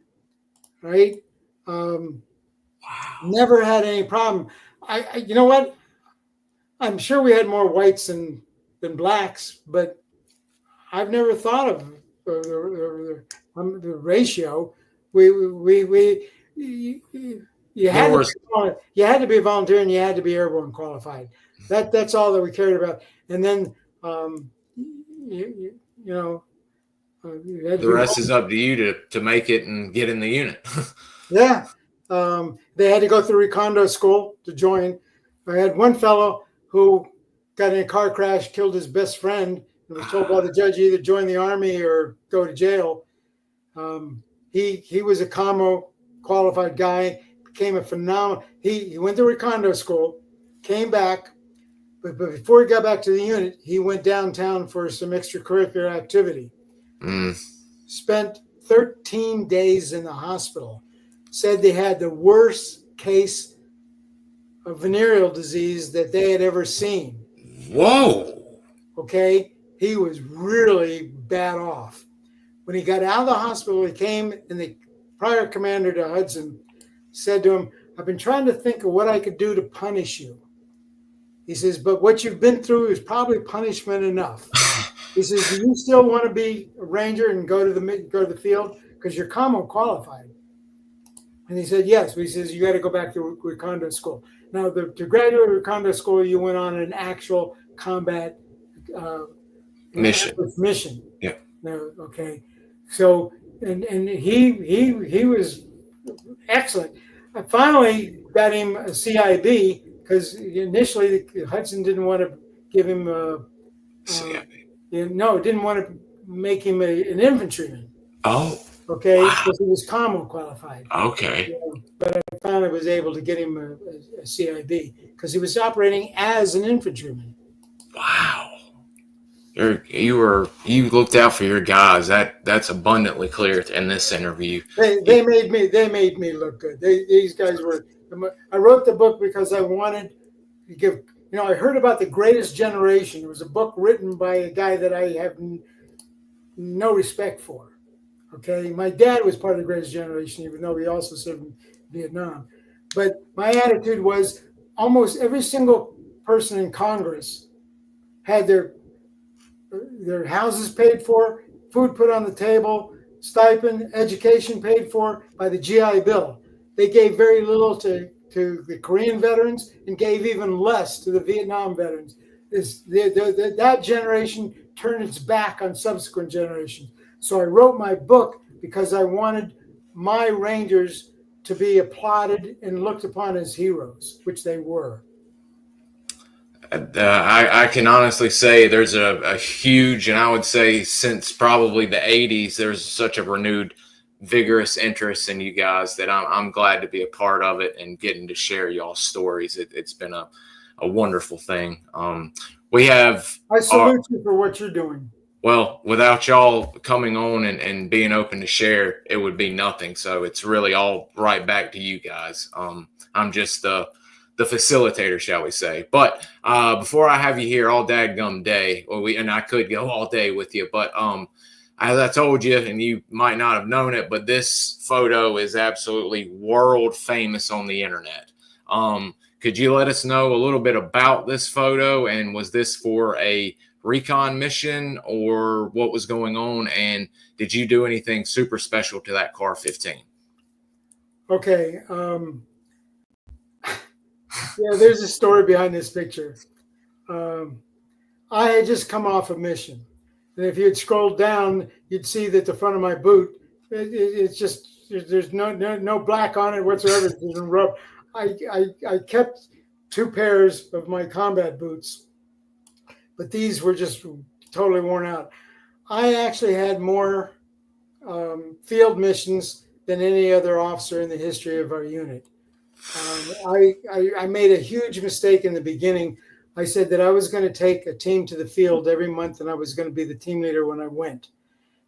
right? Wow. Never had any problem. You know what? I'm sure we had more whites than blacks, but I've never thought of the ratio. You had to be a volunteer, and you had to be airborne qualified. That's all that we cared about. And then the rest is up to you to make it and get in the unit. Yeah. They had to go through recondo school to join. I had one fellow who got in a car crash, killed his best friend, and was told by the judge either join the army or go to jail. He was a commo qualified guy, became a phenomenal. He went to recondo school, came back, but before he got back to the unit, he went downtown for some extracurricular activity. Spent 13 days in the hospital. Said they had the worst case of venereal disease that they had ever seen. Whoa. Okay. He was really bad off. When he got out of the hospital, he came, and the prior commander to Hudson said to him, I've been trying to think of what I could do to punish you. He says, but what you've been through is probably punishment enough. He says, do you still want to be a ranger and go to the field? Because you're commo qualified. And he said, yes. He says, you got to go back to recondo school. Now, to graduate recondo school, you went on an actual combat mission. Mission. Yeah. No, okay. So and he was excellent. I finally got him a CIB because initially Hudson didn't want to give him didn't want to make him an infantryman. Oh, okay, wow. because he was commo qualified. Okay. But I finally was able to get him a CIB because he was operating as an infantryman. Wow. You looked out for your guys. That's abundantly clear in this interview. They made me look good. These guys were. I wrote the book because I wanted to give. I heard about the Greatest Generation. It was a book written by a guy that I have no respect for. Okay, my dad was part of the Greatest Generation, even though he also served in Vietnam. But my attitude was almost every single person in Congress had their houses paid for, food put on the table, stipend, education paid for by the GI Bill. They gave very little to the Korean veterans and gave even less to the Vietnam veterans. That generation turned its back on subsequent generations. So I wrote my book because I wanted my Rangers to be applauded and looked upon as heroes, which they were. I can honestly say there's a huge, and I would say since probably the 80s, there's such a renewed, vigorous interest in you guys that I'm glad to be a part of it and getting to share y'all's stories. It's been a wonderful thing. I salute you for what you're doing. Well, without y'all coming on and being open to share, it would be nothing. So it's really all right back to you guys. I'm just the facilitator, shall we say. But before I have you here all dadgum day, and I could go all day with you, but as I told you, and you might not have known it, but this photo is absolutely world famous on the internet. Could you let us know a little bit about this photo, and was this for a recon mission or what was going on, and did you do anything super special to that Car 15? Okay. There's a story behind this picture. I had just come off a mission, and if you had scrolled down, you'd see that the front of my boot, it's just there's no black on it whatsoever. It's rub. I kept 2 pairs of my combat boots, but these were just totally worn out. I actually had more field missions than any other officer in the history of our unit. I made a huge mistake in the beginning. I said that I was going to take a team to the field every month, and I was going to be the team leader when I went.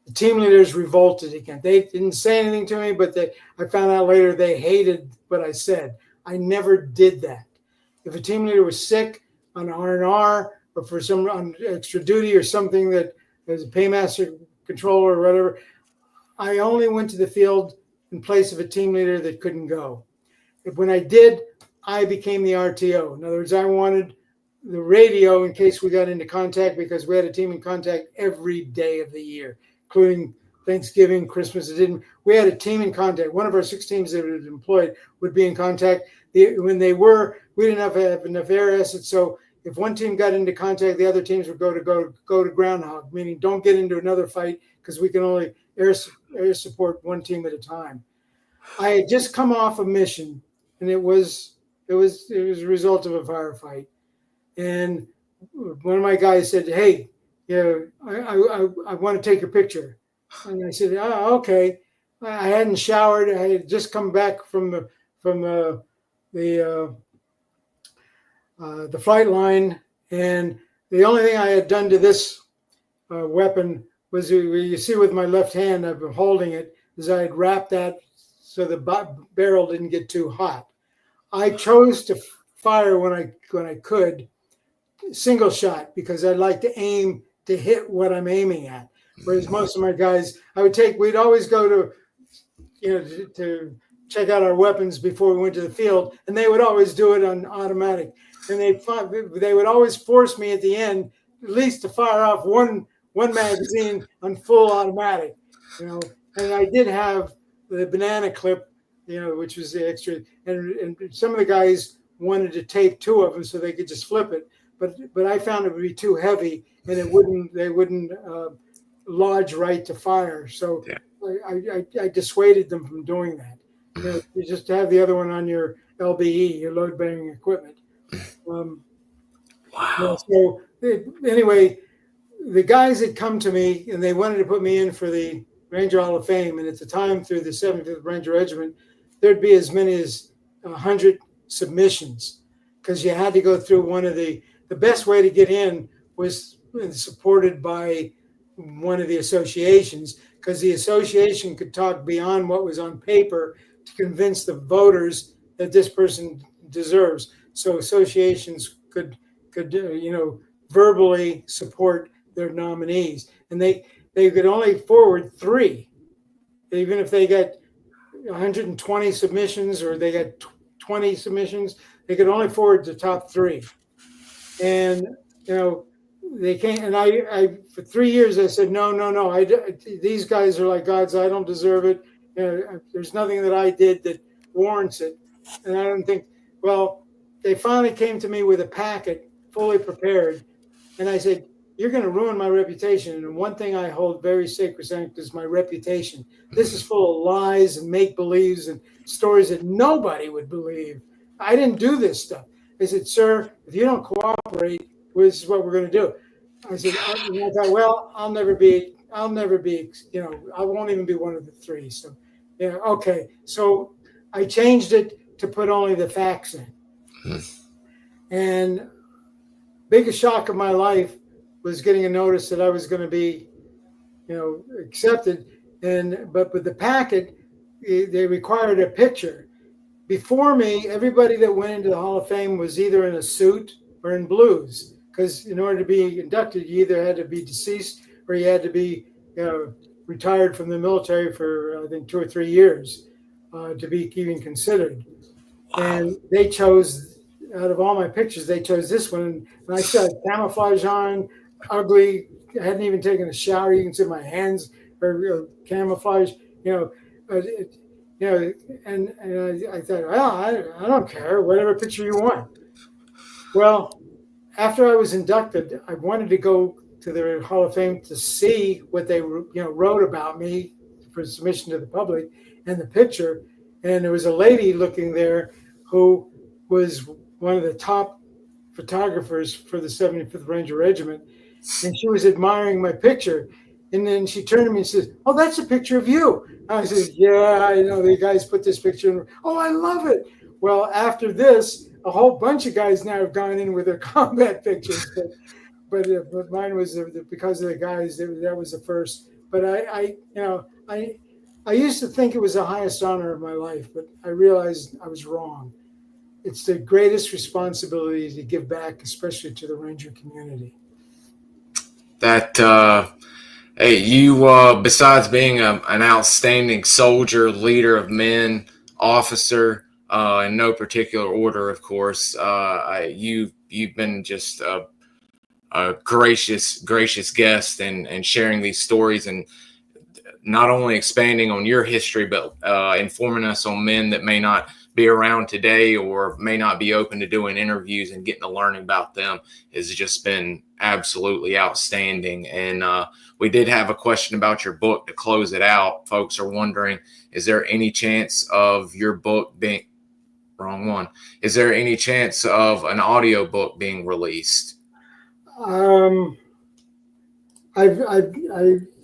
The team leaders revolted again. They didn't say anything to me, but I found out later they hated what I said. I never did that. If a team leader was sick on R&R or for some on extra duty or something that as a paymaster controller or whatever, I only went to the field in place of a team leader that couldn't go. When I did, I became the RTO. In other words, I wanted the radio in case we got into contact because we had a team in contact every day of the year, including Thanksgiving, Christmas. We had a team in contact. One of our 6 teams that was employed would be in contact. When they were, we didn't have enough air assets. So if one team got into contact, the other teams would go to groundhog, meaning don't get into another fight because we can only air support one team at a time. I had just come off a mission, and it was a result of a firefight. And one of my guys said, "Hey, I want to take your picture." And I said, "Oh, okay." I hadn't showered. I had just come back from the flight line, and the only thing I had done to this weapon was, you see with my left hand, I've been holding it, is I had wrapped that so the barrel didn't get too hot. I chose to fire when I could, single shot, because I like to aim to hit what I'm aiming at. Whereas most of my guys, we'd always go to check out our weapons before we went to the field, and they would always do it on automatic. And they would always force me at the end, at least to fire off one magazine on full automatic, And I did have the banana clip, which was the extra. And some of the guys wanted to tape 2 of them so they could just flip it. But I found it would be too heavy, and they wouldn't lodge right to fire. So Yeah. I dissuaded them from doing that. You just have the other one on your LBE, your load bearing equipment. Wow. So anyway, the guys had come to me and they wanted to put me in for the Ranger Hall of Fame. And at the time, through the 75th Ranger Regiment, there'd be as many as 100 submissions because you had to go through one of the best way to get in was supported by one of the associations, because the association could talk beyond what was on paper to convince the voters that this person deserves. So associations could verbally support their nominees, and they could only forward 3, even if they got 120 submissions or they got 20 submissions, they could only forward the top 3. And they came, and I for 3 years I said no, these guys are like gods, I don't deserve it. There's nothing that I did that warrants it, and I don't think. Well, they finally came to me with a packet fully prepared, and I said, you're going to ruin my reputation. And one thing I hold very sacrosanct is my reputation. This is full of lies and make-believes and stories that nobody would believe. I didn't do this stuff. I said, sir, if you don't cooperate, this is what we're going to do. I said, well, I'll never be, I won't even be one of the 3. So, okay. So I changed it to put only the facts in. And biggest shock of my life was getting a notice that I was going to be, accepted. But with the packet, they required a picture. Before me, everybody that went into the Hall of Fame was either in a suit or in blues, because in order to be inducted, you either had to be deceased or you had to be retired from the military for, I think, 2 or 3 years to be even considered. Wow. And they chose, out of all my pictures, they chose this one. And I saw camouflage on, ugly. I hadn't even taken a shower. You can see my hands are camouflage, and I thought, well, I don't care, whatever picture you want. Well, after I was inducted, I wanted to go to the Hall of Fame to see what they wrote about me for submission to the public and the picture. And there was a lady looking there who was one of the top photographers for the 75th Ranger Regiment, and she was admiring my picture. And then she turned to me and says, oh, that's a picture of you. I said, yeah, I know, the guys put this picture in. Oh, I love it. Well, after this, a whole bunch of guys now have gone in with their combat pictures. But mine was because of the guys, that was the first. But I used to think it was the highest honor of my life, but I realized I was wrong. It's the greatest responsibility to give back, especially to the Ranger community. Hey, you, besides being an outstanding soldier, leader of men, officer, in no particular order, of course, you've been just a gracious guest and sharing these stories, and not only expanding on your history, but informing us on men that may not be around today or may not be open to doing interviews, and getting to learning about them has just been absolutely outstanding. And we did have a question about your book to close it out. Folks are wondering, is there any chance of your book being Is there any chance of an audio book being released? I've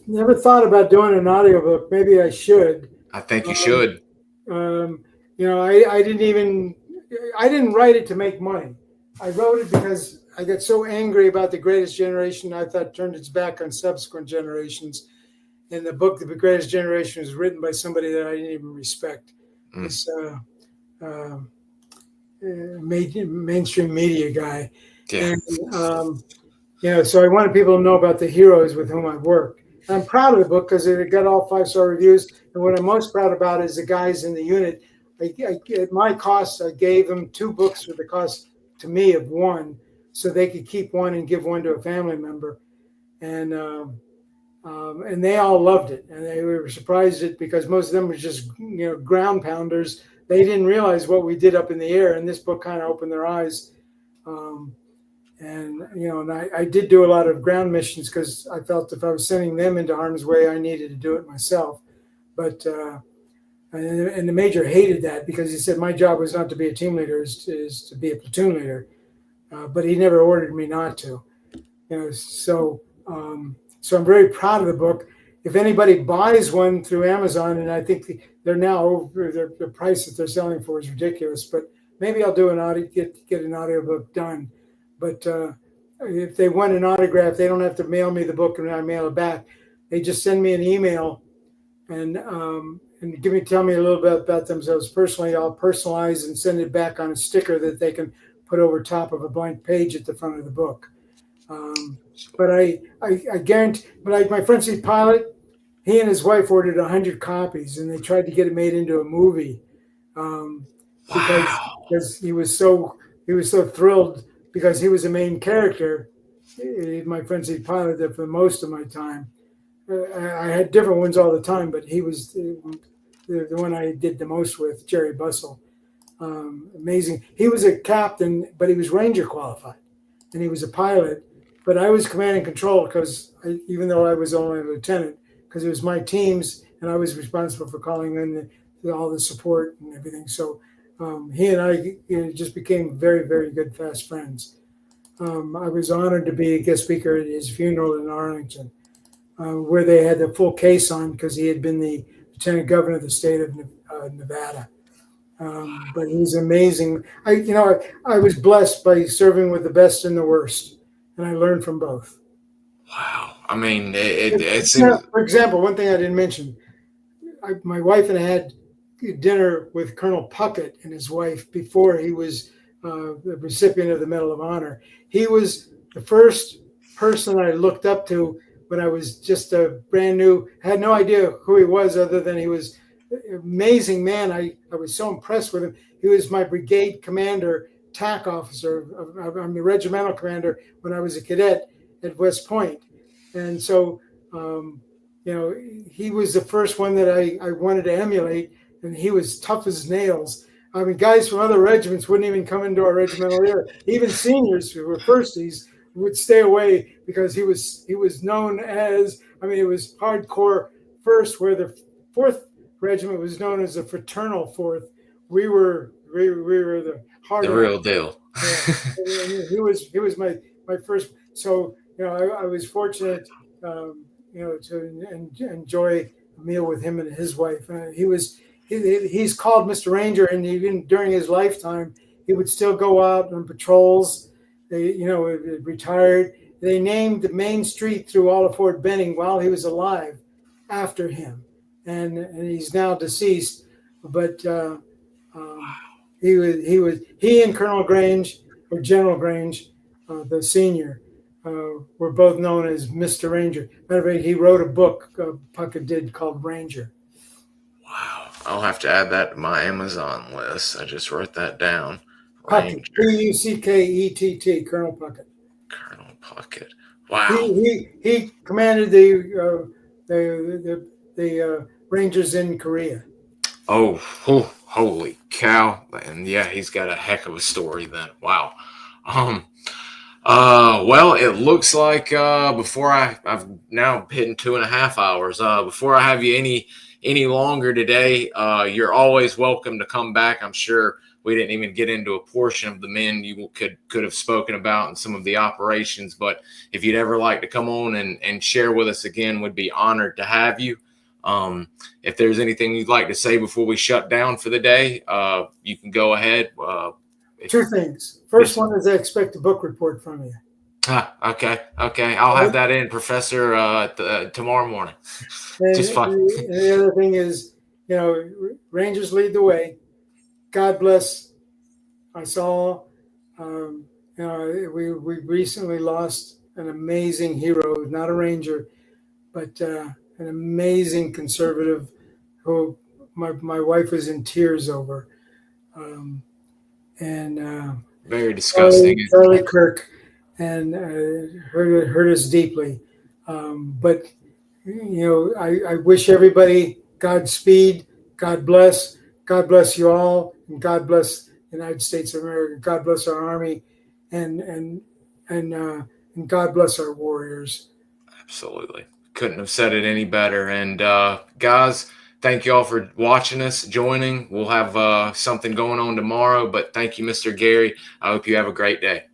never thought about doing an audiobook. Maybe I should. I think you should. I didn't write it to make money. I wrote it because I got so angry about The Greatest Generation, I thought turned its back on subsequent generations. And the book, The Greatest Generation, was written by somebody that I didn't even respect. This mainstream media guy. Yeah. And, so I wanted people to know about the heroes with whom I've worked. And I'm proud of the book because it got all 5-star reviews. And what I'm most proud about is the guys in the unit. At my cost, I gave them 2 books for the cost to me of 1, so they could keep 1 and give 1 to a family member. And they all loved it, and they were surprised at, because most of them were just ground pounders. They didn't realize what we did up in the air, and this book kind of opened their eyes. And and I did do a lot of ground missions because I felt if I was sending them into harm's way, I needed to do it myself. But and the major hated that because he said my job was not to be a team leader, is to be a platoon leader. But he never ordered me not to. So I'm very proud of the book. If anybody buys one through Amazon, and I think they're now over, the price that they're selling for is ridiculous, but maybe I'll do an get an audiobook done. But if they want an autograph, they don't have to mail me the book and I mail it back. They just send me an email and tell me a little bit about themselves personally. I'll personalize and send it back on a sticker that they can put over top of a blank page at the front of the book. But I guarantee, like my front seat pilot, he and his wife ordered 100 copies, and they tried to get it made into a movie because he was so thrilled because he was a main character. My front seat pilot there for most of my time. I had different ones all the time, but he was the one I did the most with, Jerry Bussell. Amazing. He was a captain, but he was Ranger qualified, and he was a pilot. But I was command and control because even though I was only a lieutenant, because it was my teams and I was responsible for calling in all the support and everything. So he and I just became very, very good, fast friends. I was honored to be a guest speaker at his funeral in Arlington, where they had the full case on because he had been the lieutenant governor of the state of Nevada. But he's amazing. I was blessed by serving with the best and the worst, and I learned from both. Wow. I mean, it's for example, one thing I didn't mention, my wife and I had dinner with Colonel Puckett and his wife before he was the recipient of the Medal of Honor. He was the first person I looked up to when I was just a brand new, had no idea who he was other than he was an amazing man. I was so impressed with him. He was my brigade commander, TAC officer. I'm the regimental commander when I was a cadet at West Point. And so, he was the first one that I wanted to emulate, and he was tough as nails. I mean, guys from other regiments wouldn't even come into our regimental area. Even seniors who were firsties would stay away because he was known as, it was hardcore first, where the 4th Regiment was known as the fraternal 4th. We were the hard, the real deal. Yeah. He was my first. So I was fortunate, to enjoy a meal with him and his wife. He's called Mr. Ranger, and even during his lifetime, he would still go out on patrols. They, retired. They named the main street through all of Fort Benning while he was alive after him, and he's now deceased. But he and Colonel Grange, or General Grange, the senior, were both known as Mr. Ranger. Matter of fact, he wrote a book, Puckett did, called Ranger. Wow. I'll have to add that to my Amazon list. I just wrote that down. Puckett, Puckett, Colonel Puckett. Colonel Puckett. Wow. He commanded the Rangers in Korea. Oh, holy cow. And yeah, he's got a heck of a story then. Wow. Well, it looks like before I've now hitting 2.5 hours. Before I have you any longer today, you're always welcome to come back. I'm sure we didn't even get into a portion of the men you could have spoken about and some of the operations, but if you'd ever like to come on and share with us again, we'd be honored to have you. If there's anything you'd like to say before we shut down for the day, you can go ahead. Two things. First one is I expect a book report from you. Okay. I'll have that in, Professor, tomorrow morning. Just fun. The other thing is, Rangers lead the way. God bless us all. We recently lost an amazing hero, not a Ranger, but an amazing conservative who my wife was in tears over. Very disgusting. Charlie Kirk, and hurt us deeply. But I wish everybody Godspeed, God bless you all, and God bless the United States of America. God bless our Army, and and God bless our warriors. Absolutely. Couldn't have said it any better. And guys, thank you all for watching us, joining. We'll have something going on tomorrow, but thank you, Mr. Gary. I hope you have a great day.